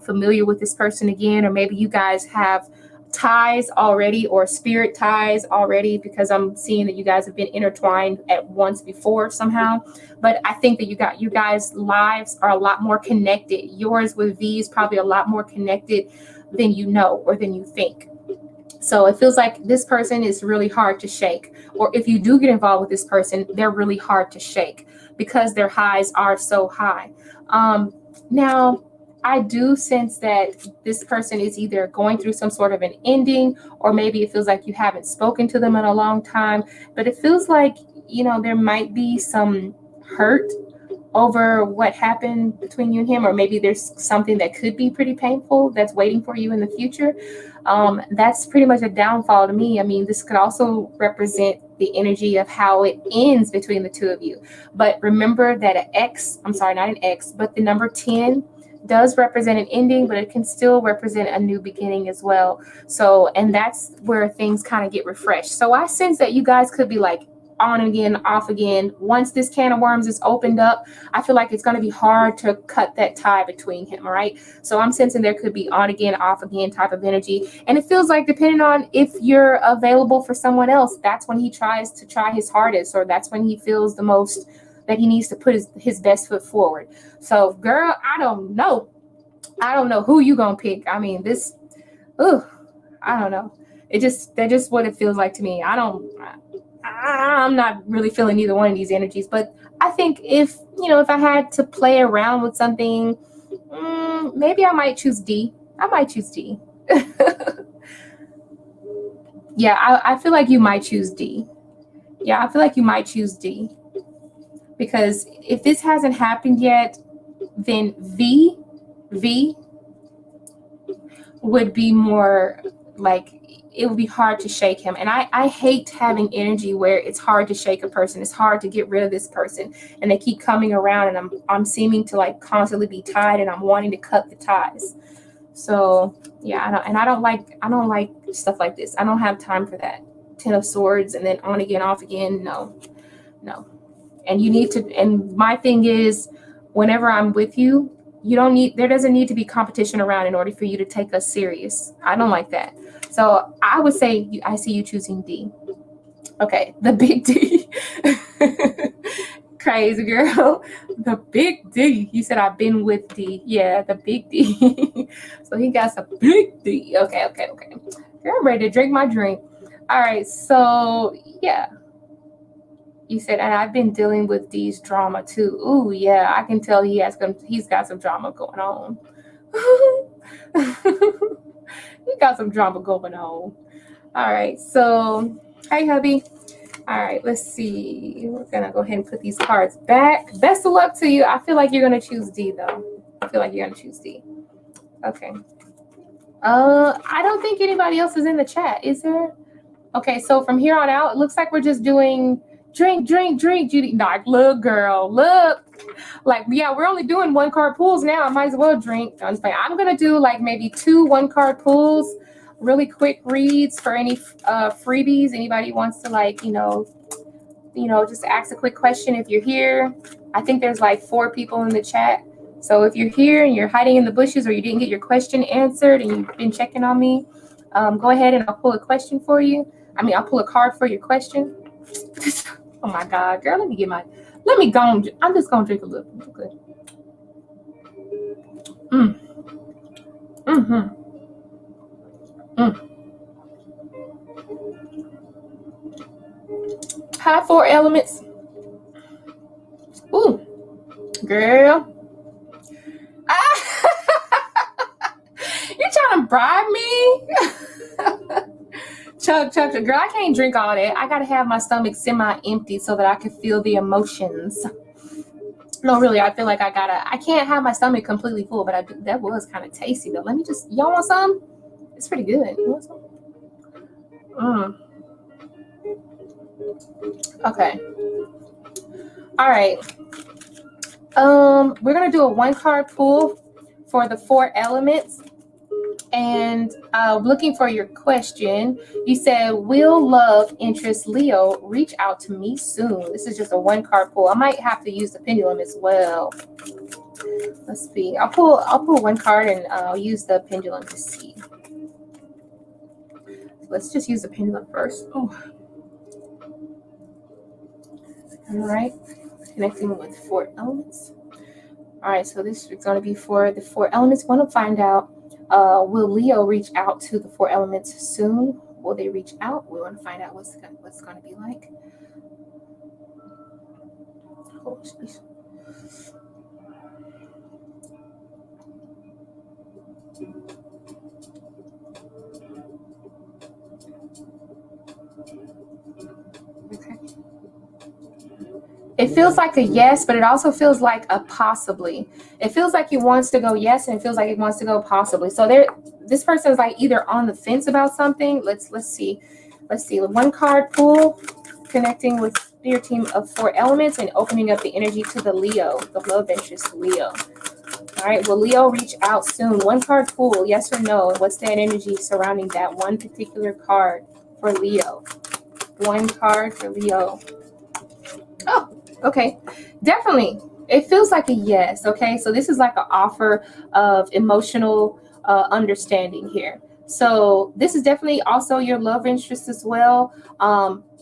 familiar with this person again, or maybe you guys have ties already, or spirit ties already, because I'm seeing that you guys have been intertwined at once before somehow. But I think that you guys' lives are a lot more connected. Yours with V is probably a lot more connected than you know or than you think. So it feels like this person is really hard to shake. Or if you do get involved with this person, they're really hard to shake because their highs are so high. Now, I do sense that this person is either going through some sort of an ending, or maybe it feels like you haven't spoken to them in a long time. But it feels like, there might be some hurt over what happened between you and him, or maybe there's something that could be pretty painful that's waiting for you in the future. That's pretty much a downfall to me. I mean, this could also represent the energy of how it ends between the two of you. But remember that not an X, but the number 10 does represent an ending, but it can still represent a new beginning as well. So, and that's where things kind of get refreshed. So I sense that you guys could be like on again, off again. Once this can of worms is opened up, I feel like it's going to be hard to cut that tie between him. All right. So I'm sensing there could be on again, off again type of energy. And it feels like, depending on if you're available for someone else, that's when he tries to try his hardest, or that's when he feels the most that he needs to put his best foot forward. So girl, I don't know who you gonna pick. I mean, I don't know. That's just what it feels like to me. I'm not really feeling either one of these energies, but I think if I had to play around with something, maybe I might choose D. Yeah, I feel like you might choose D. Because if this hasn't happened yet, then V would be more like, it would be hard to shake him. And I hate having energy where it's hard to shake a person. It's hard to get rid of this person, and they keep coming around, and I'm seeming to like constantly be tied, and I'm wanting to cut the ties. So yeah, I don't like stuff like this. I don't have time for that. 10 of Swords and then on again, off again. No. And you need to, and my thing is, whenever I'm with you, there doesn't need to be competition around in order for you to take us serious. I don't like that. So I would say, I see you choosing D. Okay, the big D. Crazy girl. The big D. You said I've been with D. Yeah, the big D. So he got some big D. Okay. Girl, I'm ready to drink my drink. All right, so yeah. You said, and I've been dealing with D's drama too. Ooh, yeah, I can tell he's got some drama going on. He got some drama going on. All right, so, hey, hubby. All right, let's see. We're going to go ahead and put these cards back. Best of luck to you. I feel like you're going to choose D, though. Okay. I don't think anybody else is in the chat, is there? Okay, so from here on out, it looks like we're just doing drink, Judy. Like, look, girl, look. Like, yeah, we're only doing 1-card pulls now. I might as well drink. I'm going to do like maybe 2 1-card pulls, really quick reads for any freebies. Anybody wants to like, just ask a quick question if you're here. I think there's like 4 people in the chat. So if you're here and you're hiding in the bushes or you didn't get your question answered and you've been checking on me, go ahead and I'll pull a question for you. I'll pull a card for your question. Oh my God, girl, let me go on. I'm just going to drink a little. Good. High 4 elements. Ooh, girl. You trying to bribe me? Chug, girl, I can't drink all that. I got to have my stomach semi-empty so that I can feel the emotions. No, really, I feel like I can't have my stomach completely full, but that was kind of tasty though. Y'all want some? It's pretty good. You want some? Okay. All right. We're going to do a 1-card pull for the 4 elements. And looking for your question, you said, will love interest Leo reach out to me soon? This is just a 1-card pull. I might have to use the pendulum as well. Let's see. I'll pull 1 card and I'll use the pendulum to see. Let's just use the pendulum first. Oh. All right. Connecting with 4 elements. All right. So this is going to be for the 4 elements. I want to find out, will Leo reach out to the 4 elements soon? Will they reach out? We want to find out what's going to be like. Oh, geez. Okay. It feels like a yes, but it also feels like a possibly. It feels like he wants to go yes, and it feels like he wants to go possibly. So this person is like either on the fence about something. Let's see. 1-card pull, connecting with your team of 4 elements and opening up the energy to the Leo, the love interest Leo. All right, will Leo reach out soon? 1-card pull, yes or no? What's that energy surrounding that one particular card for Leo? 1 card for Leo. Oh, okay. Definitely. It feels like a yes. Okay. So this is like an offer of emotional understanding here. So this is definitely also your love interest as well.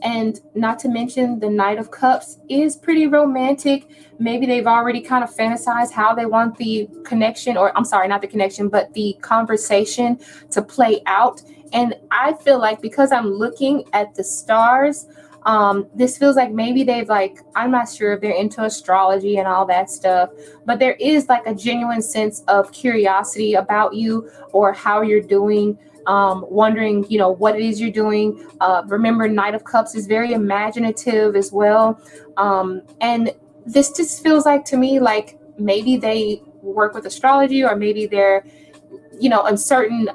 And not to mention the Knight of Cups is pretty romantic. Maybe they've already kind of fantasized how they want the connection, or I'm sorry, not the connection, but the conversation to play out. And I feel like because I'm looking at the stars, this feels like maybe they've I'm not sure if they're into astrology and all that stuff, but there is like a genuine sense of curiosity about you or how you're doing, wondering, what it is you're doing. Remember, Knight of Cups is very imaginative as well. And this just feels like to me, like maybe they work with astrology, or maybe they're, uncertain,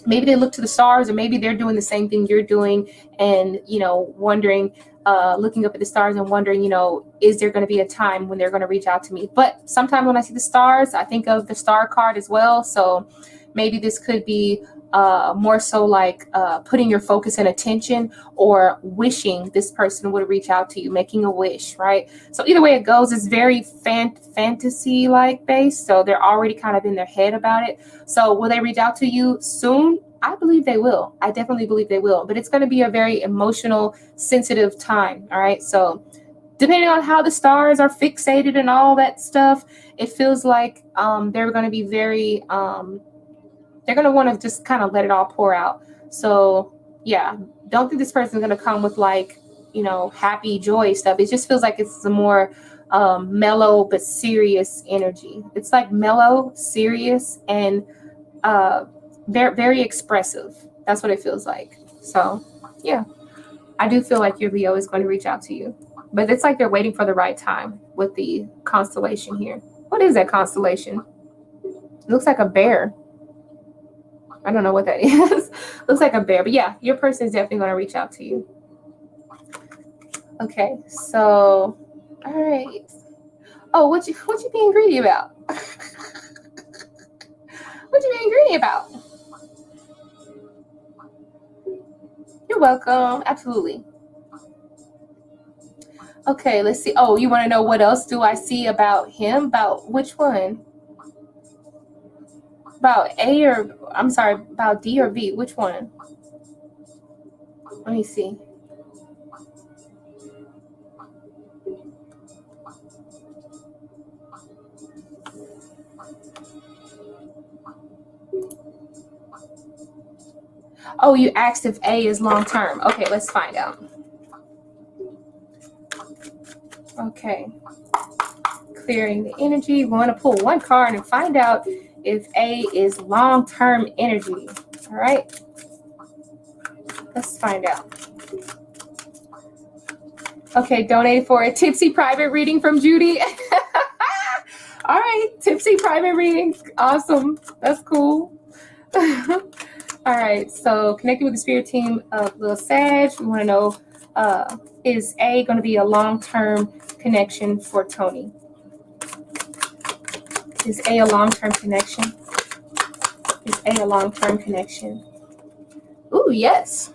maybe they look to the stars, or maybe they're doing the same thing you're doing and, wondering, looking up at the stars and wondering, is there going to be a time when they're going to reach out to me? But sometimes when I see the stars, I think of the star card as well. So maybe this could be more so like putting your focus and attention, or wishing this person would reach out to you, making a wish, right? So either way it goes, it's very fantasy-like based. So they're already kind of in their head about it. So will they reach out to you soon? I believe they will. I definitely believe they will. But it's going to be a very emotional, sensitive time. All right. So depending on how the stars are fixated and all that stuff, it feels like they're going to be very they're going to want to just kind of let it all pour out. So yeah, don't think this person's going to come with happy, joy stuff. It just feels like it's a more mellow but serious energy. It's like mellow, serious, and very, very expressive. That's what it feels like. So yeah, I do feel like your Leo is going to reach out to you, but it's like they're waiting for the right time with the constellation here. What is that constellation? It looks like a bear. I don't know what that is. Looks like a bear, but yeah, your person is definitely going to reach out to you. Okay, so, all right. Oh, what you being greedy about? What you being greedy about? You're welcome. Absolutely. Okay, let's see. Oh, you want to know what else do I see about him? About which one? About A or, I'm sorry, about D or B? Which one? Let me see. Oh, you asked if A is long term. Okay, let's find out. Okay. Clearing the energy. We want to pull one card and find out if A is long term energy. All right. Let's find out. Okay, donated for a tipsy private reading from Judy. All right, tipsy private reading. Awesome. That's cool. All right, so connecting with the spirit team of Lil Sag. We want to know, is A going to be a long-term connection for Tony? Is A a long-term connection? Is A a long-term connection? Ooh, yes.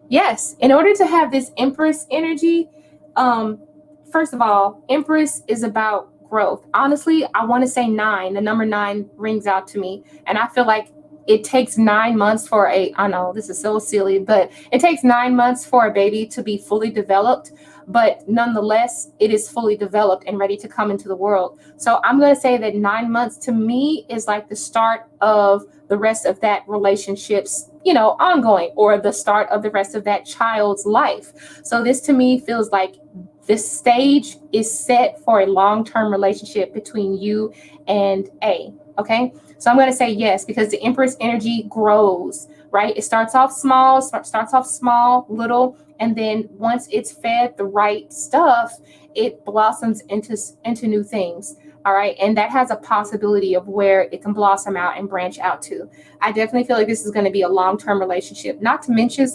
Yes. In order to have this Empress energy, first of all, Empress is about growth. Honestly, I want to say 9. The number 9 rings out to me. And I feel like it takes 9 months for I know this is so silly, but it takes 9 months for a baby to be fully developed. But nonetheless, it is fully developed and ready to come into the world. So I'm going to say that 9 months to me is like the start of the rest of that relationship's, ongoing, or the start of the rest of that child's life. So this to me feels like this stage is set for a long-term relationship between you and A. Okay. So I'm going to say yes, because the Empress energy grows, right? It starts off small, little, and then once it's fed the right stuff, it blossoms into new things. All right. And that has a possibility of where it can blossom out and branch out to. I definitely feel like this is going to be a long-term relationship. Not to mention,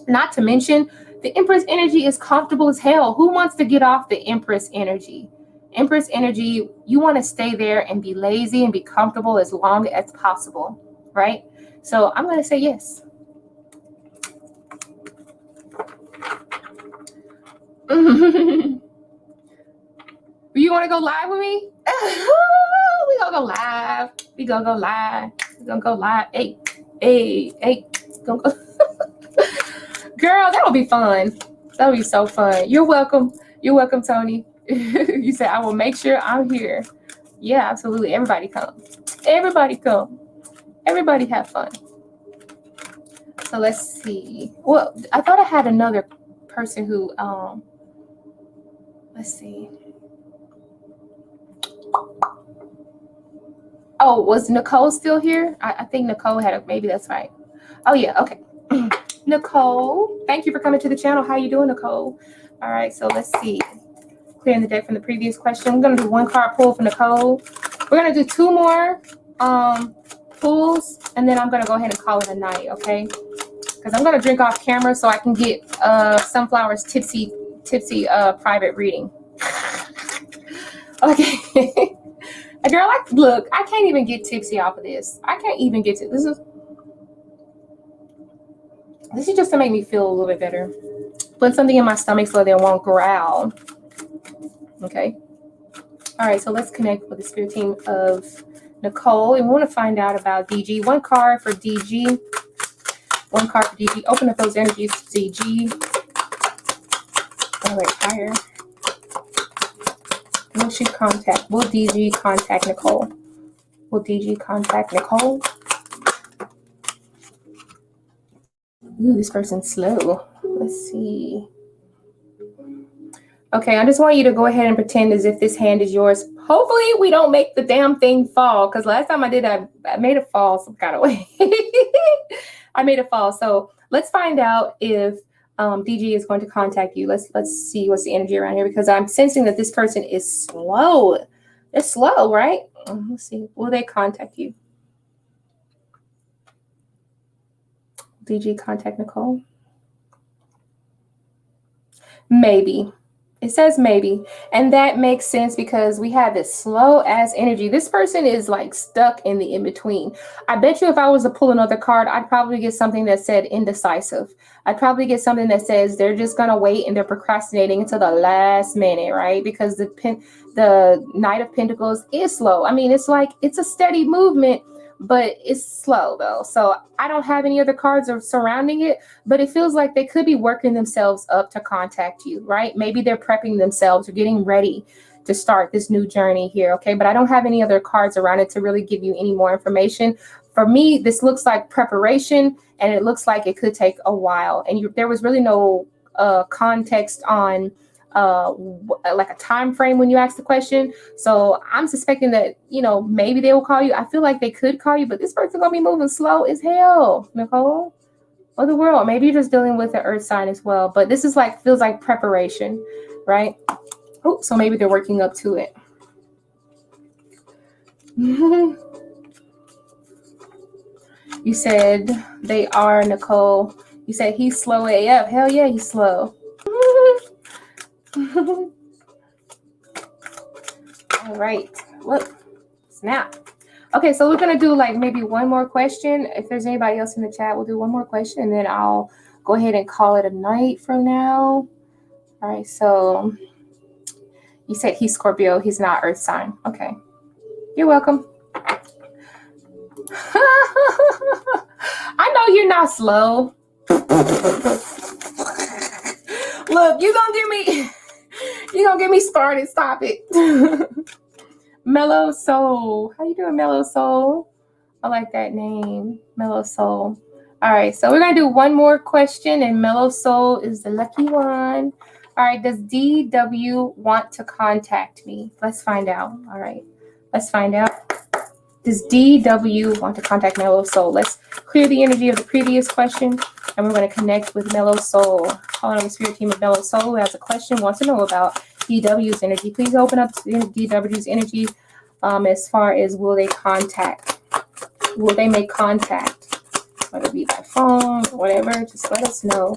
the Empress energy is comfortable as hell. Who wants to get off the Empress energy? Empress energy, you want to stay there and be lazy and be comfortable as long as possible, right? So I'm going to say yes. You want to go live with me? We gonna go live. We gonna go live. We gonna go live. Hey. Go. Girl, that'll be fun. That'll be so fun. You're welcome. You're welcome, Tony. You said I will make sure I'm here. Yeah, absolutely. Everybody come. Everybody come. Everybody have fun. So let's see. Well, I thought I had another person who let's see. Oh, was Nicole still here? I think Nicole maybe that's right. Oh yeah, okay. Nicole, thank you for coming to the channel. How you doing, Nicole? All right, so let's see. Clearing the deck from the previous question. I'm gonna do one card pull for Nicole. We're gonna do 2 more pulls, and then I'm gonna go ahead and call it a night, okay? Because I'm gonna drink off camera so I can get Sunflower's tipsy private reading. Okay. Girl, look, I can't even get tipsy off of this. I can't even get to this is just to make me feel a little bit better. Put something in my stomach so they won't growl. Okay. All right, so let's connect with the spirit team of Nicole, and we want to find out about DG. 1 card for DG. 1 card for DG. Open up those energies, DG. All right, higher. Will DG contact Nicole? Will DG contact Nicole? Ooh, this person's slow. Let's see. Okay, I just want you to go ahead and pretend as if this hand is yours. Hopefully we don't make the damn thing fall, because last time I did, I made it fall some kind of way. I made it fall. So let's find out if DG is going to contact you. Let's see what's the energy around here, because I'm sensing that this person is slow. They're slow, right? Let's see. Will they contact you? DG contact Nicole? Maybe. It says maybe. And that makes sense because we have this slow ass energy. This person is like stuck in the in between. I bet you if I was to pull another card, I'd probably get something that said indecisive. I'd probably get something that says they're just going to wait and they're procrastinating until the last minute, right? Because the Knight of Pentacles is slow. I mean, it's like it's a steady movement, but it's slow though. So I don't have any other cards surrounding it, but it feels like they could be working themselves up to contact you, right? Maybe they're prepping themselves or getting ready to start this new journey here, okay? But I don't have any other cards around it to really give you any more information. For me, this looks like preparation, and it looks like it could take a while. And there was really no context on like a time frame when you ask the question. So I'm suspecting that, you know, maybe they will call you. I feel like they could call you, but this person's gonna be moving slow as hell, Nicole. Or the world. Maybe you're just dealing with the earth sign as well. But this is like, feels like preparation, right? Oh, so maybe they're working up to it. You said they are, Nicole. You said he's slow AF. Hell yeah, he's slow. All right. Look. Snap. Okay, so we're going to do like maybe one more question. If there's anybody else in the chat, we'll do one more question, and then I'll go ahead and call it a night from now. All right, so you said he's Scorpio. He's not earth sign. Okay. You're welcome. I know you're not slow. Look, you're gonna get me started. Stop it. Mellow Soul. How you doing, Mellow Soul? I like that name, Mellow Soul. All right, so we're gonna do one more question, and Mellow Soul is the lucky one. All right, does DW want to contact me? Let's find out. All right, let's find out. Does DW want to contact Mellow Soul? Let's clear the energy of the previous question, and we're going to connect with Mellow Soul. Calling on the spirit team of Mellow Soul who has a question, wants to know about DW's energy. Please open up DW's energy as far as will they make contact? Whether it be by phone or whatever, just let us know.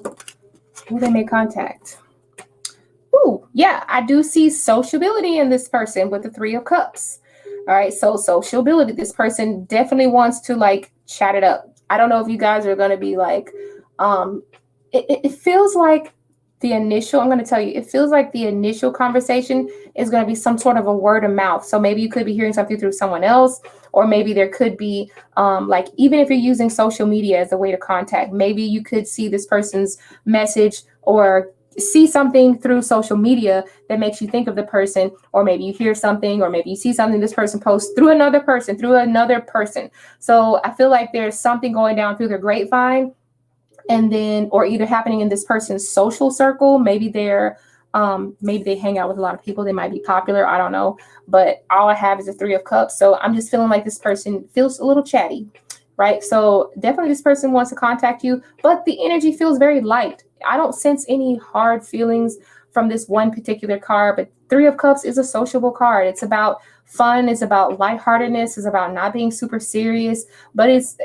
Will they make contact? Ooh, yeah, I do see sociability in this person with the 3 of Cups. All right, so sociability. This person definitely wants to like chat it up. I don't know if you guys are going to be like, it feels like the initial, I'm going to tell you, it feels like the initial conversation is going to be some sort of a word of mouth. So maybe you could be hearing something through someone else, or maybe there could be like, even if you're using social media as a way to contact, maybe you could see this person's message or see something through social media that makes you think of the person, or maybe you hear something, or maybe you see something this person posts through another person. So I feel like there's something going down through their grapevine, and then, or either happening in this person's social circle. Maybe maybe they hang out with a lot of people. They might be popular. I don't know. But all I have is a 3 of Cups. So I'm just feeling like this person feels a little chatty, right? So definitely this person wants to contact you, but the energy feels very light. I don't sense any hard feelings from this one particular card, but 3 of Cups is a sociable card. It's about fun. It's about lightheartedness. It's about not being super serious, but it's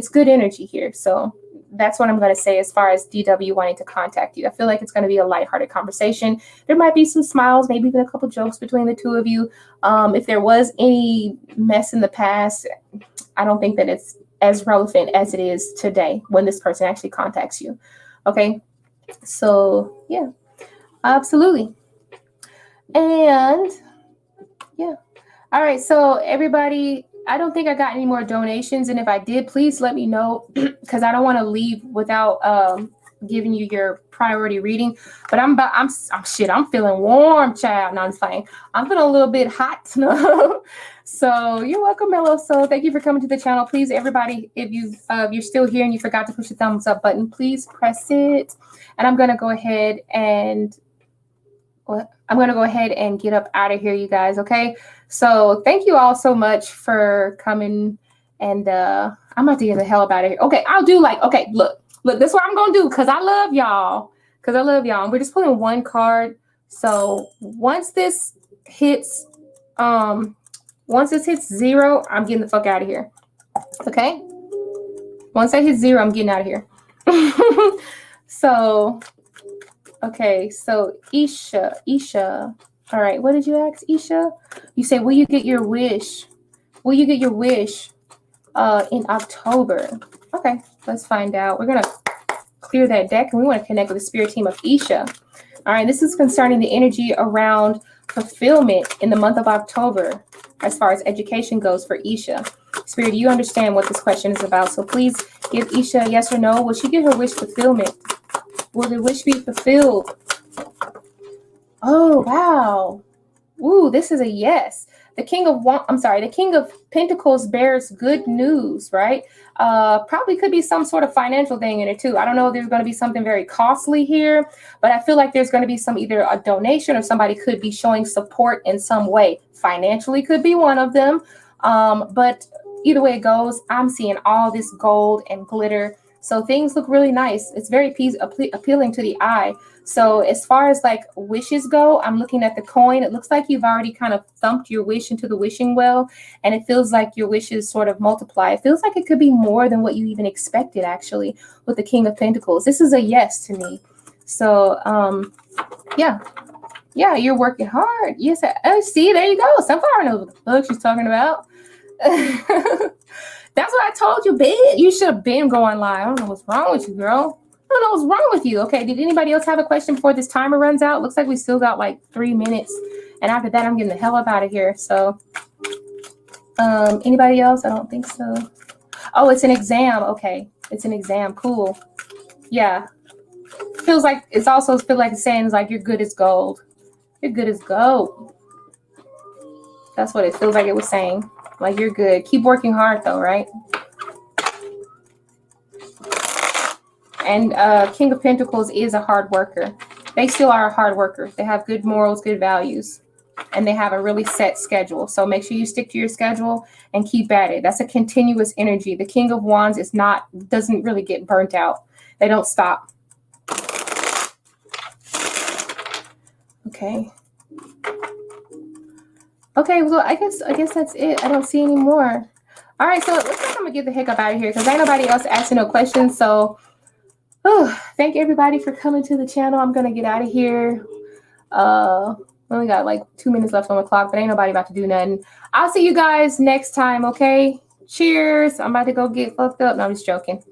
good energy here. So that's what I'm going to say as far as DW wanting to contact you. I feel like it's going to be a lighthearted conversation. There might be some smiles, maybe even a couple jokes between the 2 of you. If there was any mess in the past, I don't think that it's as relevant as it is today when this person actually contacts you. Okay. So yeah, absolutely. And yeah. All right. So everybody, I don't think I got any more donations. And if I did, please let me know, because I don't want to leave without giving you your priority reading. But I'm feeling warm, child. No, I'm just playing. I'm feeling a little bit hot. So you're welcome, Mellow Soul. Thank you for coming to the channel. Please, everybody, if you're still here and you forgot to push the thumbs up button, please press it. And I'm gonna go ahead and get up out of here, you guys. Okay. So thank you all so much for coming. And I'm about to get the hell up out of here. Okay, look, this is what I'm gonna do, because I love y'all. And we're just pulling one card. So once this hits 0, I'm getting the fuck out of here. Okay? Once I hit 0, I'm getting out of here. So Okay, so Isha. All right, what did you ask, Isha? You say, will you get your wish? Will you get your wish in October? Okay, let's find out. We're going to clear that deck, and we want to connect with the spirit team of Isha. All right, this is concerning the energy around fulfillment in the month of October as far as education goes for Isha. Spirit, you understand what this question is about, so please give Isha a yes or no. Will she get her wish fulfillment? Will the wish be fulfilled? Oh, wow. Ooh, this is a yes. The King of Pentacles bears good news, right? Probably could be some sort of financial thing in it too. I don't know if there's going to be something very costly here, but I feel like there's going to be some either a donation or somebody could be showing support in some way. Financially could be one of them. But either way it goes, I'm seeing all this gold and glitter. So things look really nice. It's very appealing to the eye. So as far as like wishes go, I'm looking at the coin. It looks like you've already kind of thumped your wish into the wishing well, and it feels like your wishes sort of multiply. It feels like it could be more than what you even expected, actually, with the King of Pentacles. This is a yes to me. So, yeah, you're working hard. Yes, see, there you go. Sunflower knows what the fuck she's talking about. That's what I told you, bitch. You should have been going live. I don't know what's wrong with you, girl. I don't know what's wrong with you. Okay, did anybody else have a question before this timer runs out? Looks like we still got like 3 minutes. And after that, I'm getting the hell up out of here. So, anybody else? I don't think so. Oh, it's an exam. Okay, it's an exam. Cool. Yeah. Feels like it's also feel like it's saying like you're good as gold. You're good as gold. That's what it feels like it was saying. Like you're good. Keep working hard though, right? And King of Pentacles is a hard worker. They still are a hard worker. They have good morals, good values, and they have a really set schedule. So make sure you stick to your schedule and keep at it. That's a continuous energy. The King of Wands doesn't really get burnt out. They don't stop. Okay. Okay, well, I guess that's it. I don't see any more. All right, so it looks like I'm gonna get the heck up out of here because ain't nobody else asking no questions. So, thank everybody for coming to the channel. I'm gonna get out of here. We only got like 2 minutes left on the clock, but ain't nobody about to do nothing. I'll see you guys next time. Okay. Cheers. I'm about to go get fucked up. No, I'm just joking.